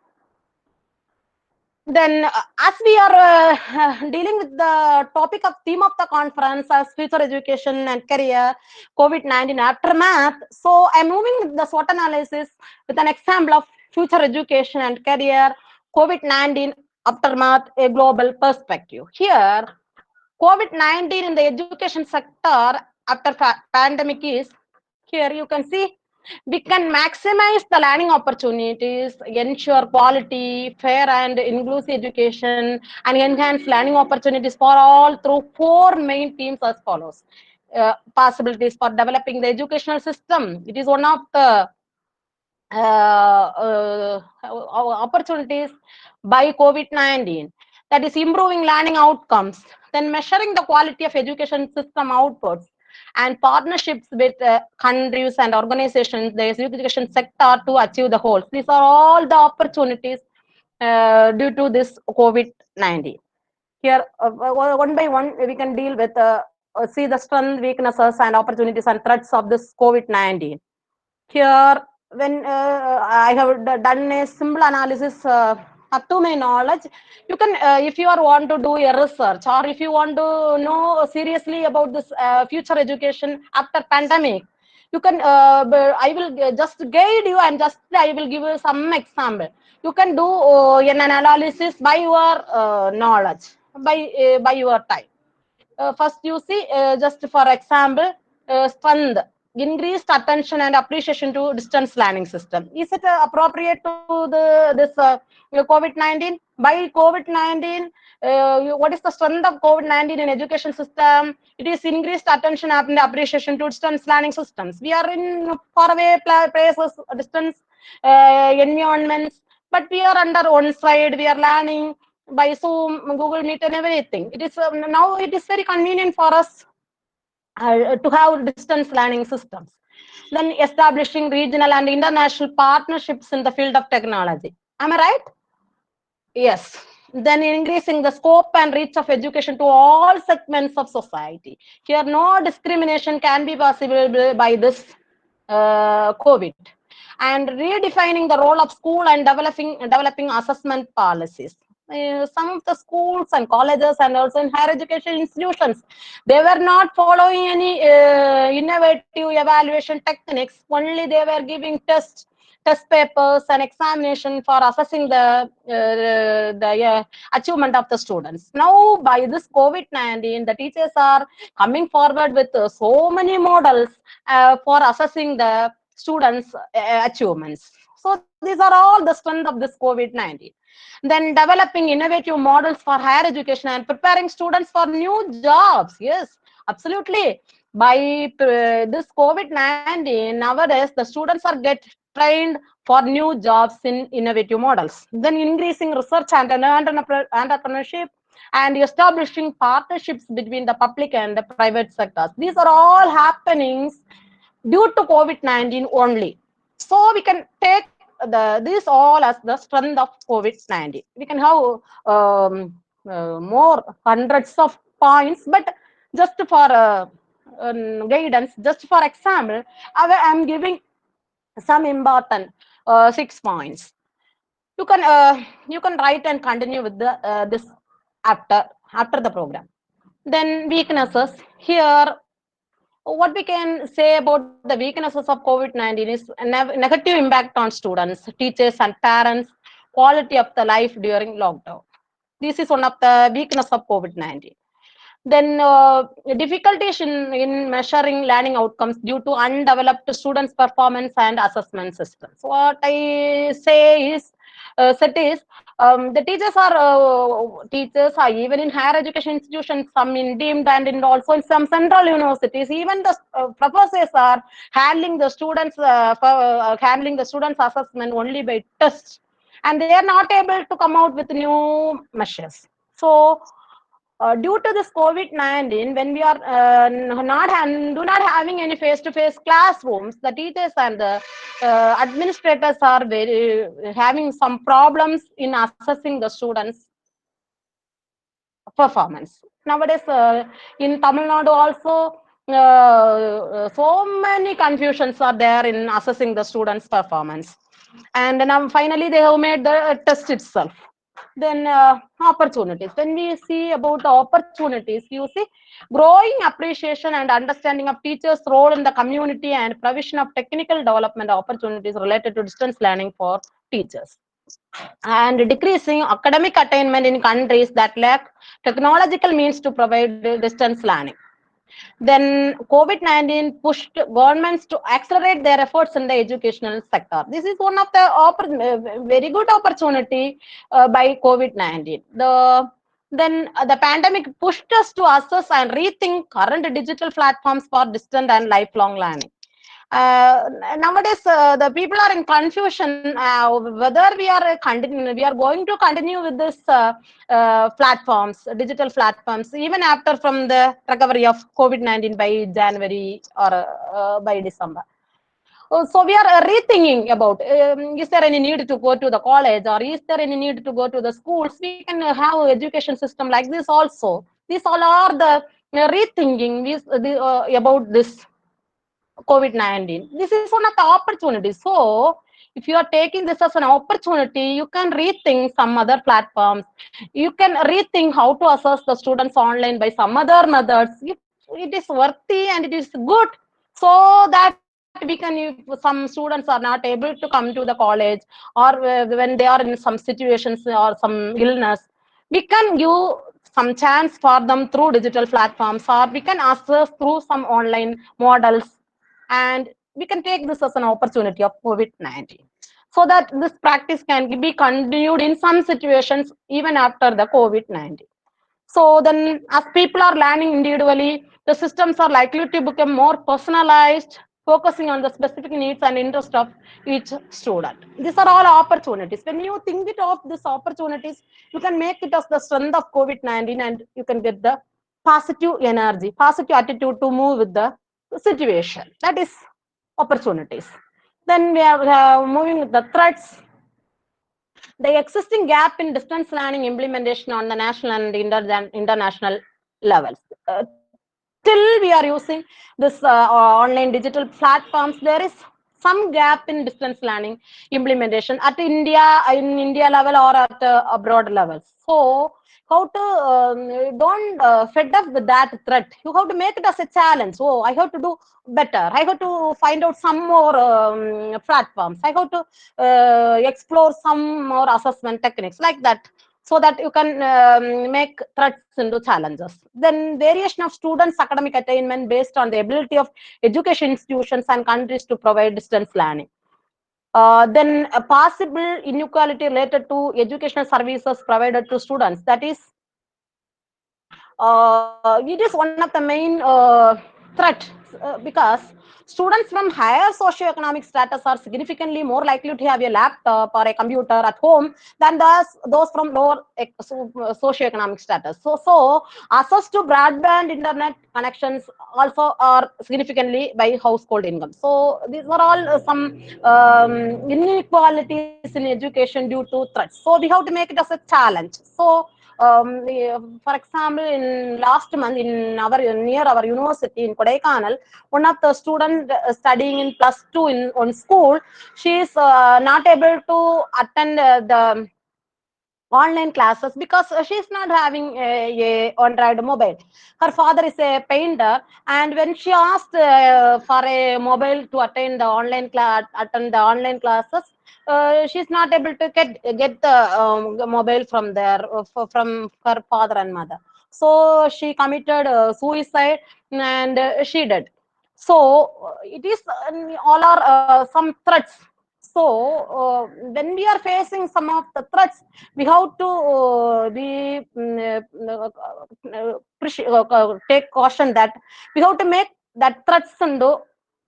Then as we are dealing with the topic of theme of the conference as future education and career, COVID-19 aftermath, so I'm moving with the SWOT analysis with an example of future education and career, COVID-19 aftermath, a global perspective. Here, COVID-19 in the education sector after pandemic is, here you can see, we can maximize the learning opportunities, ensure quality, fair and inclusive education, and enhance learning opportunities for all through four main themes as follows. Possibilities for developing the educational system. It is one of the opportunities by COVID-19. That is improving learning outcomes, then measuring the quality of education system outputs, and partnerships with countries and organizations, the education sector to achieve the goals. These are all the opportunities due to this COVID-19. Here, one by one, we can deal with, see the strengths, weaknesses, and opportunities and threats of this COVID-19. Here, when I have done a simple analysis up to my knowledge, you can, if you want to do a research or if you want to know seriously about this future education after pandemic, you can, I will just guide you and I will give you some example. You can do an analysis by your knowledge, by your time. First, you see, just for example, strength, increased attention and appreciation to distance learning system. Is it appropriate to this COVID-19? By COVID-19, what is the strength of COVID-19 in education system? It is increased attention and appreciation to distance learning systems. We are in faraway places, distance environments, but we are under one side. We are learning by Zoom, Google Meet, and everything. It is now it is very convenient for us to have distance learning systems. Then establishing regional and international partnerships in the field of technology. Am I right? Yes. Then increasing the scope and reach of education to all segments of society. Here, no discrimination can be possible by this COVID. And redefining the role of school and developing assessment policies. Some of the schools and colleges and also in higher education institutions, they were not following any innovative evaluation techniques. Only they were giving test papers and examination for assessing the achievement of the students. Now, by this COVID-19, the teachers are coming forward with so many models for assessing the students' achievements. So these are all the strength of this COVID-19. Then developing innovative models for higher education and preparing students for new jobs. Yes, absolutely. by this COVID-19, nowadays the students are get trained for new jobs in innovative models, then increasing research and entrepreneurship, and establishing partnerships between the public and the private sectors. These are all happenings due to COVID-19 only. So we can take this all as the strength of COVID-19. We can have more hundreds of points, but just for guidance, just for example, I am giving some important 6 points. You can write and continue with the this after the program. Then weaknesses here. What we can say about the weaknesses of COVID-19 is a negative impact on students, teachers, and parents, quality of the life during lockdown. This is one of the weakness of COVID-19. Then difficulties in measuring learning outcomes due to undeveloped students' performance and assessment systems. What I say is, the teachers are even in higher education institutions, some in deemed and in also in some central universities. Even the professors are handling the students assessment only by tests, and they are not able to come out with new measures. So due to this COVID-19, when we are not having any face-to-face classrooms, the teachers and the administrators are having some problems in assessing the students' performance. Nowadays, in Tamil Nadu also, so many confusions are there in assessing the students' performance. And now finally, they have made the test itself. Then opportunities. When we see about the opportunities, you see growing appreciation and understanding of teachers' role in the community and provision of technical development opportunities related to distance learning for teachers, and decreasing academic attainment in countries that lack technological means to provide distance learning. Then COVID-19 pushed governments to accelerate their efforts in the educational sector. This is one of the very good opportunity by COVID-19. The pandemic pushed us to assess and rethink current digital platforms for distant and lifelong learning. Nowadays the people are in confusion whether we are going to continue with this platforms, digital platforms, even after from the recovery of COVID-19 by January or by December. So we are rethinking about, is there any need to go to the college, or is there any need to go to the schools? We can have education system like this also. These all are the rethinking about this COVID-19. This is one of the opportunities. So if you are taking this as an opportunity, you can rethink some other platforms. You can rethink how to assess the students online by some other methods. If it is worthy and it is good, so that we can, if some students are not able to come to the college, or when they are in some situations or some illness, we can give some chance for them through digital platforms, or we can assess through some online models, and we can take this as an opportunity of COVID-19, so that this practice can be continued in some situations even after the COVID-19. So then, as people are learning individually, the systems are likely to become more personalized, focusing on the specific needs and interest of each student. These are all opportunities. When you think it of these opportunities, you can make it as the strength of COVID-19, and you can get the positive energy, positive attitude to move with the situation. That is opportunities. Then we are moving with the threats. The existing gap in distance learning implementation on the national and international levels. Till we are using this online digital platforms, there is some gap in distance learning implementation at in India level or at abroad levels. So how to don't fed up with that threat. You have to make it as a challenge. Oh, I have to do better. I have to find out some more platforms. I have to explore some more assessment techniques like that, so that you can make threats into challenges. Then variation of students' academic attainment based on the ability of education institutions and countries to provide distance learning. Then a possible inequality related to educational services provided to students. That is, it is one of the main threat because students from higher socioeconomic status are significantly more likely to have a laptop or a computer at home than those from lower socioeconomic status. So access to broadband internet connections also are significantly by household income. So these are all some inequalities in education due to threats. So we have to make it as a challenge. So for example, in last month in our near our university in Kodaikanal, one of the student studying in +2 in on school, she is not able to attend the online classes because she is not having a Android mobile. Her father is a painter, and when she asked for a mobile to attend the online classes, she's not able to get the mobile from there from her father and mother. So she committed suicide, and she did. So it is all are some threats. So when we are facing some of the threats, we have to take caution that we have to make that threats into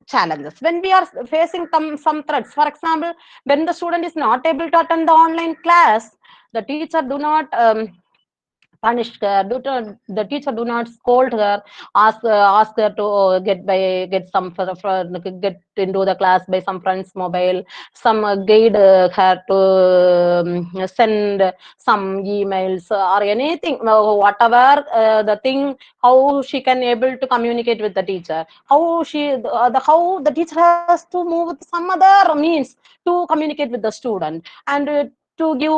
challenges. When we are facing some threats, for example, when the student is not able to attend the online class, the teacher do not punish her, the teacher do not scold her, ask her to get some get into the class by some friend's mobile, some guide her to send some emails or anything, whatever the thing, how she can able to communicate with the teacher, how how the teacher has to move with some other means to communicate with the student, and to give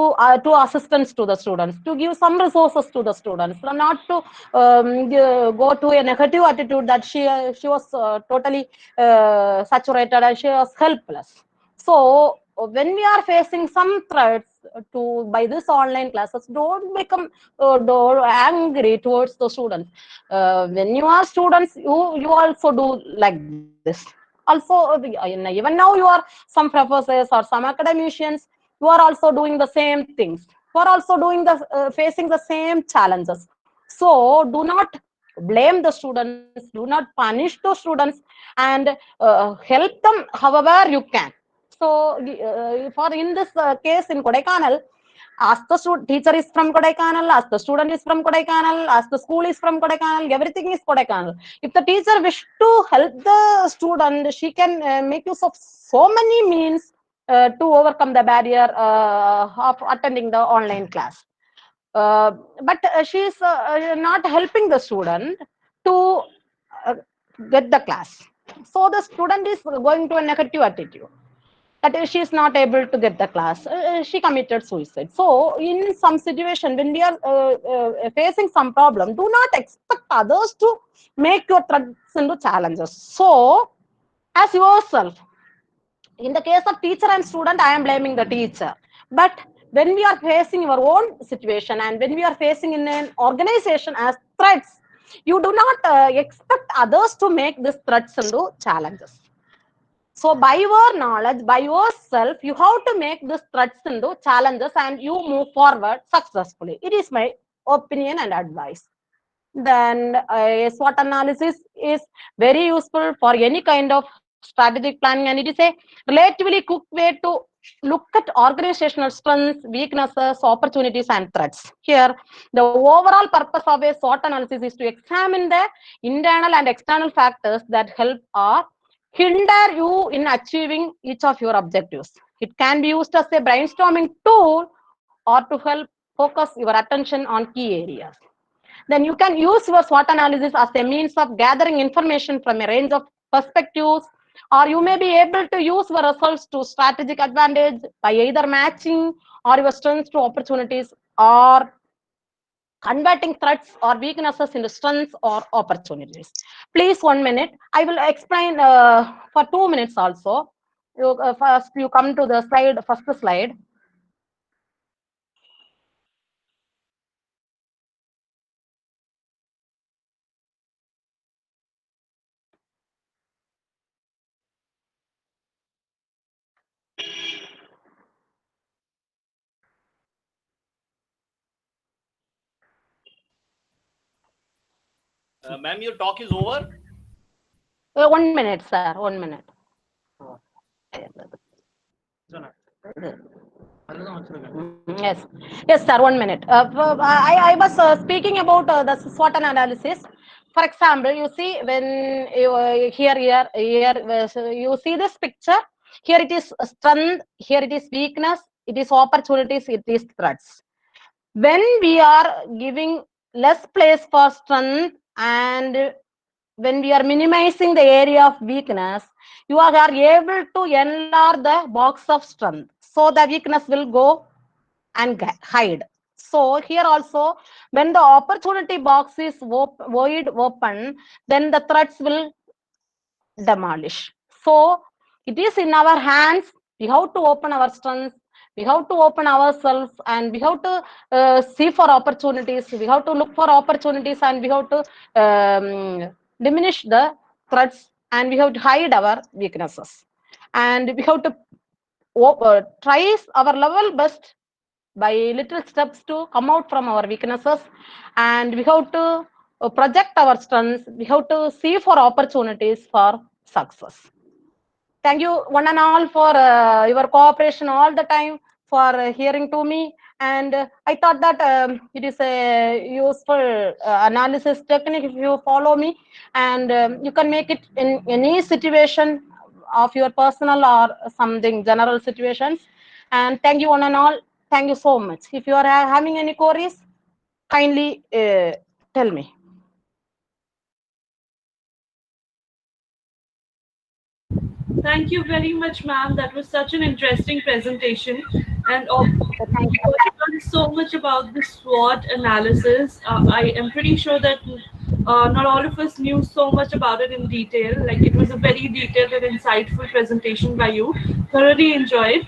to assistance to the students, to give some resources to the students, not to go to a negative attitude that she was totally saturated and she was helpless. So when we are facing some threats to by this online classes, don't become angry towards the students. When you are students, you also do like this. Also, even now you are some professors or some academicians, you are also doing the same things. You are also doing the facing the same challenges. So do not blame the students, do not punish the students, and help them however you can. So for in this case in Kodaikanal, as the teacher is from Kodaikanal, as the student is from Kodaikanal, as the school is from Kodaikanal, everything is Kodaikanal. If the teacher wish to help the student, she can make use of so many means to overcome the barrier of attending the online class. But she is not helping the student to uh, get the class. So the student is going to a negative attitude, that she is not able to get the class. She committed suicide. So in some situation, when we are facing some problem, do not expect others to make your threats into challenges. So as yourself, in the case of teacher and student, I am blaming the teacher. But when we are facing your own situation, and when we are facing in an organization as threats, you do not expect others to make these threats into challenges. So by your knowledge, by yourself, you have to make these threats into challenges and you move forward successfully. It is my opinion and advice. Then a SWOT analysis is very useful for any kind of strategic planning, and it is a relatively quick way to look at organizational strengths, weaknesses, opportunities, and threats. Here, the overall purpose of a SWOT analysis is to examine the internal and external factors that help or hinder you in achieving each of your objectives. It can be used as a brainstorming tool or to help focus your attention on key areas. Then you can use your SWOT analysis as a means of gathering information from a range of perspectives, or you may be able to use your results to strategic advantage by either matching or your strengths to opportunities, or converting threats or weaknesses into strengths or opportunities. Please 1 minute. I will explain for 2 minutes also. First, you come to the slide, first slide. Ma'am, your talk is over. 1 minute, sir. 1 minute. Yes, yes, sir. 1 minute. I was speaking about the SWOT analysis. For example, you see when you, you see this picture. Here it is strength. Here it is weakness. It is opportunities. It is threats. When we are giving less place for strength and when we are minimizing the area of weakness, you are able to enlarge the box of strength. So the weakness will go and hide. So here also, when the opportunity box is void open, then the threats will demolish. So it is in our hands. We have to open our strengths. We have to open ourselves, and we have to see for opportunities. We have to look for opportunities, and we have to diminish the threats, and we have to hide our weaknesses, and we have to try our level best by little steps to come out from our weaknesses, and we have to project our strengths. We have to see for opportunities for success. Thank you one and all for your cooperation all the time, for hearing to me, and I thought that it is a useful analysis technique if you follow me, and you can make it in any situation of your personal or something general situations. And thank you one and all. Thank you so much. If you are having any queries, kindly tell me. Thank you very much, ma'am. That was such an interesting presentation. And Thank you. we learned so much about the SWOT analysis. I am pretty sure that not all of us knew so much about it in detail. Like, it was a very detailed and insightful presentation by you. Thoroughly enjoyed.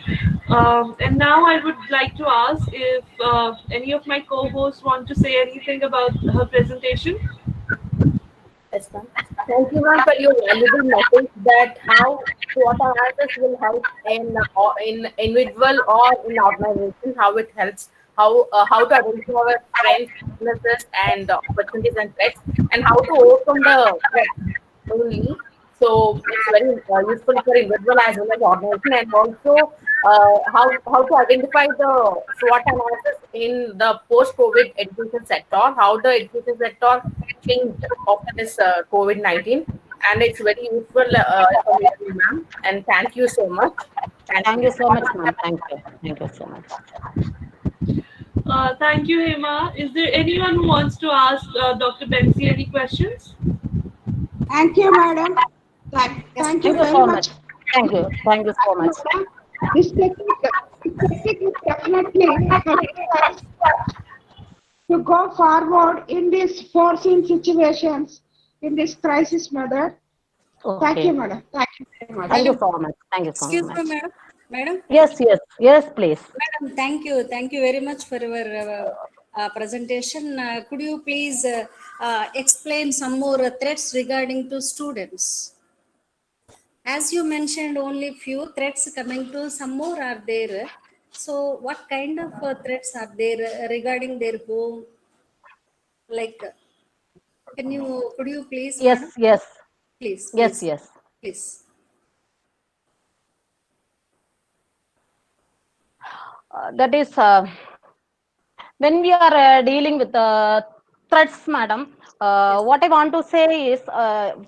And now I would like to ask if any of my co-hosts want to say anything about her presentation. Yes, ma'am. Thank you, ma'am, for your valuable message that how SWOT analysis will help in individual or in organization, how it helps, how to identify our strengths, weaknesses, and opportunities and threats, and how to overcome the threats only. So it's very useful for individual as well as organization, and also how to identify the SWOT analysis in the post-COVID education sector, how the education sector changed after this COVID-19, and it's very useful information, ma'am. And thank you so much. Thank you so much, ma'am. Thank you. Thank you so much. Thank you, Hema. Is there anyone who wants to ask Dr. Bensi any questions? Thank you, madam. Thank you very so much. Thank you. Thank you so much. This technique is definitely helping us to go forward in these forcing situations, in this crisis method. Thank you, madam. Thank you very much. Thank you so much. Thank you so Excuse much. me, madam. Madam. Yes, please. Madam, thank you very much for your presentation. Could you please explain some more threats regarding to students? As you mentioned, only few threats coming to, some more are there. So, what kind of threats are there regarding their home? Like, could you please, Yes, madam? yes. Please, Yes, please, yes. please. That is when we are dealing with threats, madam. What I want to say is,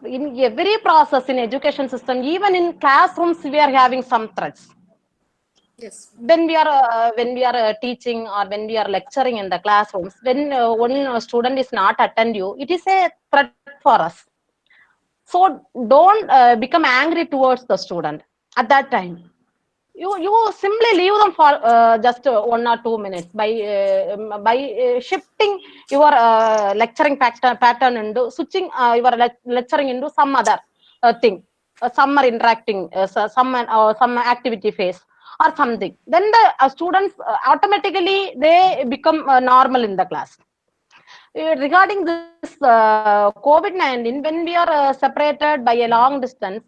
in every process in education system, even in classrooms, we are having some threats. Yes. When we are teaching or when we are lecturing in the classrooms, when one student is not attentive, it is a threat for us. So don't become angry towards the student at that time. You simply leave them for just 1 or 2 minutes by shifting your lecturing pattern into switching your lecturing into some other thing, some are interacting, some activity phase or something. Then the students automatically they become normal in the class. Regarding this COVID-19, when we are separated by a long distance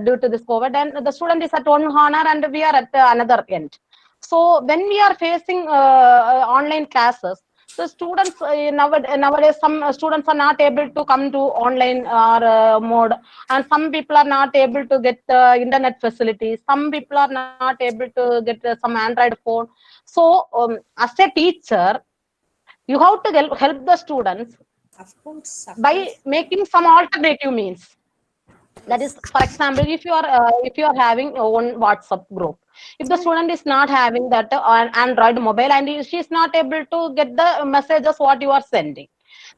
due to this COVID, and the student is at one corner and we are at another end. So when we are facing online classes, The students nowadays, some students are not able to come to online or mode, and some people are not able to get internet facilities. Some people are not able to get some Android phone. So, as a teacher, you have to help the students by making some alternative means. That is, for example, if you are having one WhatsApp group, if the student is not having that Android mobile and she is not able to get the messages what you are sending,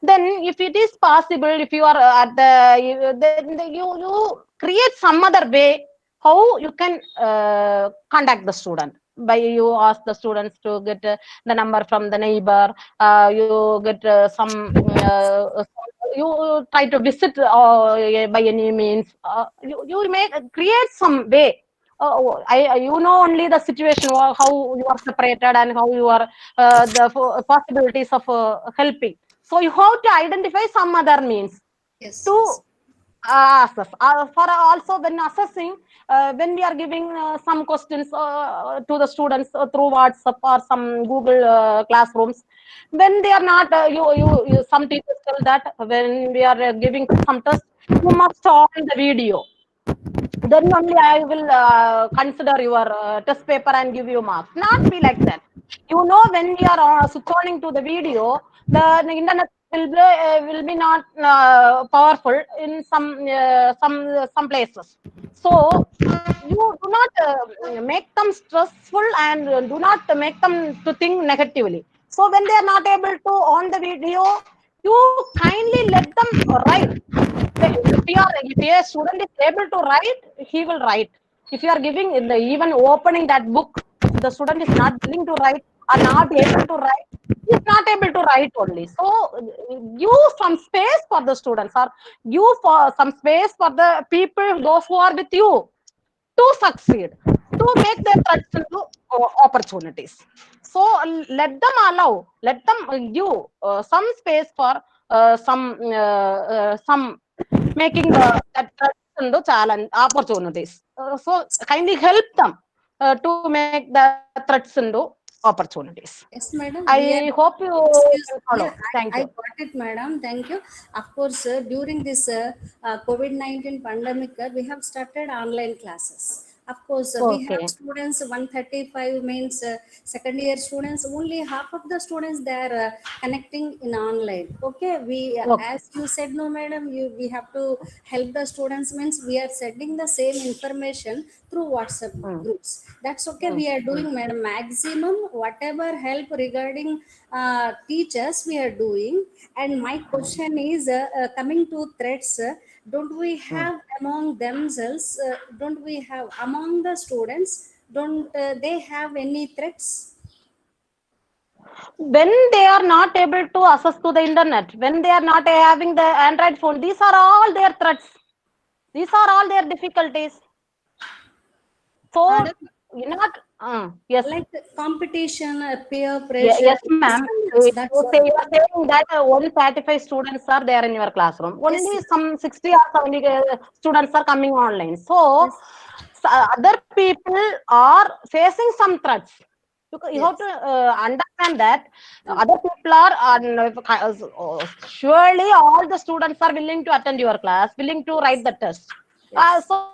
then if it is possible, if you are at then you create some other way how you can contact the student. By you ask the students to get the number from the neighbor, you get you try to visit by any means. You make create some way. You know only the situation how you are separated and how you are the possibilities of helping. So you have to identify some other means to assess. For also when assessing, when we are giving some questions to the students through WhatsApp or some Google classrooms, when they are not, some teachers tell that when we are giving some tests, you must on the video. Then only I will consider your test paper and give you marks. Not be like that. You know, when we are switching to the video, the internet will be not powerful in some places. So you do not make them stressful and do not make them to think negatively. So when they are not able to on the video, you kindly let them write. If a student is able to write, he will write. If you are giving in the even opening that book, if the student is not willing to write or not able to write, he is not able to write only. So give some space for the students, or give for some space for the people, those who are with you, to succeed, to make their threats into opportunities. So let them give some space for some making that threats into challenge opportunities. So kindly help them to make the threats into opportunities. Yes, madam. I hope you can follow. Thank I you. got it, madam. Thank you. Of course, during this COVID-19 pandemic, we have started online classes. Of course, we have Okay. students 135 means second year students. Only half of the students they are connecting in online. Okay, we Okay. as you said, no, madam. We have to help the students means we are sending the same information through WhatsApp groups. That's okay. We are doing, madam, maximum whatever help regarding teachers we are doing. And my question is coming to threats. Don't we have among themselves? Don't we have among the students? Don't they have any threats? When they are not able to access to the internet, when they are not having the Android phone, these are all their threats. These are all their difficulties. So Madam, you not yes. like competition, peer Yeah, pressure. yes, ma'am. That's You are saying that 135 students are there in your classroom. yes, Only some 60 or 70 students are coming online. So, yes, other people are facing some threats. You have to yes. understand that other people are surely all the students are willing to attend your class, willing to write the test. Yes. So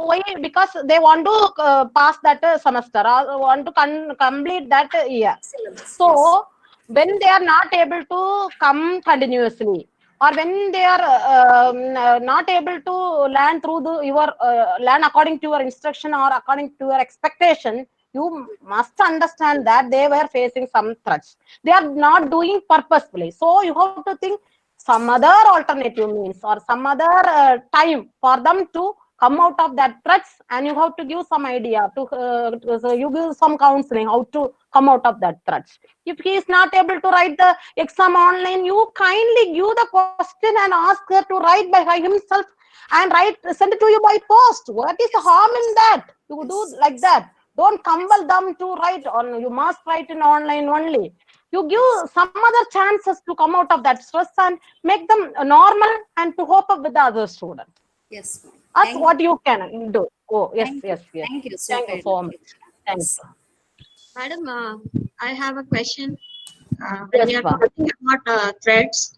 why? Because they want to pass that semester or want to complete that year. Syllabus. Yes. So when they are not able to come continuously, or when they are not able to learn through your learn according to your instruction or according to your expectation, you must understand that they were facing some threats. They are not doing purposefully. So you have to think some other alternative means or some other time for them to come out of that threats, and you have to give some idea to so you give some counseling how to come out of that threats. If he is not able to write the exam online, you kindly give the question and ask her to write by himself and send it to you by post. What is the harm in that? You do like that. Don't compel them to write on. You must write in online only. You give some other chances to come out of that stress and make them normal and to cope up with the other students. Yes, ma'am. That's what you can do. Oh, yes, Thank you. yes, yes. Thank you so Thank you very so much. much. Thank Yes. you. Madam, I have a question. when Yes, we are ma'am. talking about threats,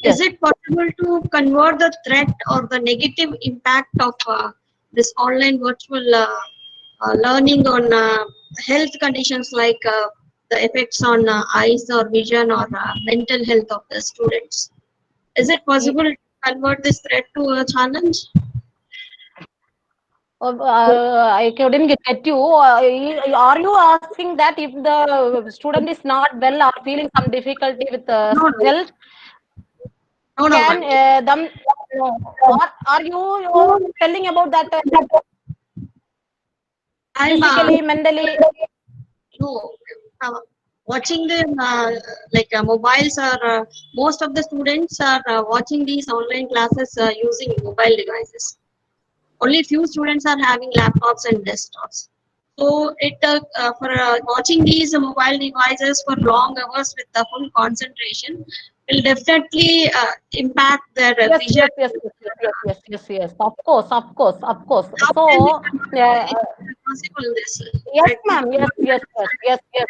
Yes. is it possible to convert the threat or the negative impact of this online virtual learning on health conditions like the effects on eyes or vision or mental health of the students? Is it possible to convert this threat to a challenge? I couldn't get you. Are you asking that if the student is not well or feeling some difficulty with No, no, health, no, can ma'am. them? What are you telling about that? I'm Physically, mentally. no, watching the mobiles are most of the students are watching these online classes using mobile devices. Only few students are having laptops and desktops. So it for watching these mobile devices for long hours with the full concentration will definitely impact their Yes, vision. yes, yes, yes, yes, yes, yes, yes, yes. Of course, of course, of course. How can we So, convert it possible this? yes, ma'am. Yes, yes, yes, yes, yes.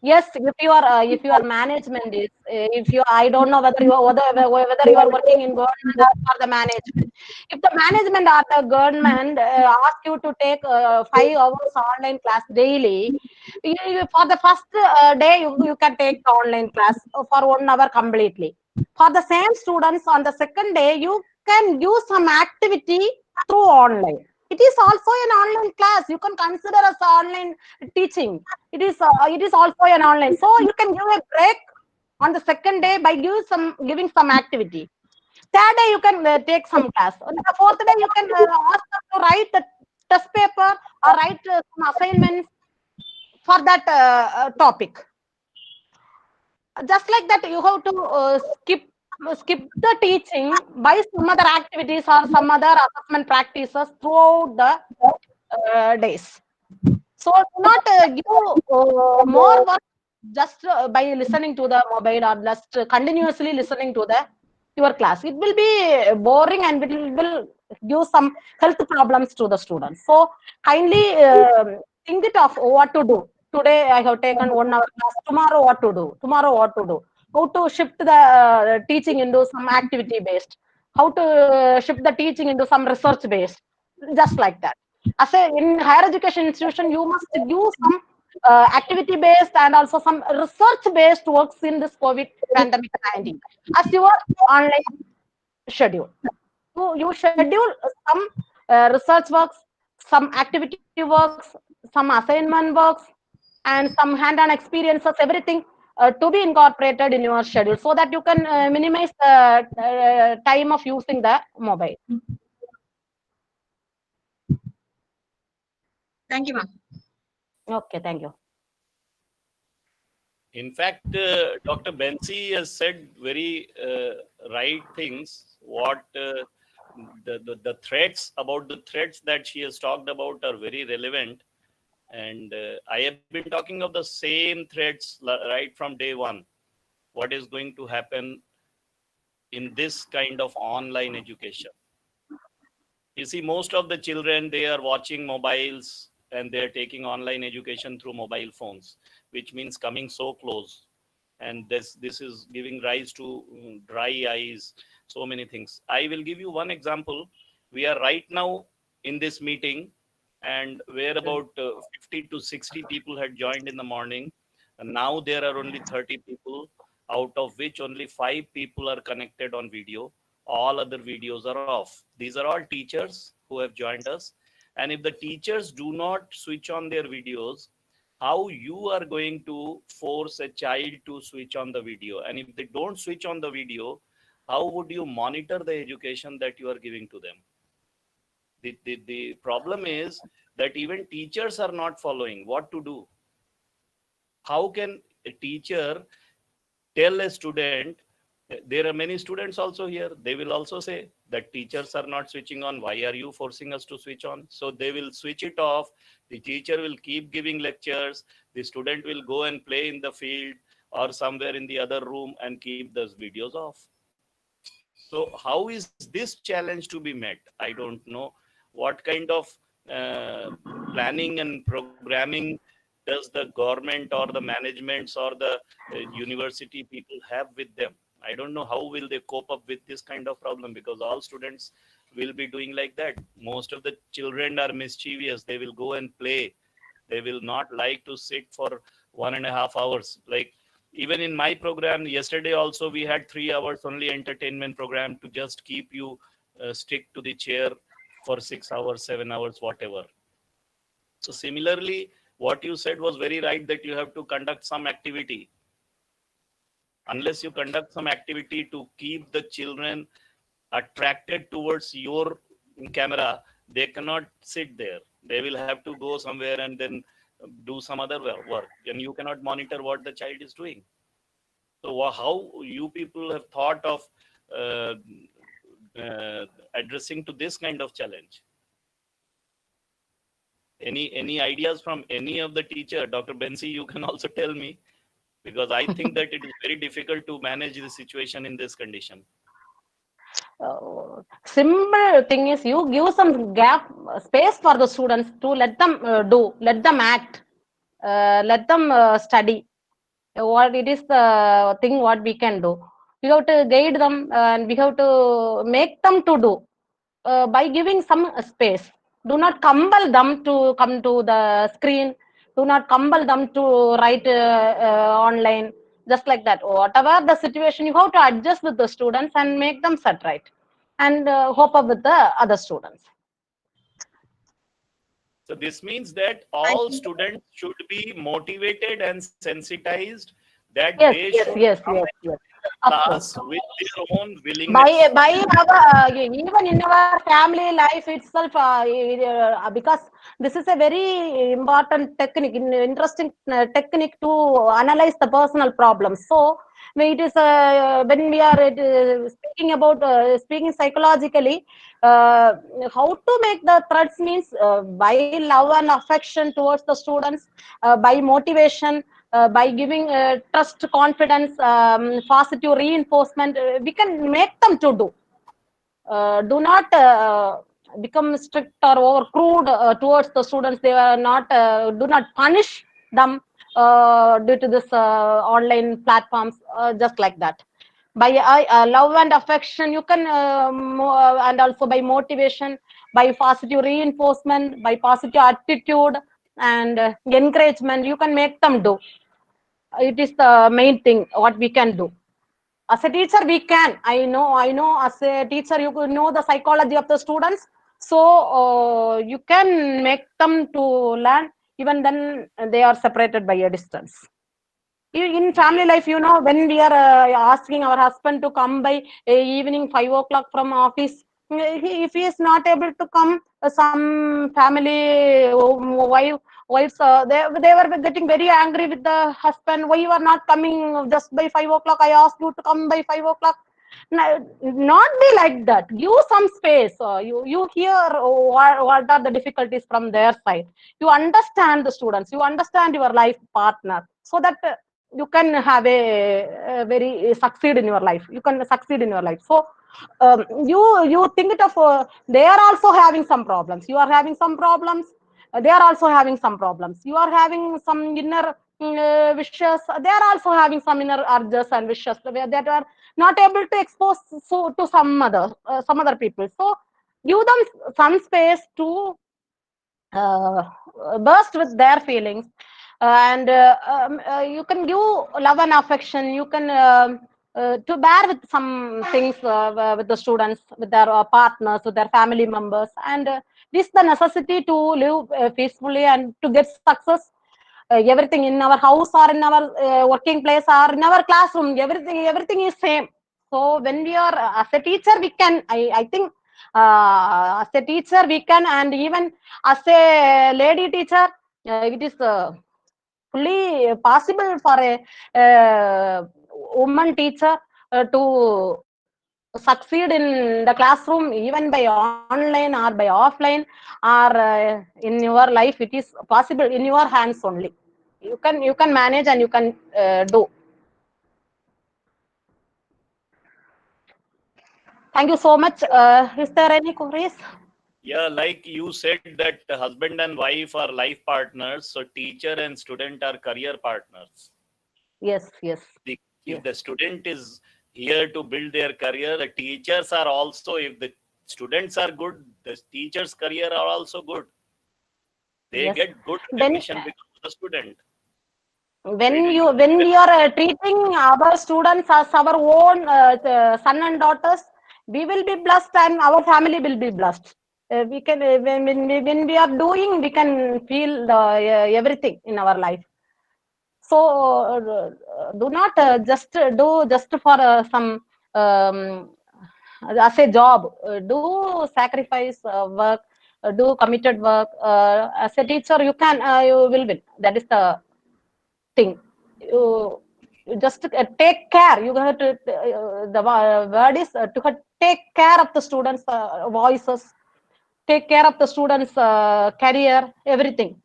Yes, if your management is if you I don't know whether you are working in government or the management. If the management or the government ask you to take 5 hours online class daily, for the first day you can take the online class for 1 hour completely. For the same students on the second day, you can do some activity through online. It is also an online class. You can consider as online teaching. It is also an online, so you can give a break on the second day by giving some activity. Third day you can take some class. On the fourth day you can ask them to write the test paper or write some assignments for that topic. Just like that, you have to skip the teaching by some other activities or some other assessment practices throughout the days. So do not give more work just by listening to the mobile or just continuously listening to the your class. It will be boring and it will give some health problems to the students. So kindly think it of what to do. Today I have taken 1 hour class. Tomorrow what to do? Tomorrow what to do? How to shift the teaching into some activity based? How to shift the teaching into some research based? Just like that. As a in higher education institution, you must do some activity based and also some research based works in this COVID pandemic 19 as your online schedule. You schedule some research works, some activity works, some assignment works, and some hand-on experiences, everything to be incorporated in your schedule so that you can minimize the time of using the mobile. Thank you, ma'am. Okay, thank you. In fact, Dr. Bensi has said very right things. What the threats about the threats that she has talked about are very relevant, and I have been talking of the same threats right from day one. What is going to happen in this kind of online education? You see, most of the children, they are watching mobiles and they're taking online education through mobile phones, which means coming so close. And this is giving rise to dry eyes, so many things. I will give you one example. We are right now in this meeting, and where about 50 to 60 people had joined in the morning. And now there are only 30 people, out of which only 5 people are connected on video. All other videos are off. These are all teachers who have joined us. And if the teachers do not switch on their videos, how you are going to force a child to switch on the video? And if they don't switch on the video, how would you monitor the education that you are giving to them? The problem is that even teachers are not following what to do. How can a teacher tell a student? There are many students also here, they will also say that teachers are not switching on, why are you forcing us to switch on? So they will switch it off. The teacher will keep giving lectures, the student will go and play in the field or somewhere in the other room and keep those videos off. So how is this challenge to be met? I don't know what kind of planning and programming does does the government or the managements or the university people have with them? I don't know how will they cope up with this kind of problem, because all students will be doing like that. Most of the children are mischievous. They will go and play. They will not like to sit for 1.5 hours. Like even in my program yesterday also, we had 3 hours only entertainment program to just keep you stick to the chair for 6 hours, 7 hours, whatever. So similarly, what you said was very right, that you have to conduct some activity. Unless you conduct some activity to keep the children attracted towards your camera, they cannot sit there. They will have to go somewhere and then do some other work, and you cannot monitor what the child is doing. So how you people have thought of addressing to this kind of challenge? Any ideas from any of the teacher? Dr. Bensi, you can also tell me, because I think that it is very difficult to manage the situation in this condition. Simple thing is, you give some gap space for the students to let them do, let them act, let them study. What it is the thing what we can do. We have to guide them and we have to make them to do by giving some space. Do not compel them to come to the screen. Do not compel them to write online. Just like that. Whatever the situation, you have to adjust with the students and make them set right, and hope up with the other students. So this means that all students should be motivated and sensitized, that Yes, they yes, should yes, come yes, into yes. the Of class course. with their own willingness. By our even in our family life itself, because this is a very important technique, interesting technique to analyze the personal problems. So when it is when we are speaking about speaking psychologically, how to make the threats means by love and affection towards the students, by motivation, by giving trust, confidence, positive reinforcement, we can make them to do. Do not become strict or over crude towards the students. They are not. Do not punish them due to this online platforms. Just like that. By love and affection, you can, and also by motivation, by positive reinforcement, by positive attitude and encouragement, you can make them do. It is the main thing what we can do. As a teacher, we can. I know. As a teacher, you know the psychology of the students, so you can make them to learn. Even then, they are separated by a distance. In family life, you know, when we are asking our husband to come by evening 5 o'clock from office, if he is not able to come, some family wives, they were getting very angry with the husband. Why you are not coming just by 5 o'clock? I asked you to come by 5 o'clock. Not be like that. Give some space. You hear what are the difficulties from their side. You understand the students. You understand your life partner, so that you can have a very succeed in your life. You can succeed in your life. So you think it of they are also having some problems. You are having some problems. They are also having some problems. You are having some inner wishes. They are also having some inner urges and wishes that are not able to expose to some other people. So give them some space to burst with their feelings, and you can give love and affection. You can to bear with some things with the students, with their partners, with their family members, and this is the necessity to live peacefully and to get success. Everything in our house or in our working place or in our classroom, everything is same. So when we are as a teacher, we can, I think as a teacher we can, and even as a lady teacher, it is fully possible for a woman teacher to succeed in the classroom, even by online or by offline, or in your life. It is possible in your hands only. You can manage and you can do. Thank you so much. Is there any queries? Yeah, like you said that husband and wife are life partners, so teacher and student are career partners. Yes, yes. If Yes. the student is here to build their career, the teachers are also, if the students are good, the teachers' career are also good. They Yes. get good When recognition because of the student. when we are treating our students as our own son and daughters, we will be blessed and our family will be blessed. We can when we are doing, we can feel everything in our life. So do not just do just for some as a job. Do sacrifice work, do committed work. As a teacher, you will win. That is the thing. You just take care. You have to. The word is to take care of the students' voices, take care of the students' career, everything.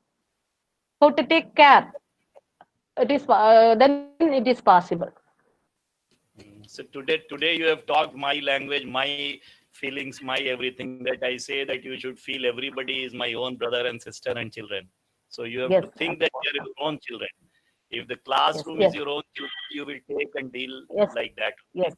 So to take care, it is then it is possible. So today you have talked my language, my feelings, my everything, that I say that you should feel everybody is my own brother and sister and children. So you have Yes, to think that you are your own children. If the classroom yes. is your own children, you will take and deal Yes. like that. Yes.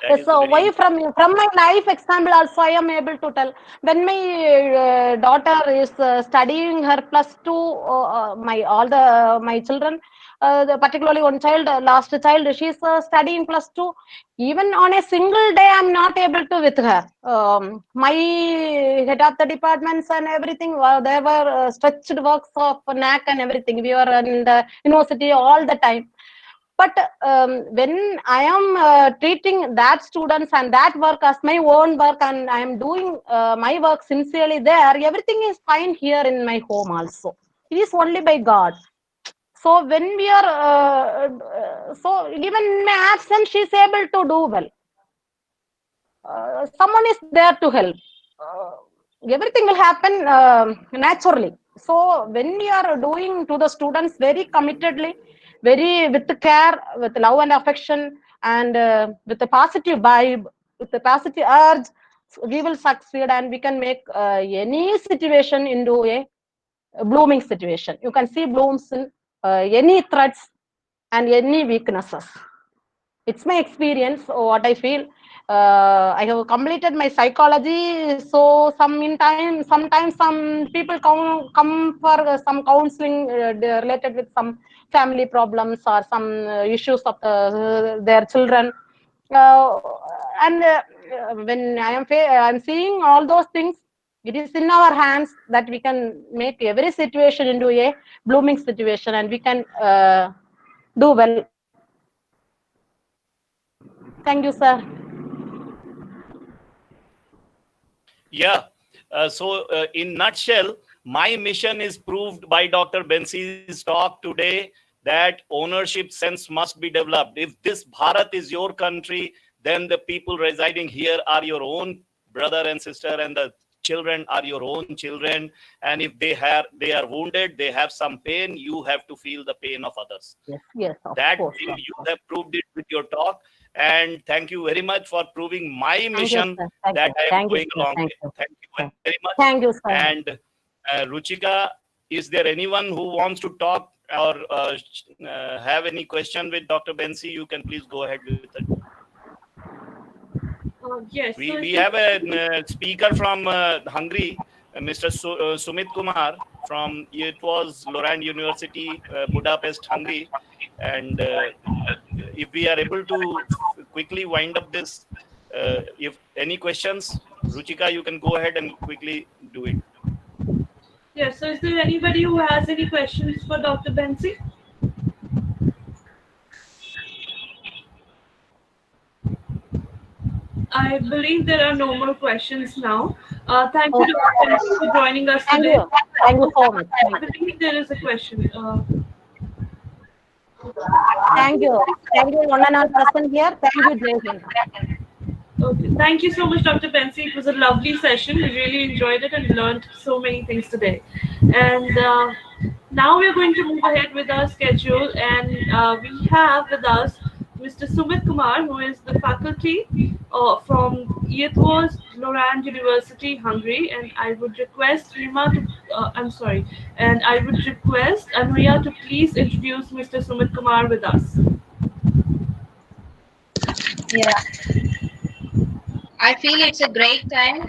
That is So very why from my life example also I am able to tell. When my daughter is studying her +2, my children, particularly one child, last child, she is studying +2. Even on a single day, I am not able to with her. My head of the departments and everything, there were stretched works of NAC and everything. We were in the university all the time. But when I am treating that students and that work as my own work, and I am doing my work sincerely there, everything is fine here in my home also. It is only by God. So when we are, so even in my absence, she is able to do well. Someone is there to help. Everything will happen naturally. So when we are doing to the students very committedly, very with care, with love and affection, and with a positive vibe, with a positive urge, we will succeed and we can make any situation into a blooming situation. You can see blooms in any threats and any weaknesses. It's my experience, what I feel. I have completed my psychology, so sometimes some people come for some counseling related with some family problems or some issues of their children. And when I'm seeing all those things, it is in our hands that we can make every situation into a blooming situation, and we can do well. Thank you, sir. Yeah. So in nutshell, my mission is proved by Dr. Bensi's talk today, that ownership sense must be developed. If this Bharat is your country, then the people residing here are your own brother and sister, and the children are your own children. And if they are wounded, they have some pain, you have to feel the pain of others. Yes, of That course. thing you have proved it with your talk. And thank you very much for proving my Thank you, mission sir. Thank that you. I am Thank you, going sir. along Thank with. you. Thank you very much. Thank you, sir. And Ruchika, is there anyone who wants to talk or have any question with Dr. Bensi? You can please go ahead with it. Yes. We have a speaker from Hungary, Mr. Sumit Kumar from, it was Lorand University, Budapest, Hungary. And if we are able to quickly wind up this, if any questions, Ruchika, you can go ahead and quickly do it. Yes. So is there anybody who has any questions for Dr. Bensi? I believe there are no more questions now. Thank you, Dr. Bensi, for joining us Thank today. you. Thank you so much. I believe there is a question. Thank you. Thank you, one and all present here. Thank you, Jai Hind. Okay. Thank you so much, Dr. Bensi. It was a lovely session. We really enjoyed it and learned so many things today. And now we're going to move ahead with our schedule. And we have with us Mr. Sumit Kumar, who is the faculty from INTL Lorand University, Hungary, and I would request and I would request Anuya to please introduce Mr. Sumit Kumar with us. Yeah, I feel it's a great time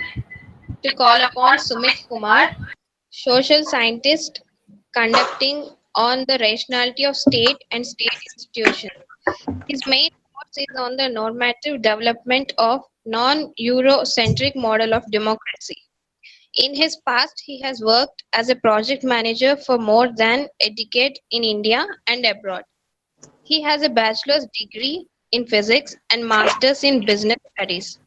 to call upon Sumit Kumar, social scientist conducting on the rationality of state and state institutions. His main focus is on the normative development of non-Eurocentric model of democracy. In his past, he has worked as a project manager for more than a decade in India and abroad. He has a bachelor's degree in physics and master's in business studies,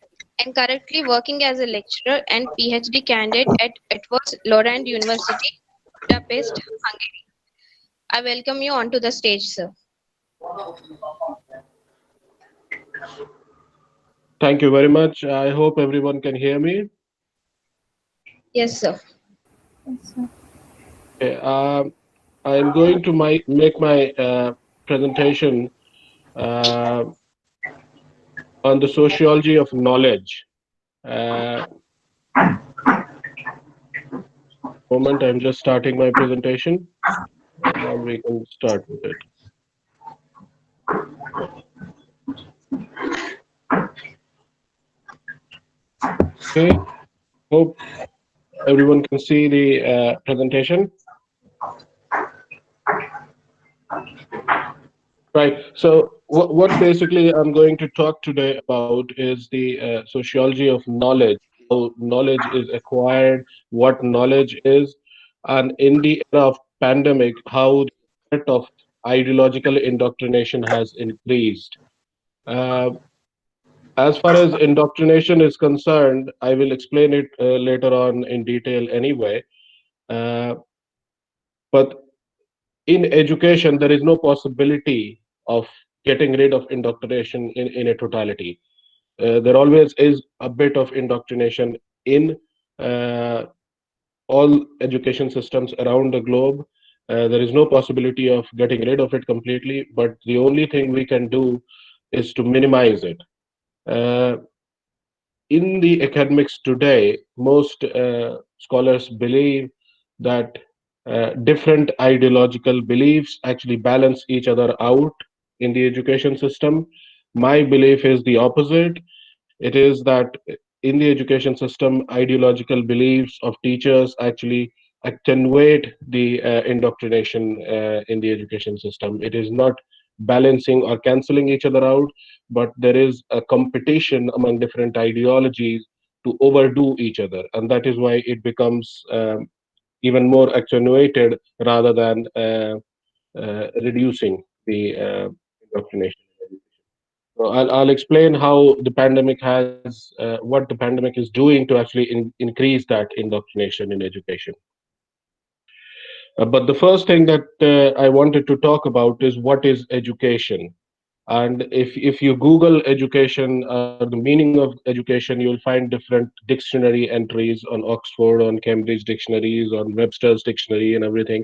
and currently working as a lecturer and PhD candidate at Edwards Lorand University, Budapest, Hungary. I welcome you onto the stage, sir. Thank you very much. I hope everyone can hear me. Yes, sir. Okay, I am going to make my presentation on the sociology of knowledge. Moment, I'm just starting my presentation. Now we can start with it. Okay, hope everyone can see the presentation. Right. So what basically I'm going to talk today about is the sociology of knowledge, how knowledge is acquired, what knowledge is, and in the era of pandemic, how the threat of ideological indoctrination has increased. As far as indoctrination is concerned, I will explain it later on in detail anyway. But in education, there is no possibility of getting rid of indoctrination in a totality. There always is a bit of indoctrination in all education systems around the globe. There is no possibility of getting rid of it completely, but the only thing we can do is to minimize it. In the academics today, most scholars believe that different ideological beliefs actually balance each other out in the education system. My belief is the opposite. It is that in the education system, ideological beliefs of teachers actually attenuate the indoctrination in the education system. It is not balancing or canceling each other out, but there is a competition among different ideologies to overdo each other, and that is why it becomes even more attenuated rather than reducing the indoctrination. So I'll explain how the pandemic has, what the pandemic is doing to actually increase that indoctrination in education. But the first thing that I wanted to talk about is what is education. And if you Google education, the meaning of education, you'll find different dictionary entries on Oxford, on Cambridge dictionaries, on Webster's dictionary, and everything.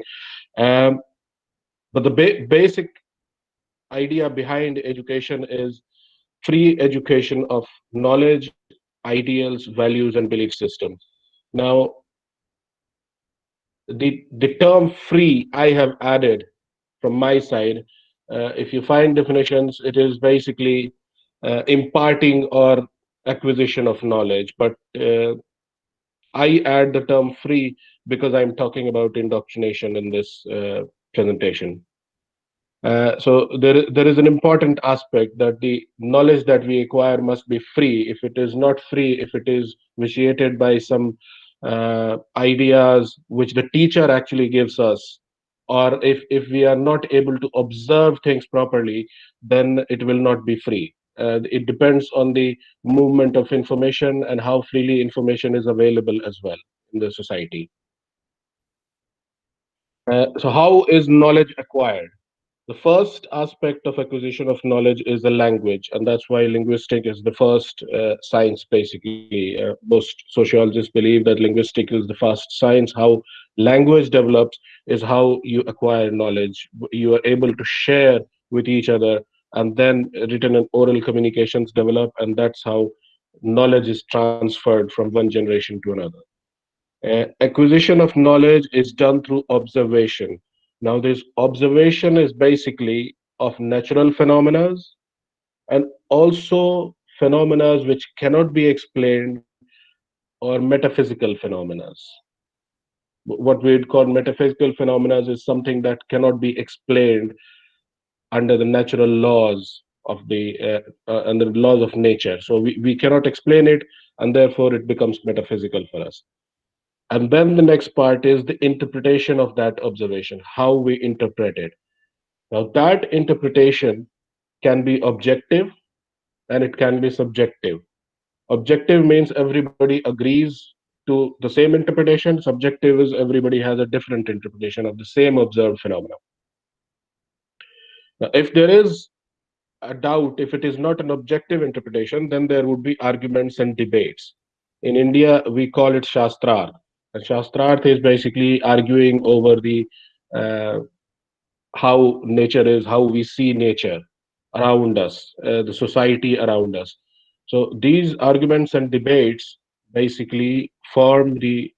But the basic idea behind education is free education of knowledge, ideals, values, and belief systems. Now, the term free I have added from my side. If you find definitions, it is basically imparting or acquisition of knowledge. But I add the term free because I'm talking about indoctrination in this presentation. So there is an important aspect that the knowledge that we acquire must be free. If it is not free, if it is vitiated by some ideas which the teacher actually gives us, or if we are not able to observe things properly, then it will not be free. It depends on the movement of information and how freely information is available as well in the society. So how is knowledge acquired? The first aspect of acquisition of knowledge is the language, and that's why linguistic is the first science, basically. Most sociologists believe that linguistic is the first science. How language develops is how you acquire knowledge. You are able to share with each other and then written and oral communications develop, and that's how knowledge is transferred from one generation to another. Acquisition of knowledge is done through observation. Now, this observation is basically of natural phenomena and also phenomena which cannot be explained, or metaphysical phenomena. What we'd call metaphysical phenomena is something that cannot be explained under the natural laws of under the laws of nature. So we cannot explain it, and therefore it becomes metaphysical for us. And then the next part is the interpretation of that observation, how we interpret it. Now, that interpretation can be objective and it can be subjective. Objective means everybody agrees to the same interpretation. Subjective is everybody has a different interpretation of the same observed phenomena. Now, if there is a doubt, if it is not an objective interpretation, then there would be arguments and debates. In India, we call it Shastrarth. And Shastrarth is basically arguing over the how nature is, how we see nature around us, the society around us. So these arguments and debates basically form the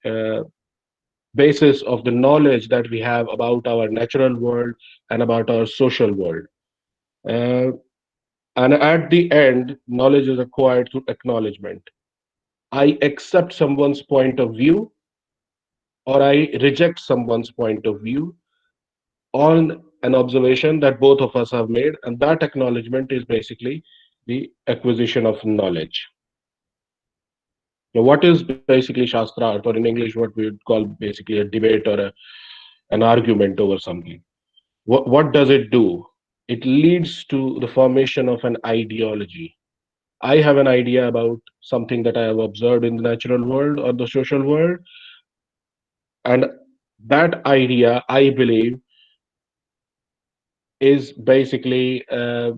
basis of the knowledge that we have about our natural world and about our social world. Uh, and at the end, knowledge is acquired through acknowledgement. I accept someone's point of view or I reject someone's point of view on an observation that both of us have made, and that acknowledgement is basically the acquisition of knowledge. Now, what is basically Shastra, or in English, what we would call basically a debate or an argument over something? What does it do? It leads to the formation of an ideology. I have an idea about something that I have observed in the natural world or the social world, and that idea, I believe, is basically the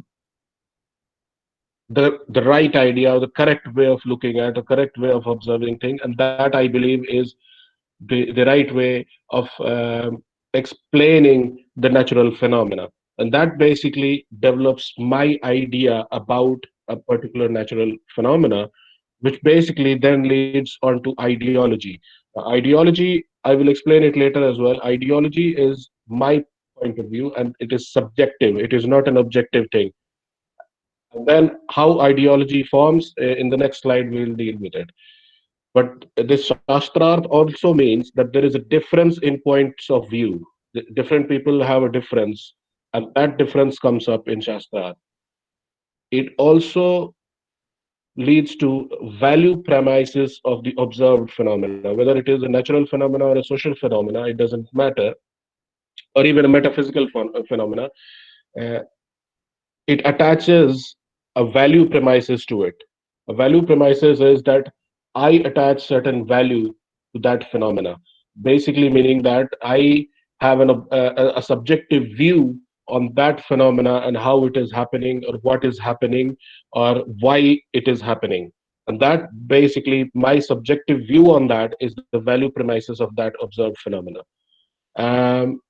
right idea or the correct way of looking at, the correct way of observing things, and that I believe is the right way of explaining the natural phenomena. And that basically develops my idea about a particular natural phenomena, which basically then leads on to ideology. Ideology, I will explain it later as well. Ideology is my point of view and it is subjective, it is not an objective thing. And then how ideology forms, in the next slide we'll deal with it. But this Shastrarth also means that there is a difference in points of view. Different people have a difference, and that difference comes up in Shastrarth. It also leads to value premises of the observed phenomena, whether it is a natural phenomena or a social phenomena, it doesn't matter, or even a metaphysical phenomena. Uh, it attaches a value premises to it. A value premises is that I attach certain value to that phenomena, basically meaning that I have a subjective view on that phenomena and how it is happening or what is happening or why it is happening. And that basically my subjective view on that is the value premises of that observed phenomena. Um,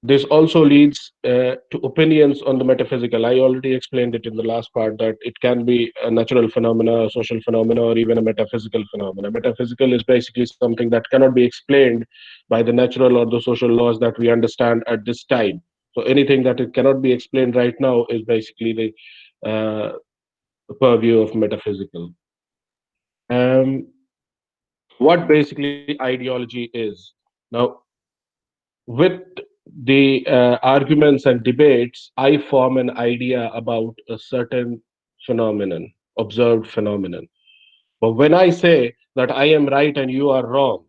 this also leads to opinions on the metaphysical. I already explained it in the last part that it can be a natural phenomena, a social phenomena, or even a metaphysical phenomena. Metaphysical is basically something that cannot be explained by the natural or the social laws that we understand at this time. So anything that it cannot be explained right now is basically the purview of metaphysical. What basically ideology is. Now, with the arguments and debates, I form an idea about a certain phenomenon, observed phenomenon. But when I say that I am right and you are wrong,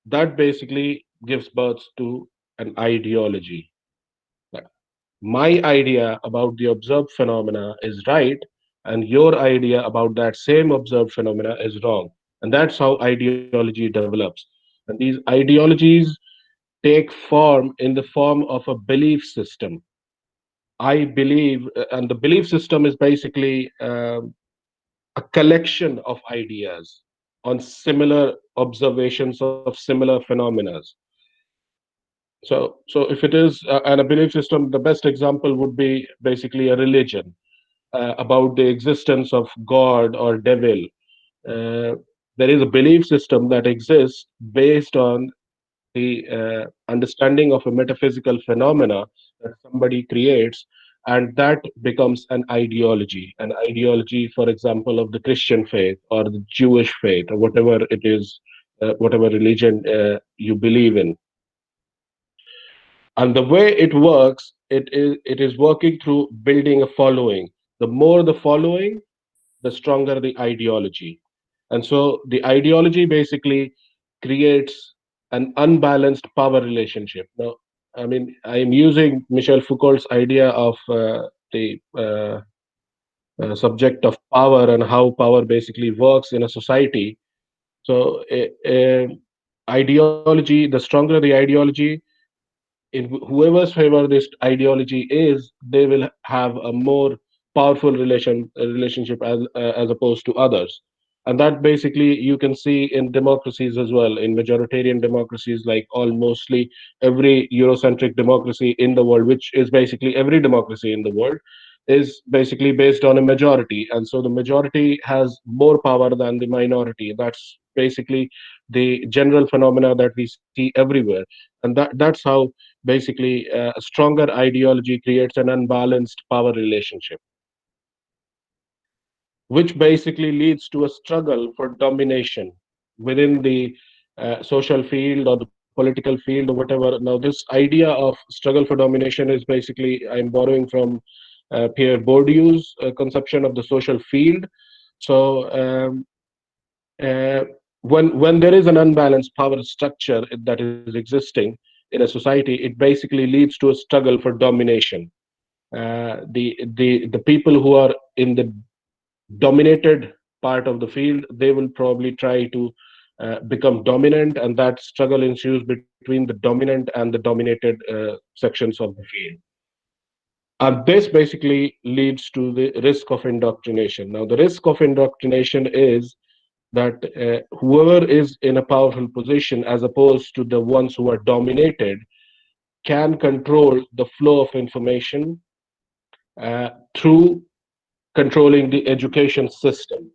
that basically gives birth to an ideology. My idea about the observed phenomena is right, and your idea about that same observed phenomena is wrong. And that's how ideology develops. And these ideologies take form in the form of a belief system. I believe, and the belief system is basically a collection of ideas on similar observations of similar phenomena. So if it is and a belief system, the best example would be basically a religion about the existence of God or devil. Uh, there is a belief system that exists based on the understanding of a metaphysical phenomena that somebody creates, and that becomes an ideology. An ideology, for example, of the Christian faith or the Jewish faith or whatever it is, whatever religion you believe in. And the way it works, it is working through building a following. The more the following, the stronger the ideology. And so the ideology basically creates an unbalanced power relationship. Now, I mean, I'm using Michel Foucault's idea of the subject of power and how power basically works in a society. So, ideology, the stronger the ideology, in whoever's favor this ideology is, they will have a more powerful relationship as opposed to others. And that basically you can see in democracies as well, in majoritarian democracies, like almostly every Eurocentric democracy in the world, which is basically every democracy in the world, is basically based on a majority. And so the majority has more power than the minority. That's basically the general phenomena that we see everywhere. And that's how basically a stronger ideology creates an unbalanced power relationship, which basically leads to a struggle for domination within the social field or the political field or whatever. Now, this idea of struggle for domination is basically, I'm borrowing from Pierre Bourdieu's conception of the social field. So, uh, when there is an unbalanced power structure that is existing in a society, it basically leads to a struggle for domination. The people who are in the dominated part of the field, they will probably try to become dominant, and that struggle ensues between the dominant and the dominated sections of the field. And this basically leads to the risk of indoctrination. Now, the risk of indoctrination is that whoever is in a powerful position, as opposed to the ones who are dominated, can control the flow of information through controlling the education system.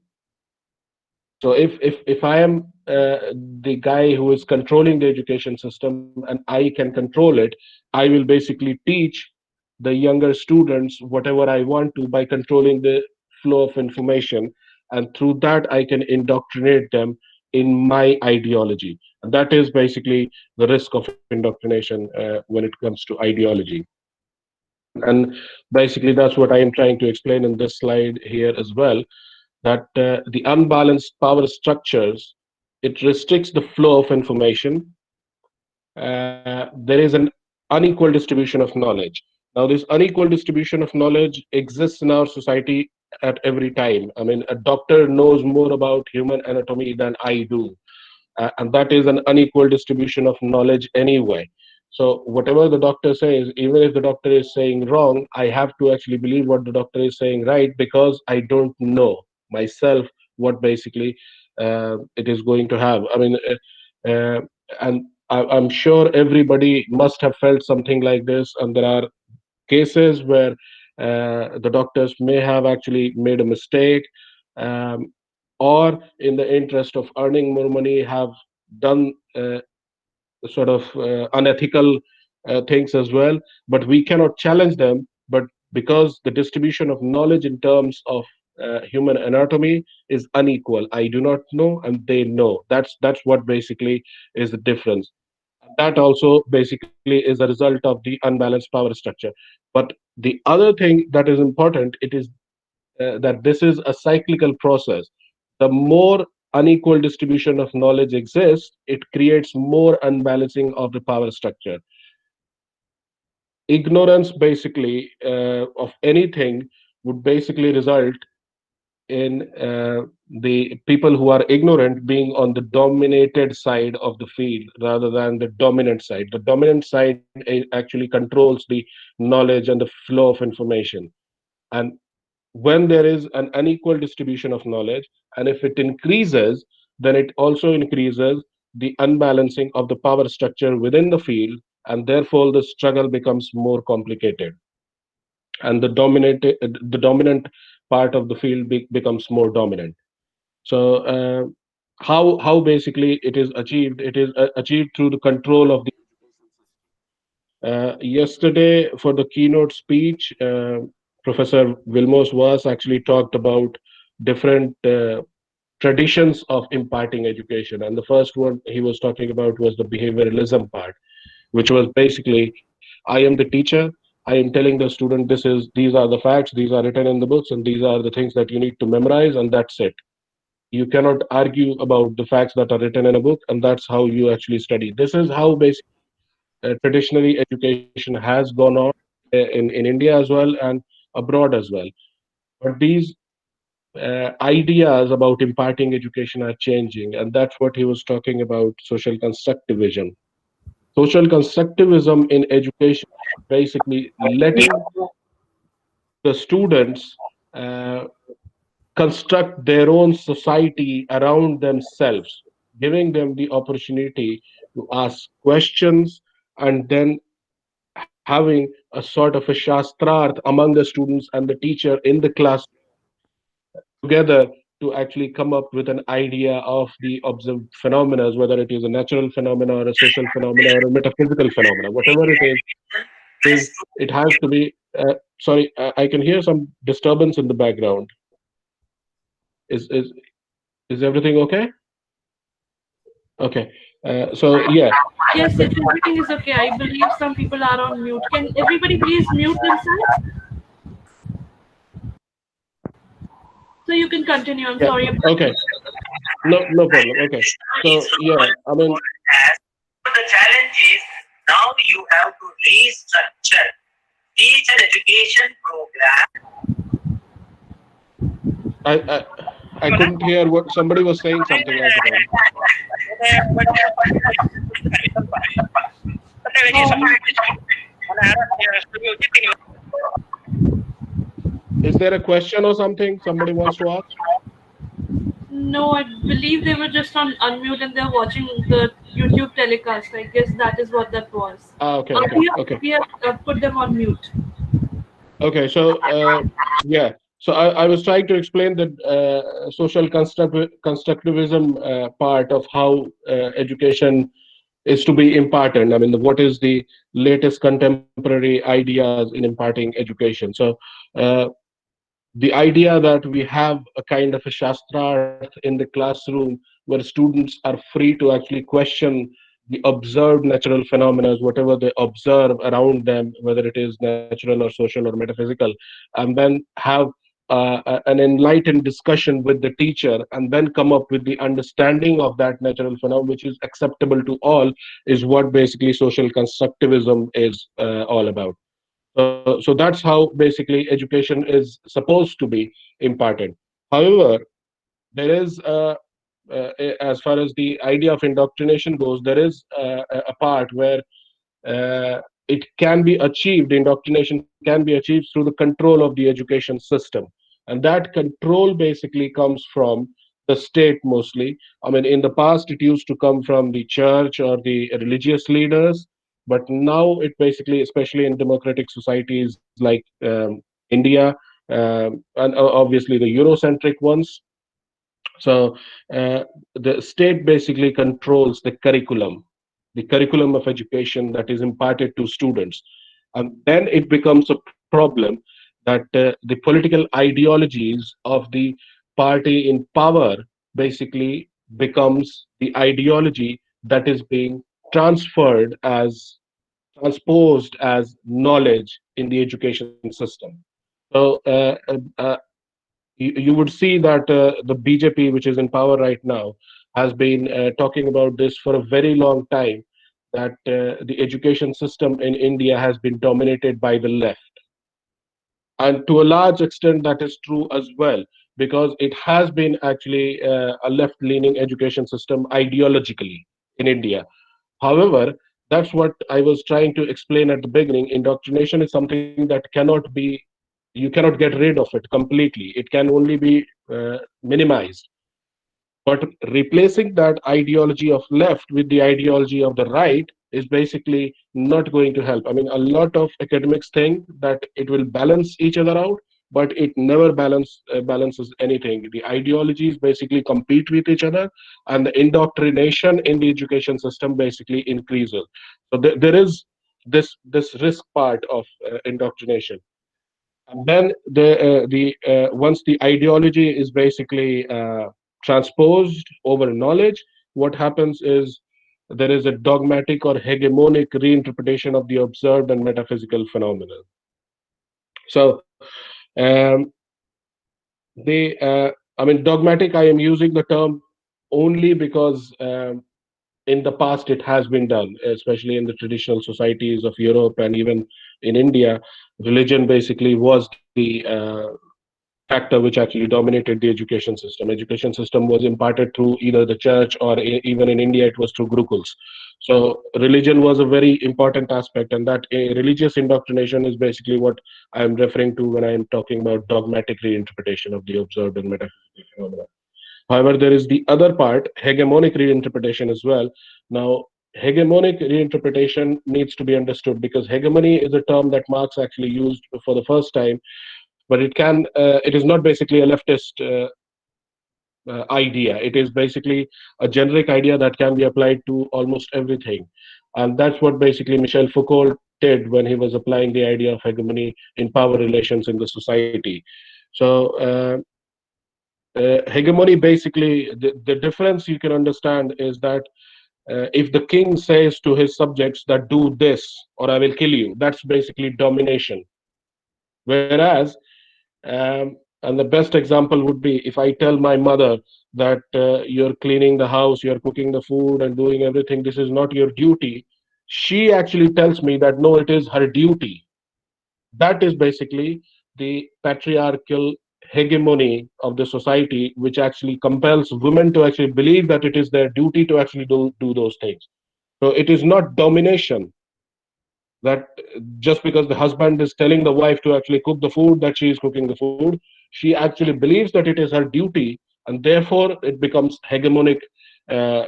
So if I am the guy who is controlling the education system and I can control it, I will basically teach the younger students whatever I want to by controlling the flow of information, and through that I can indoctrinate them in my ideology. And that is basically the risk of indoctrination when it comes to ideology. And basically that's what I am trying to explain in this slide here as well, that the unbalanced power structures, it restricts the flow of information. There is an unequal distribution of knowledge. Now, this unequal distribution of knowledge exists in our society at every time. I mean, a doctor knows more about human anatomy than I do, and that is an unequal distribution of knowledge anyway. So whatever the doctor says, even if the doctor is saying wrong, I have to actually believe what the doctor is saying right, because I don't know myself what basically it is going to have. I mean, and I'm sure everybody must have felt something like this, and there are cases where the doctors may have actually made a mistake, um, or in the interest of earning more money have done sort of unethical things as well, but we cannot challenge them. But because the distribution of knowledge in terms of human anatomy is unequal, I do not know and they know. That's what basically is the difference. That also basically is a result of the unbalanced power structure. But the other thing that is important, it is that this is a cyclical process. The more unequal distribution of knowledge exists, it creates more unbalancing of the power structure. Ignorance, basically, of anything would basically result in the people who are ignorant being on the dominated side of the field rather than the dominant side. The dominant side actually controls the knowledge and the flow of information. And when there is an unequal distribution of knowledge, and if it increases, then it also increases the unbalancing of the power structure within the field, and therefore the struggle becomes more complicated, and the dominant part of the field becomes more dominant. So how basically it is achieved? It is achieved through the control of the yesterday for the keynote speech, Professor Vilmos was actually talked about different traditions of imparting education. And the first one he was talking about was the behavioralism part, which was basically, I am the teacher, I am telling the student these are the facts, these are written in the books, and these are the things that you need to memorize, and that's it. You cannot argue about the facts that are written in a book, and that's how you actually study. This is how basically traditionally education has gone on in India as well and abroad as well. But these ideas about imparting education are changing, and that's what he was talking about: social constructivism. Social constructivism in education, basically letting the students construct their own society around themselves, giving them the opportunity to ask questions, and then having a sort of a shastrarth among the students and the teacher in the class together to actually come up with an idea of the observed phenomena, whether it is a natural phenomena or a social phenomena or a metaphysical phenomena, whatever it has to be. Sorry, I can hear some disturbance in the background. Is everything okay? Okay. So yeah. Yes, yes, everything is okay. I believe some people are on mute. Can everybody please mute themselves? So you can continue. I'm Yeah. sorry. Okay. No problem. Okay. So yeah, I mean, the challenge is now you have to restructure teacher education program. I couldn't hear what somebody was saying something else about. Is there a question or something somebody wants to ask? No, I believe they were just on unmute and they're watching the YouTube telecast. I guess that is what that was. Okay. We have put them on mute. Okay, so yeah, so I was trying to explain the social constructivism part of how education is to be imparted. I mean, what is the latest contemporary ideas in imparting education? So the idea that we have a kind of a shastrarth in the classroom where students are free to actually question the observed natural phenomena, whatever they observe around them, whether it is natural or social or metaphysical, and then have an enlightened discussion with the teacher, and then come up with the understanding of that natural phenomenon, which is acceptable to all, is what basically social constructivism is all about. So that's how basically education is supposed to be imparted. However, there is as far as the idea of indoctrination goes, there is a part where it can be achieved, indoctrination can be achieved through the control of the education system. And that control basically comes from the state mostly. I mean, in the past, it used to come from the church or the religious leaders, but now it basically, especially in democratic societies like India, and obviously the Eurocentric ones, so the state basically controls the curriculum of education that is imparted to students. And then it becomes a problem that the political ideologies of the party in power basically becomes the ideology that is being transposed as knowledge in the education system. So you would see that the BJP, which is in power right now, has been talking about this for a very long time, that the education system in India has been dominated by the left. And to a large extent, that is true as well, because it has been actually a left-leaning education system ideologically in India. However, that's what I was trying to explain at the beginning. Indoctrination is something that you cannot get rid of it completely. It can only be minimized. But replacing that ideology of left with the ideology of the right is basically not going to help. I mean, a lot of academics think that it will balance each other out, but it never balances anything. The ideologies basically compete with each other, and the indoctrination in the education system basically increases. So there is this risk part of indoctrination. And then once the ideology is basically transposed over knowledge, what happens is there is a dogmatic or hegemonic reinterpretation of the observed and metaphysical phenomena. So I mean, dogmatic, I am using the term only because in the past it has been done, especially in the traditional societies of Europe and even in India. Religion basically was the factor which actually dominated the education system. Education system was imparted through either the church or even in India it was through gurukuls. So religion was a very important aspect, and that religious indoctrination is basically what I am referring to when I am talking about dogmatic reinterpretation of the observed and metaphysical phenomena. However, there is the other part, hegemonic reinterpretation as well. Now, hegemonic reinterpretation needs to be understood because hegemony is a term that Marx actually used for the first time, but it is not basically a leftist idea. It is basically a generic idea that can be applied to almost everything. And that's what basically Michel Foucault did when he was applying the idea of hegemony in power relations in the society. So, hegemony basically, the difference you can understand is that if the king says to his subjects that do this or I will kill you, that's basically domination. Whereas, and the best example would be if I tell my mother that you're cleaning the house, you're cooking the food and doing everything, this is not your duty. She actually tells me that no, it is her duty. That is basically the patriarchal hegemony of the society, which actually compels women to actually believe that it is their duty to actually do those things. So it is not domination, that just because the husband is telling the wife to actually cook the food, that she is cooking the food. She actually believes that it is her duty, and therefore it becomes hegemonic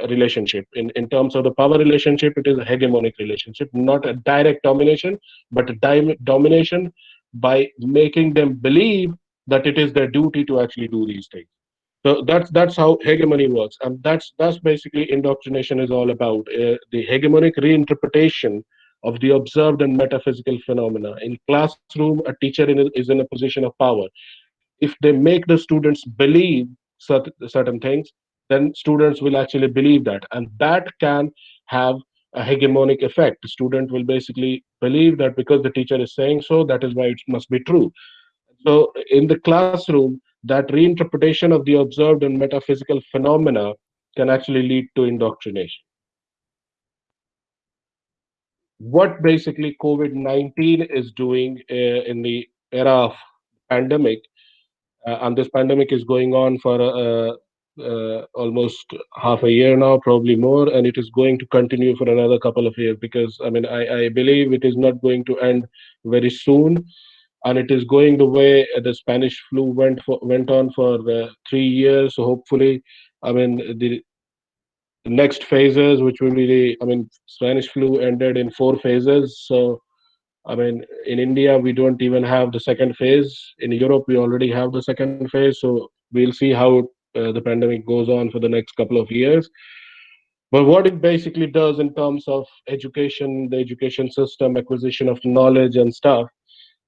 relationship. In terms of the power relationship, it is a hegemonic relationship, not a direct domination, but a domination by making them believe that it is their duty to actually do these things. So that's how hegemony works, and that's basically indoctrination is all about. The hegemonic reinterpretation of the observed and metaphysical phenomena. In classroom, a teacher is in a position of power. If they make the students believe certain things, then students will actually believe that, and that can have a hegemonic effect. The student will basically believe that because the teacher is saying so, that is why it must be true. So in the classroom, that reinterpretation of the observed and metaphysical phenomena can actually lead to indoctrination. What basically COVID-19 is doing in the era of pandemic, and this pandemic is going on for almost half a year now, probably more, and it is going to continue for another couple of years, because I mean, I believe it is not going to end very soon, and it is going the way the Spanish flu went on for 3 years. So hopefully, I mean, the next phases, which will be I mean, Spanish flu ended in 4 phases. So, I mean, in India, we don't even have the second phase. In Europe, we already have the second phase. So we'll see how the pandemic goes on for the next couple of years. But what it basically does in terms of education, the education system, acquisition of knowledge and stuff,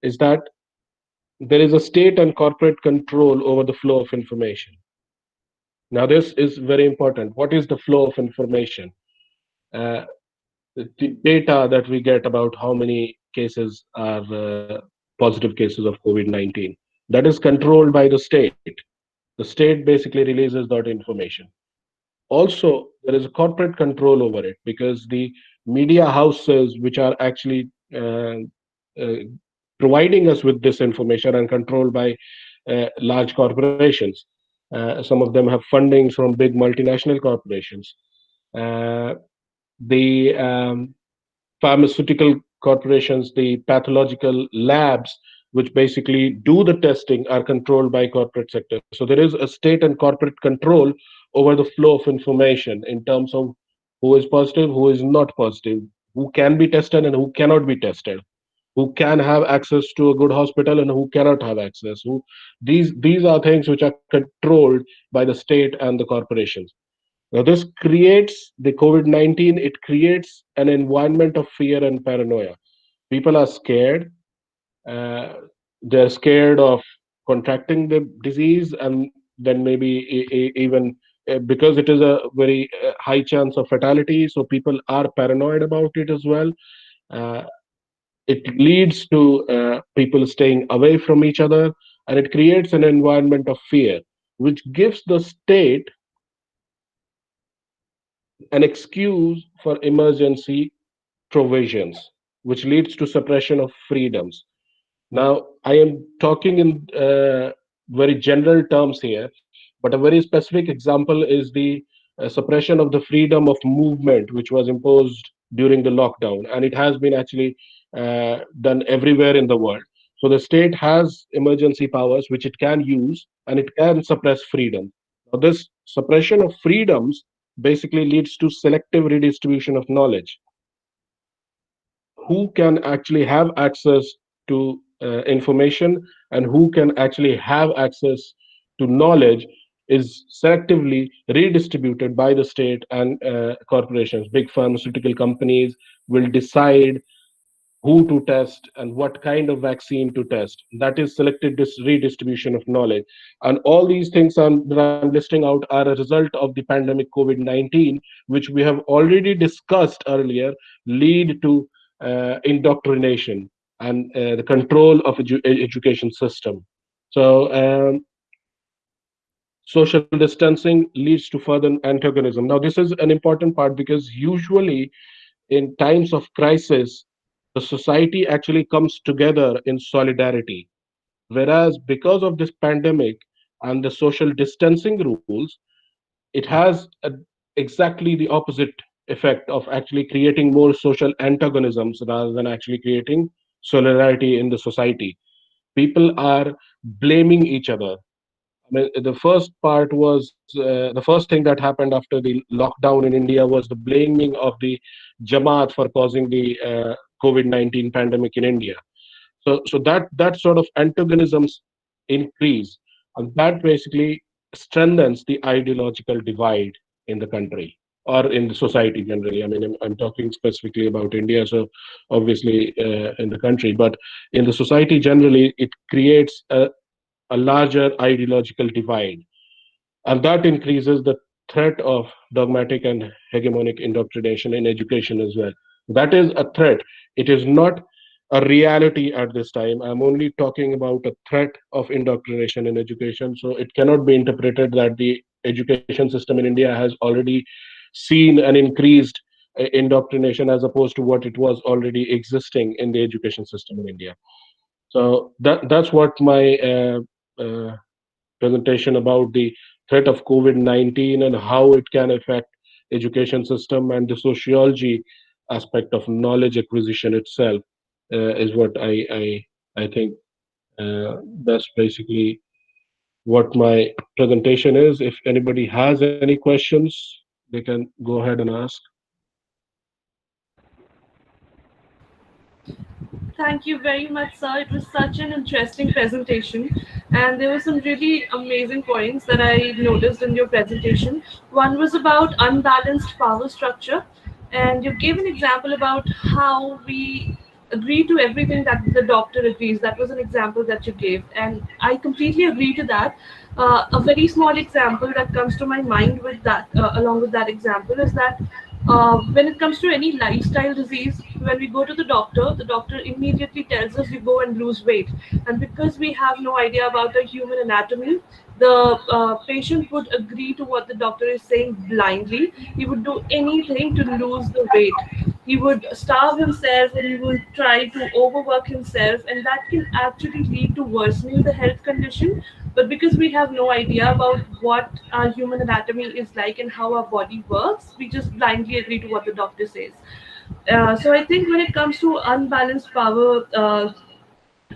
is that there is a state and corporate control over the flow of information. Now, this is very important. What is the flow of information? The data that we get about how many cases are positive cases of COVID-19, that is controlled by the state. The state basically releases that information. Also, there is a corporate control over it, because the media houses, which are actually providing us with this information, and controlled by large corporations. Some of them have fundings from big multinational corporations. The pharmaceutical corporations, the pathological labs, which basically do the testing, are controlled by corporate sector. So there is a state and corporate control over the flow of information in terms of who is positive, who is not positive. who can be tested and who cannot be tested, who can have access to a good hospital and who cannot have access. Who these are things which are controlled by the state and the corporations. Now, this creates the COVID-19. It creates an environment of fear and paranoia. People are scared. Uh, they're scared of contracting the disease, and then maybe even because it is a very high chance of fatality, so people are paranoid about it as well. Uh, it leads to people staying away from each other, and it creates an environment of fear, which gives the state an excuse for emergency provisions, which leads to suppression of freedoms. Now, I am talking in very general terms here, but a very specific example is the suppression of the freedom of movement, which was imposed during the lockdown, and it has been actually done everywhere in the world. So the state has emergency powers which it can use, and it can suppress freedom. Now, this suppression of freedoms basically leads to selective redistribution of knowledge. Who can actually have access to information and who can actually have access to knowledge is selectively redistributed by the state and corporations. Big pharmaceutical companies will decide who to test and what kind of vaccine to test. That is selected redistribution of knowledge. And all these things that I'm listing out are a result of the pandemic COVID-19, which we have already discussed earlier, lead to indoctrination and the control of education system. So social distancing leads to further antagonism. Now, this is an important part because usually in times of crisis, the society actually comes together in solidarity. Whereas because of this pandemic and the social distancing rules, it has exactly the opposite effect of actually creating more social antagonisms rather than actually creating solidarity in the society. People are blaming each other. I mean, the first part was the first thing that happened after the lockdown in India was the blaming of the Jamaat for causing the COVID-19 pandemic in India. So that sort of antagonisms increase, and that basically strengthens the ideological divide in the country or in the society generally. I mean, I'm talking specifically about India, so obviously in the country, but in the society generally, it creates a larger ideological divide, and that increases the threat of dogmatic and hegemonic indoctrination in education as well. That is a threat. It is not a reality at this time. I'm only talking about a threat of indoctrination in education. So it cannot be interpreted that the education system in India has already seen an increased indoctrination as opposed to what it was already existing in the education system in India. So that's what my presentation about the threat of COVID-19 and how it can affect education system and the sociology aspect of knowledge acquisition itself is what I think that's basically what my presentation is. If anybody has any questions, they can go ahead and ask. Thank you very much, sir. It was such an interesting presentation, and there were some really amazing points that I noticed in your presentation. One was about unbalanced power structure, and you gave an example about how we agree to everything that the doctor agrees. That was an example that you gave, and I completely agree to that. A very small example that comes to my mind with that, along with that example, is that when it comes to any lifestyle disease, when we go to the doctor immediately tells us you go and lose weight. And because we have no idea about the human anatomy, the patient would agree to what the doctor is saying blindly. He would do anything to lose the weight. He would starve himself and he would try to overwork himself, and that can actually lead to worsening the health condition. But because we have no idea about what our human anatomy is like and how our body works, we just blindly agree to what the doctor says. So I think when it comes to unbalanced power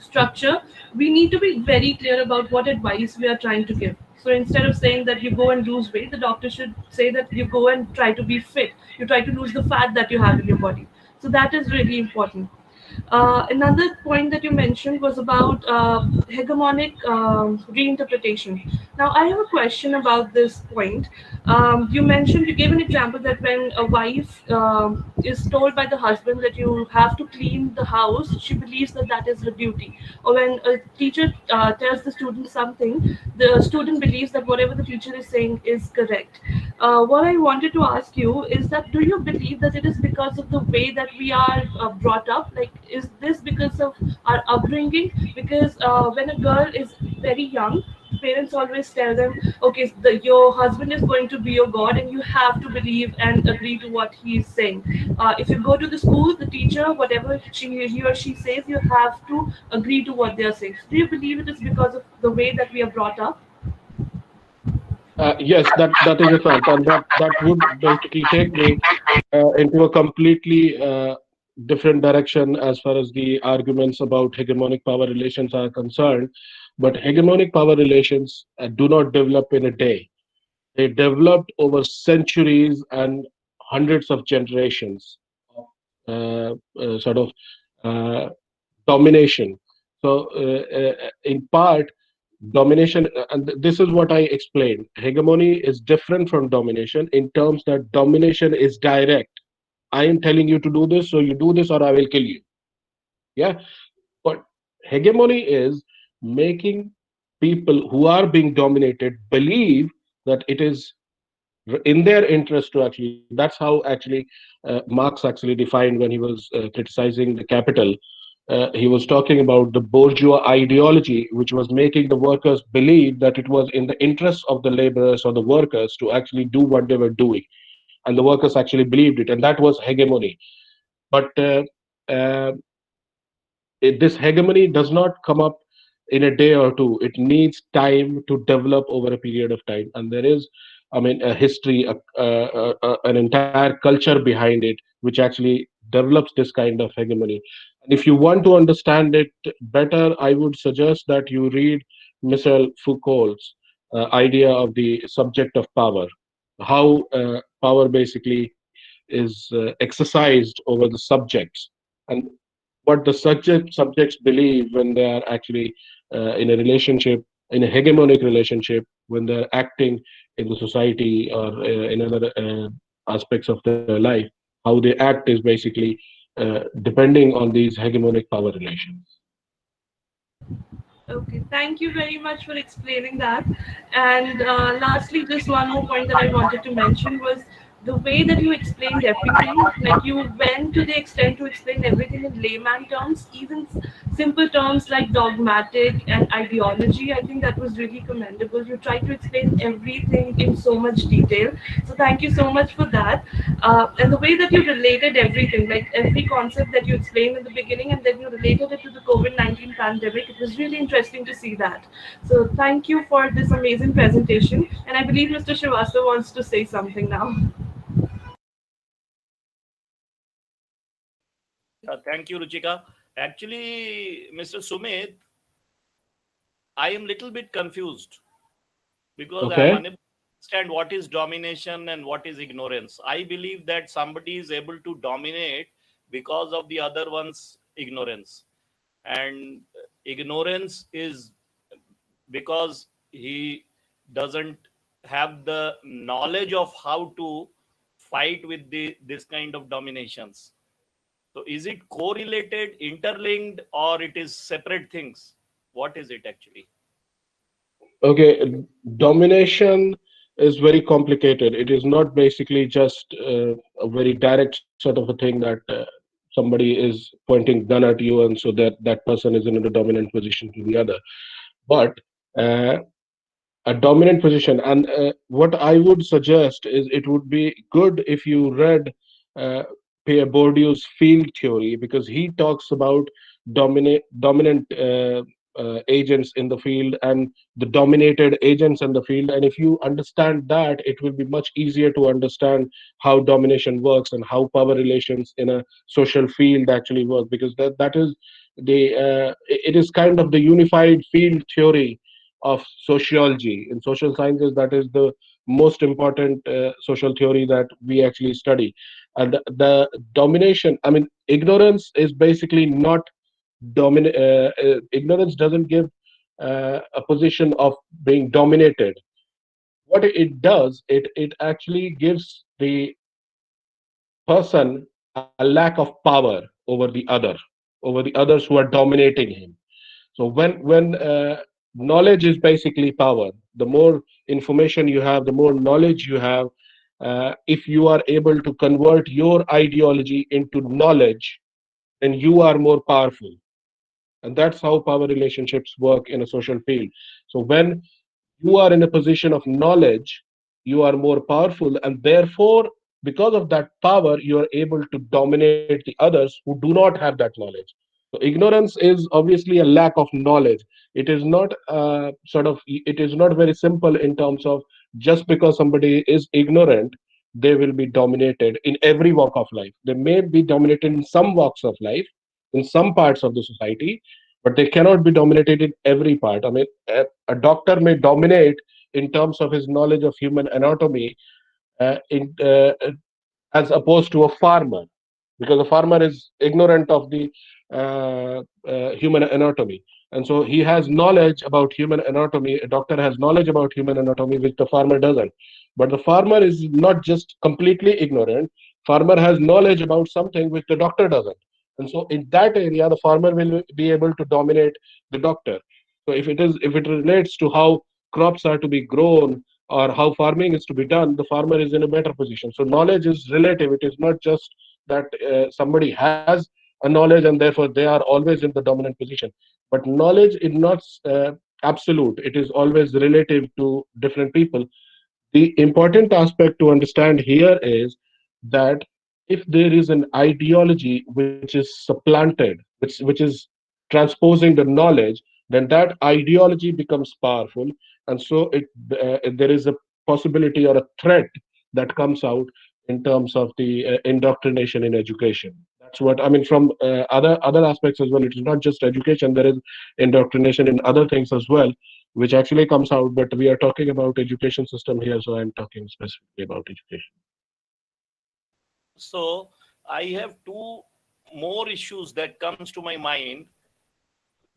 structure, we need to be very clear about what advice we are trying to give. So instead of saying that you go and lose weight, the doctor should say that you go and try to be fit. You try to lose the fat that you have in your body. So that is really important. Another point that you mentioned was about hegemonic reinterpretation. Now, I have a question about this point. You mentioned, you gave an example that when a wife is told by the husband that you have to clean the house, she believes that that is her duty. Or when a teacher tells the student something, the student believes that whatever the teacher is saying is correct. What I wanted to ask you is that do you believe that it is because of the way that we are brought up? Like, is this because of our upbringing? Because when a girl is very young, parents always tell them, okay, your husband is going to be your god and you have to believe and agree to what he is saying. If you go to the school, the teacher, whatever he or she says, you have to agree to what they are saying. So do you believe it is because of the way that we are brought up? Yes, that is a fact, and that would basically take me into a completely different direction as far as the arguments about hegemonic power relations are concerned. But hegemonic power relations do not develop in a day. They developed over centuries and hundreds of generations, sort of uh, domination. So, in part, domination, and this is what I explained. Hegemony is different from domination in terms that domination is direct. I am telling you to do this, so you do this, or I will kill you. Yeah, but hegemony is making people who are being dominated believe that it is in their interest to actually. That's how actually Marx actually defined when he was criticizing the capital. He was talking about the bourgeois ideology, which was making the workers believe that it was in the interest of the laborers or the workers to actually do what they were doing, and the workers actually believed it, and that was hegemony. But uh, this hegemony does not come up in a day or two. It needs time to develop over a period of time, and there is, I mean, a history, an entire culture behind it, which actually develops this kind of hegemony. And if you want to understand it better, I would suggest that you read Michel Foucault's idea of the subject of power, how power basically is exercised over the subjects, and what the subjects believe when they are actually in a relationship, in a hegemonic relationship, when they're acting in the society or in other aspects of their life. How they act is basically depending on these hegemonic power relations. Okay, thank you very much for explaining that. And lastly, just one more point that I wanted to mention was the way that you explained everything. Like, you went to the extent to explain everything in layman terms, even simple terms like dogmatic and ideology. I think that was really commendable. You tried to explain everything in so much detail. So thank you so much for that. And the way that you related everything, like every concept that you explained in the beginning, and then you related it to the COVID-19 pandemic, it was really interesting to see that. So thank you for this amazing presentation. And I believe Mr. Srivastava wants to say something now. Thank you, Ruchika. Actually, Mr. Sumit, I am little bit confused because I am Okay. unable to understand what is domination and what is ignorance. I believe that somebody is able to dominate because of the other one's ignorance. And ignorance is because he doesn't have the knowledge of how to fight with this kind of dominations. So is it correlated, interlinked, or it is separate things? What is it actually? Okay, domination is very complicated. It is not basically just a very direct sort of a thing that somebody is pointing gun at you, and so that person is in a dominant position to the other. But uh, a dominant position. And what I would suggest is it would be good if you read uh, Pierre Bourdieu's field theory, because he talks about dominant agents in the field and the dominated agents in the field. And if you understand that, it will be much easier to understand how domination works and how power relations in a social field actually work, because that is it is kind of the unified field theory of sociology. In social sciences, that is the most important social theory that we actually study. And the domination, I mean, ignorance is basically not ignorance doesn't give a position of being dominated. What it does, it actually gives the person a lack of power over the others who are dominating him. So when knowledge is basically power, the more information you have, the more knowledge you have. If you are able to convert your ideology into knowledge, then you are more powerful. And that's how power relationships work in a social field. So when you are in a position of knowledge, you are more powerful, and therefore, because of that power, you are able to dominate the others who do not have that knowledge. So ignorance is obviously a lack of knowledge. It is not it is not very simple in terms of just because somebody is ignorant, they will be dominated in every walk of life. They may be dominated in some walks of life, in some parts of the society, but they cannot be dominated in every part. I mean, a doctor may dominate in terms of his knowledge of human anatomy, as opposed to a farmer, because a farmer is ignorant of the human anatomy. And so he has knowledge about human anatomy. A doctor has knowledge about human anatomy, which the farmer doesn't. But the farmer is not just completely ignorant. Farmer has knowledge about something which the doctor doesn't. And so in that area, the farmer will be able to dominate the doctor. So if it relates to how crops are to be grown or how farming is to be done, the farmer is in a better position. So knowledge is relative. It is not just that somebody has a knowledge and therefore they are always in the dominant position. But knowledge is not absolute. It is always relative to different people. The important aspect to understand here is that if there is an ideology which is supplanted, which is transposing the knowledge, then that ideology becomes powerful, and so there is a possibility or a threat that comes out in terms of the indoctrination in education. That's what I mean. From other aspects as well, it is not just education. There is indoctrination in other things as well, which actually comes out. But we are talking about education system here, so I'm talking specifically about education. So I have two more issues that comes to my mind.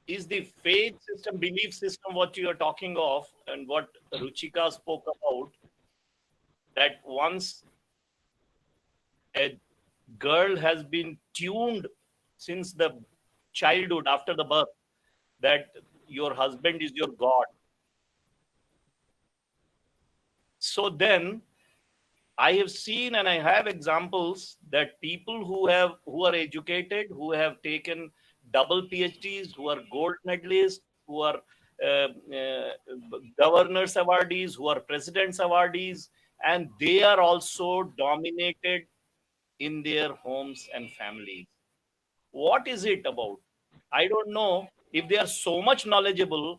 Is the faith system, belief system, what you are talking of, and what Ruchika spoke about, that once a girl has been tuned since the childhood, after the birth, that your husband is your God. So then I have seen and I have examples that people who are educated, who have taken double PhDs, who are gold medalists, who are governors awardees, who are presidents awardees, and they are also dominated in their homes and families. What is it about? I don't know. If they are so much knowledgeable,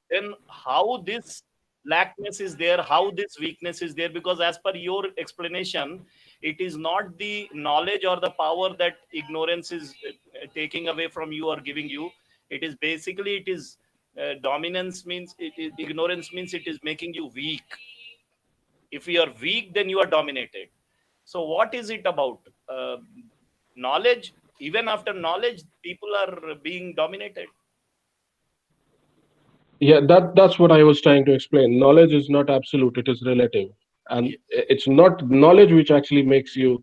then how this lackness is there, how this weakness is there? Because as per your explanation, it is not the knowledge or the power that ignorance is taking away from you or giving you. It is basically, it is dominance means, ignorance means it is making you weak. If you are weak, then you are dominated. So what is it about? Knowledge, even after knowledge, people are being dominated. Yeah, that's what I was trying to explain. Knowledge is not absolute, it is relative. And it's not knowledge which actually makes you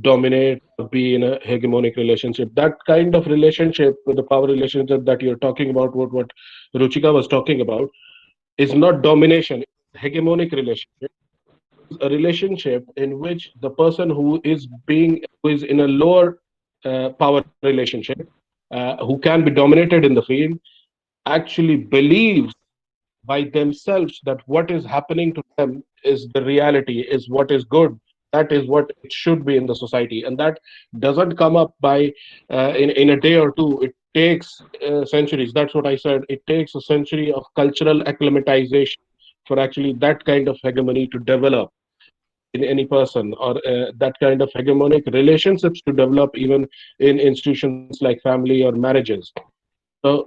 dominate or be in a hegemonic relationship. That kind of relationship, the power relationship that you're talking about, what Ruchika was talking about, is not domination, it's hegemonic relationship. A relationship in which the person who is in a lower power relationship, who can be dominated in the field, actually believes by themselves that what is happening to them is the reality, is what is good, that is what it should be in the society. And that doesn't come up by in a day or two. It takes centuries. That's what I said. It takes a century of cultural acclimatization for actually that kind of hegemony to develop in any person, or that kind of hegemonic relationships to develop even in institutions like family or marriages. So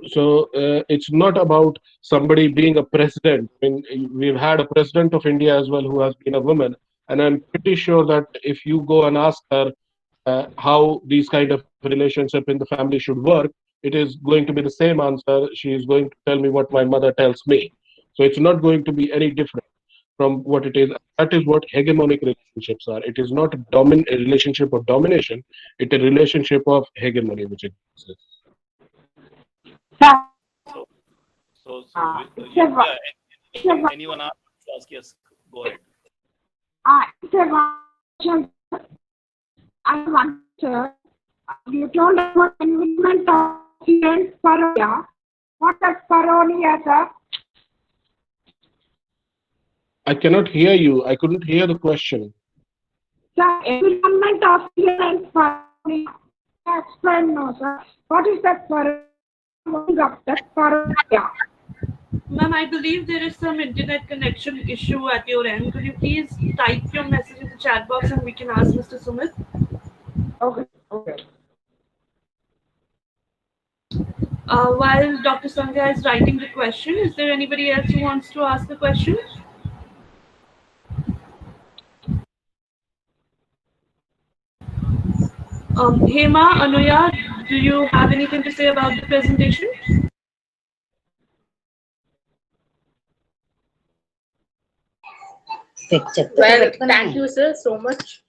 it's not about somebody being a president. I mean, we've had a president of India as well who has been a woman, And I'm pretty sure that if you go and ask her how these kind of relationship in the family should work, it is going to be the same answer. She is going to tell me what my mother tells me. So it's not going to be any different from what it is. That is what hegemonic relationships are. It is not a relationship of domination. It's a relationship of hegemony, which exists. Anyone ask? Yes, go ahead. I want to. You told about environment of students parodia. What is parodia, sir? I cannot hear you. I couldn't hear the question. Sir, environment of students parodia. Explain no, sir. What is that parodia? Ma'am, I believe there is some internet connection issue at your end. Could you please type your message in the chat box and we can ask Mr. Sumit? Okay. Okay. While Dr. Sandhya is writing the question, is there anybody else who wants to ask the question? Hema, Anuya, do you have anything to say about the presentation? Well, thank you, sir, so much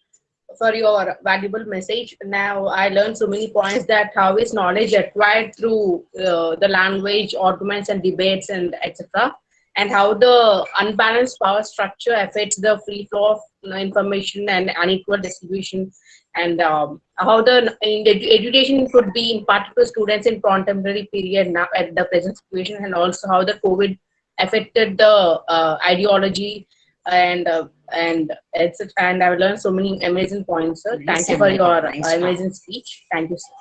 for your valuable message. Now I learned so many points that how is knowledge acquired through the language, arguments, and debates, and etc. And how the unbalanced power structure affects the free flow of information and unequal distribution, and how the education could be imparted to students in contemporary period now at the present situation, and also how the COVID affected the ideology and etc. And I've learned so many amazing points, sir. Thank you for your amazing speech. Thank you, sir.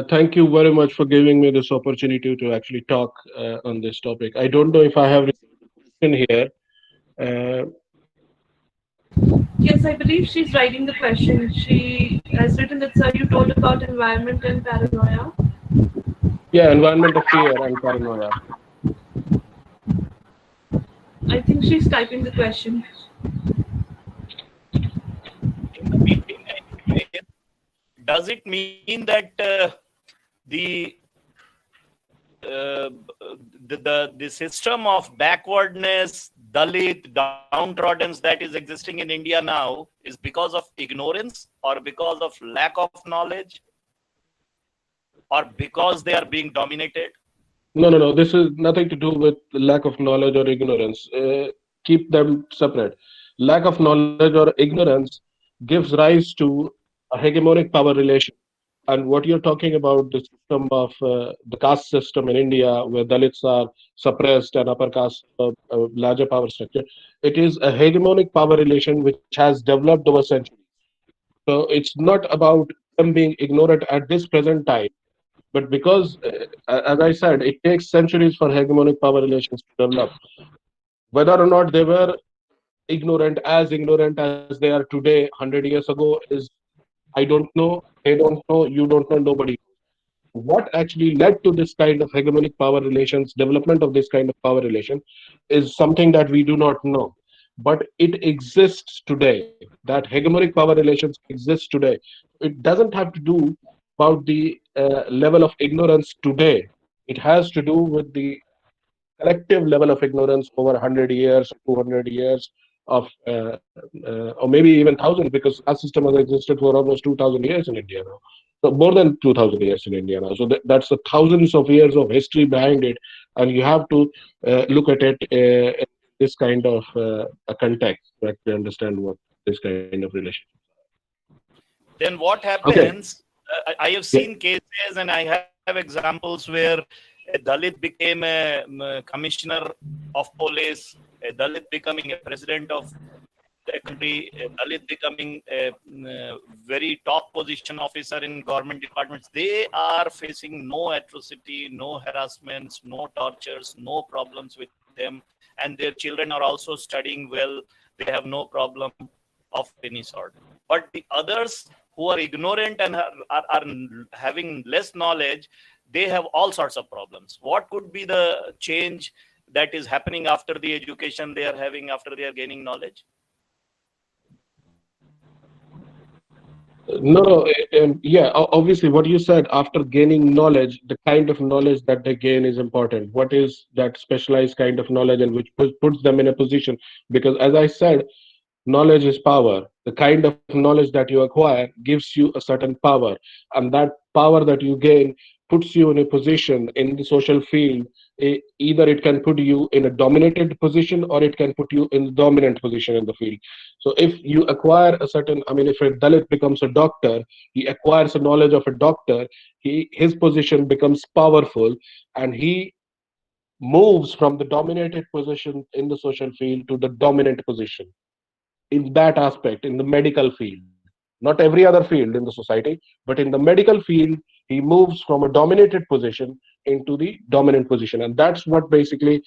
Thank you very much for giving me this opportunity to actually talk on this topic. I don't know if I have written here. Yes, I believe she's writing the question. She has written that, sir, you told about environment and paranoia. Yeah, environment of fear and paranoia. I think she's typing the question. Does it mean that the system of backwardness, Dalit, downtrodden that is existing in India now is because of ignorance or because of lack of knowledge or because they are being dominated? No. This is nothing to do with lack of knowledge or ignorance. Keep them separate. Lack of knowledge or ignorance gives rise to a hegemonic power relation. And what you're talking about, the system of the caste system in India, where Dalits are suppressed and upper caste larger power structure, it is a hegemonic power relation which has developed over centuries. So it's not about them being ignorant at this present time, but because, as I said, it takes centuries for hegemonic power relations to develop. Whether or not they were ignorant as they are today, 100 years ago, is I don't know, they don't know, you don't know, nobody. What actually led to this kind of hegemonic power relations, development of this kind of power relation, is something that we do not know. But it exists today. That hegemonic power relations exist today. It doesn't have to do about the level of ignorance today. It has to do with the collective level of ignorance over 100 years, 200 years of, or maybe even thousands, because our system has existed for almost 2,000 years in India now. So more than 2,000 years in India now. So that's the thousands of years of history behind it, and you have to look at it in this kind of a context to actually understand what this kind of relationship. Then what happens? Okay. I have seen cases and I have examples where a Dalit became a commissioner of police, a Dalit becoming a president of the country, a Dalit becoming a very top position officer in government departments. They are facing no atrocity, no harassments, no tortures, no problems with them. And their children are also studying well. They have no problem of any sort. But the others who are ignorant and are having less knowledge, they have all sorts of problems. What could be the change that is happening after the education they are having, after they are gaining knowledge? No, yeah, obviously, what you said, after gaining knowledge, the kind of knowledge that they gain is important. What is that specialized kind of knowledge, and which puts them in a position? Because as I said, knowledge is power. The kind of knowledge that you acquire gives you a certain power, and that power that you gain puts you in a position in the social field. Either it can put you in a dominated position, or it can put you in the dominant position in the field. So if you acquire a certain, I mean, if a Dalit becomes a doctor, he acquires a knowledge of a doctor, his position becomes powerful, and he moves from the dominated position in the social field to the dominant position in that aspect, in the medical field. Not every other field in the society, but in the medical field, he moves from a dominated position into the dominant position. And that's what basically,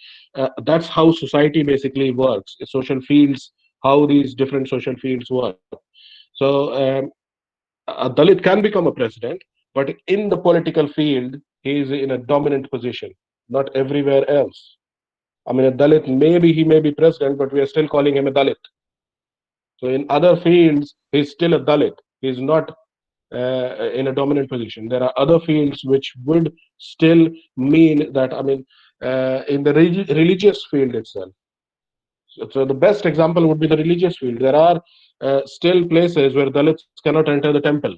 that's how society basically works. Social fields, how these different social fields work. So a Dalit can become a president, but in the political field, he is in a dominant position, not everywhere else. I mean, a Dalit, maybe he may be president, but we are still calling him a Dalit. So in other fields, he's still a Dalit. He's not in a dominant position. There are other fields which would still mean that, I mean, in the religious field itself. So the best example would be the religious field. There are still places where Dalits cannot enter the temple.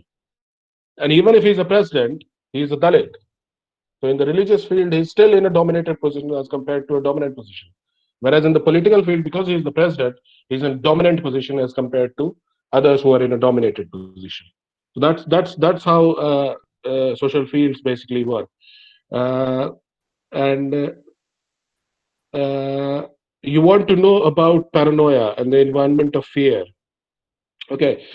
And even if he's a president, he's a Dalit. So in the religious field, he's still in a dominated position as compared to a dominant position. Whereas in the political field, because he's the president, he's in a dominant position as compared to others who are in a dominated position. So that's how social fields basically work. And you want to know about paranoia and the environment of fear. Okay,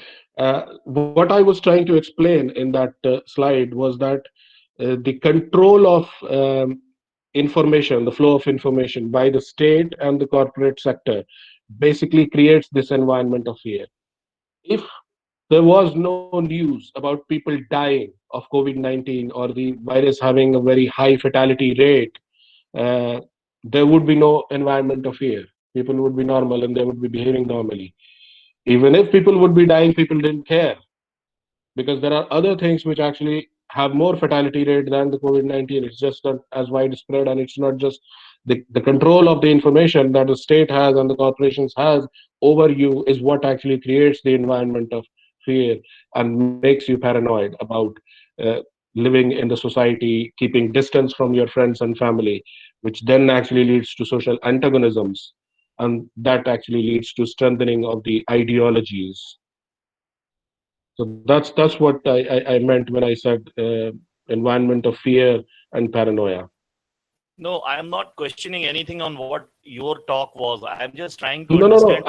what I was trying to explain in that slide was that the control of information, the flow of information by the state and the corporate sector basically creates this environment of fear. If there was no news about people dying of COVID-19 or the virus having a very high fatality rate, there would be no environment of fear. People would be normal and they would be behaving normally. Even if people would be dying, people didn't care, because there are other things which actually have more fatality rate than the COVID-19. It's just not as widespread, and it's not just the control of the information that the state has and the corporations has over you is what actually creates the environment of fear and makes you paranoid about living in the society, keeping distance from your friends and family, which then actually leads to social antagonisms, and that actually leads to strengthening of the ideologies. So that's what I meant when I said environment of fear and paranoia. No, I am not questioning anything on what your talk was. I am just trying to No. understand.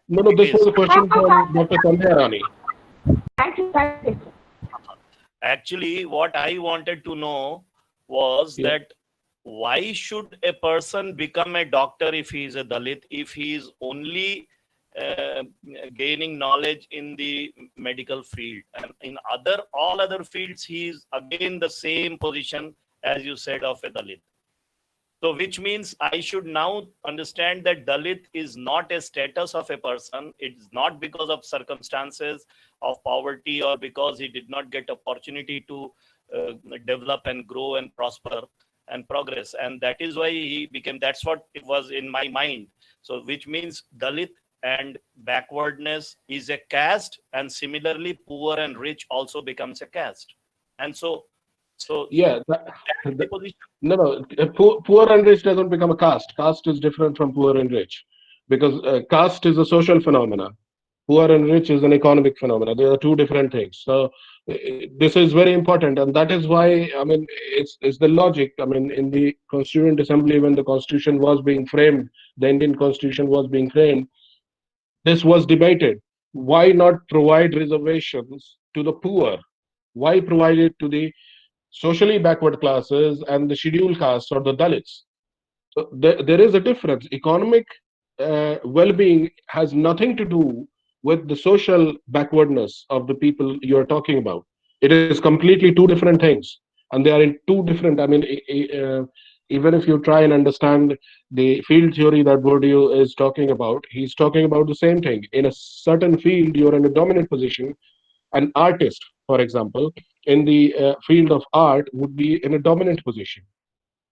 No. This was a question from Dr. Sandhya Rani. Thank you. Actually, what I wanted to know was that why should a person become a doctor if he is a Dalit, if he is only gaining knowledge in the medical field, and in all other fields he is again the same position as you said of a Dalit? So which means I should now understand that Dalit is not a status of a person. It's not because of circumstances of poverty or because he did not get opportunity to develop and grow and prosper and progress. And that is why he became, that's what it was in my mind. So which means Dalit and backwardness is a caste, and similarly poor and rich also becomes a caste. And so yeah, no, poor and rich doesn't become a caste. Caste is different from poor and rich, because caste is a social phenomena. Poor and rich is an economic phenomena. They are two different things. So this is very important, and that is why, I mean, it's the logic. I mean, in the Constituent Assembly, when the Constitution was being framed, the Indian Constitution was being framed, this was debated. Why not provide reservations to the poor? Why provide it to the socially backward classes and the scheduled castes or the Dalits? So there is a difference. Economic well-being has nothing to do with the social backwardness of the people you are talking about. It is completely two different things. and they are in two different. I mean, even if you try and understand the field theory that Bourdieu is talking about, he's talking about the same thing. In a certain field, you're in a dominant position. An artist, for example, in the field of art would be in a dominant position,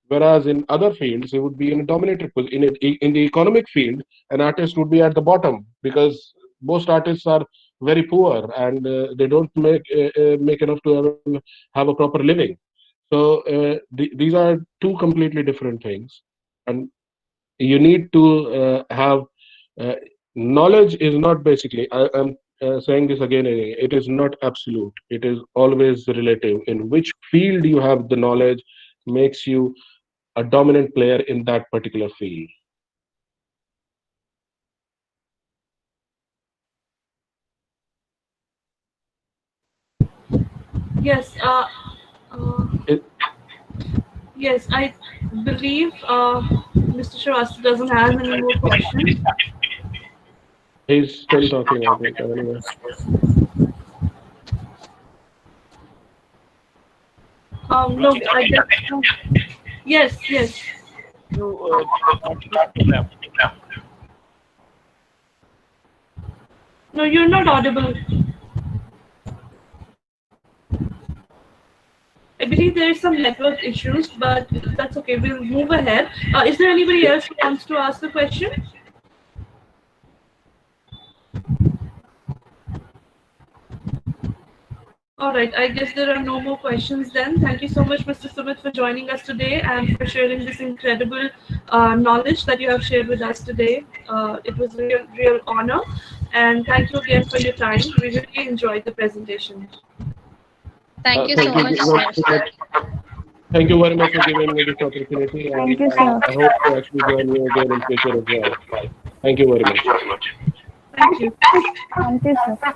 whereas in other fields he would be in a dominated position. In the economic field, an artist would be at the bottom because most artists are very poor and they don't make enough to have a proper living. So these are two completely different things, and you need to have knowledge is not basically. I'm saying this again and again. It is not absolute. It is always relative. In which field you have the knowledge makes you a dominant player in that particular field. Yes. Yes, I believe Mr. Srivastava doesn't have any more questions. He's still talking, I think. Anyway. No, I guess. Yes, yes. No, you're not audible. I believe there is some network issues, but that's okay. We'll move ahead. Is there anybody else who wants to ask the question? All right, I guess there are no more questions then. Thank you so much, Mr. Sumit, for joining us today and for sharing this incredible knowledge that you have shared with us today. It was a real honor. And thank you again for your time. We really enjoyed the presentation. Thank you so much, sir. Thank you very much for giving me this opportunity. Thank you, sir. I hope to actually join you again in future as well. Thank you very much. Thank you. Thank you, sir.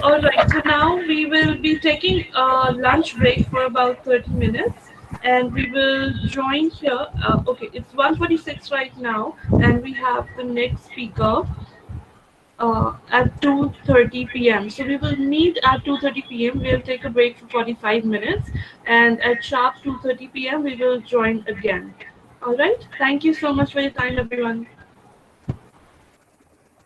All right, so now we will be taking a lunch break for about 30 minutes and we will join here. Okay, it's 1:46 right now and we have the next speaker at 2:30 p.m. So we will meet at 2:30 p.m. We'll take a break for 45 minutes and at sharp 2:30 p.m. we will join again. All right, thank you so much for your time, everyone.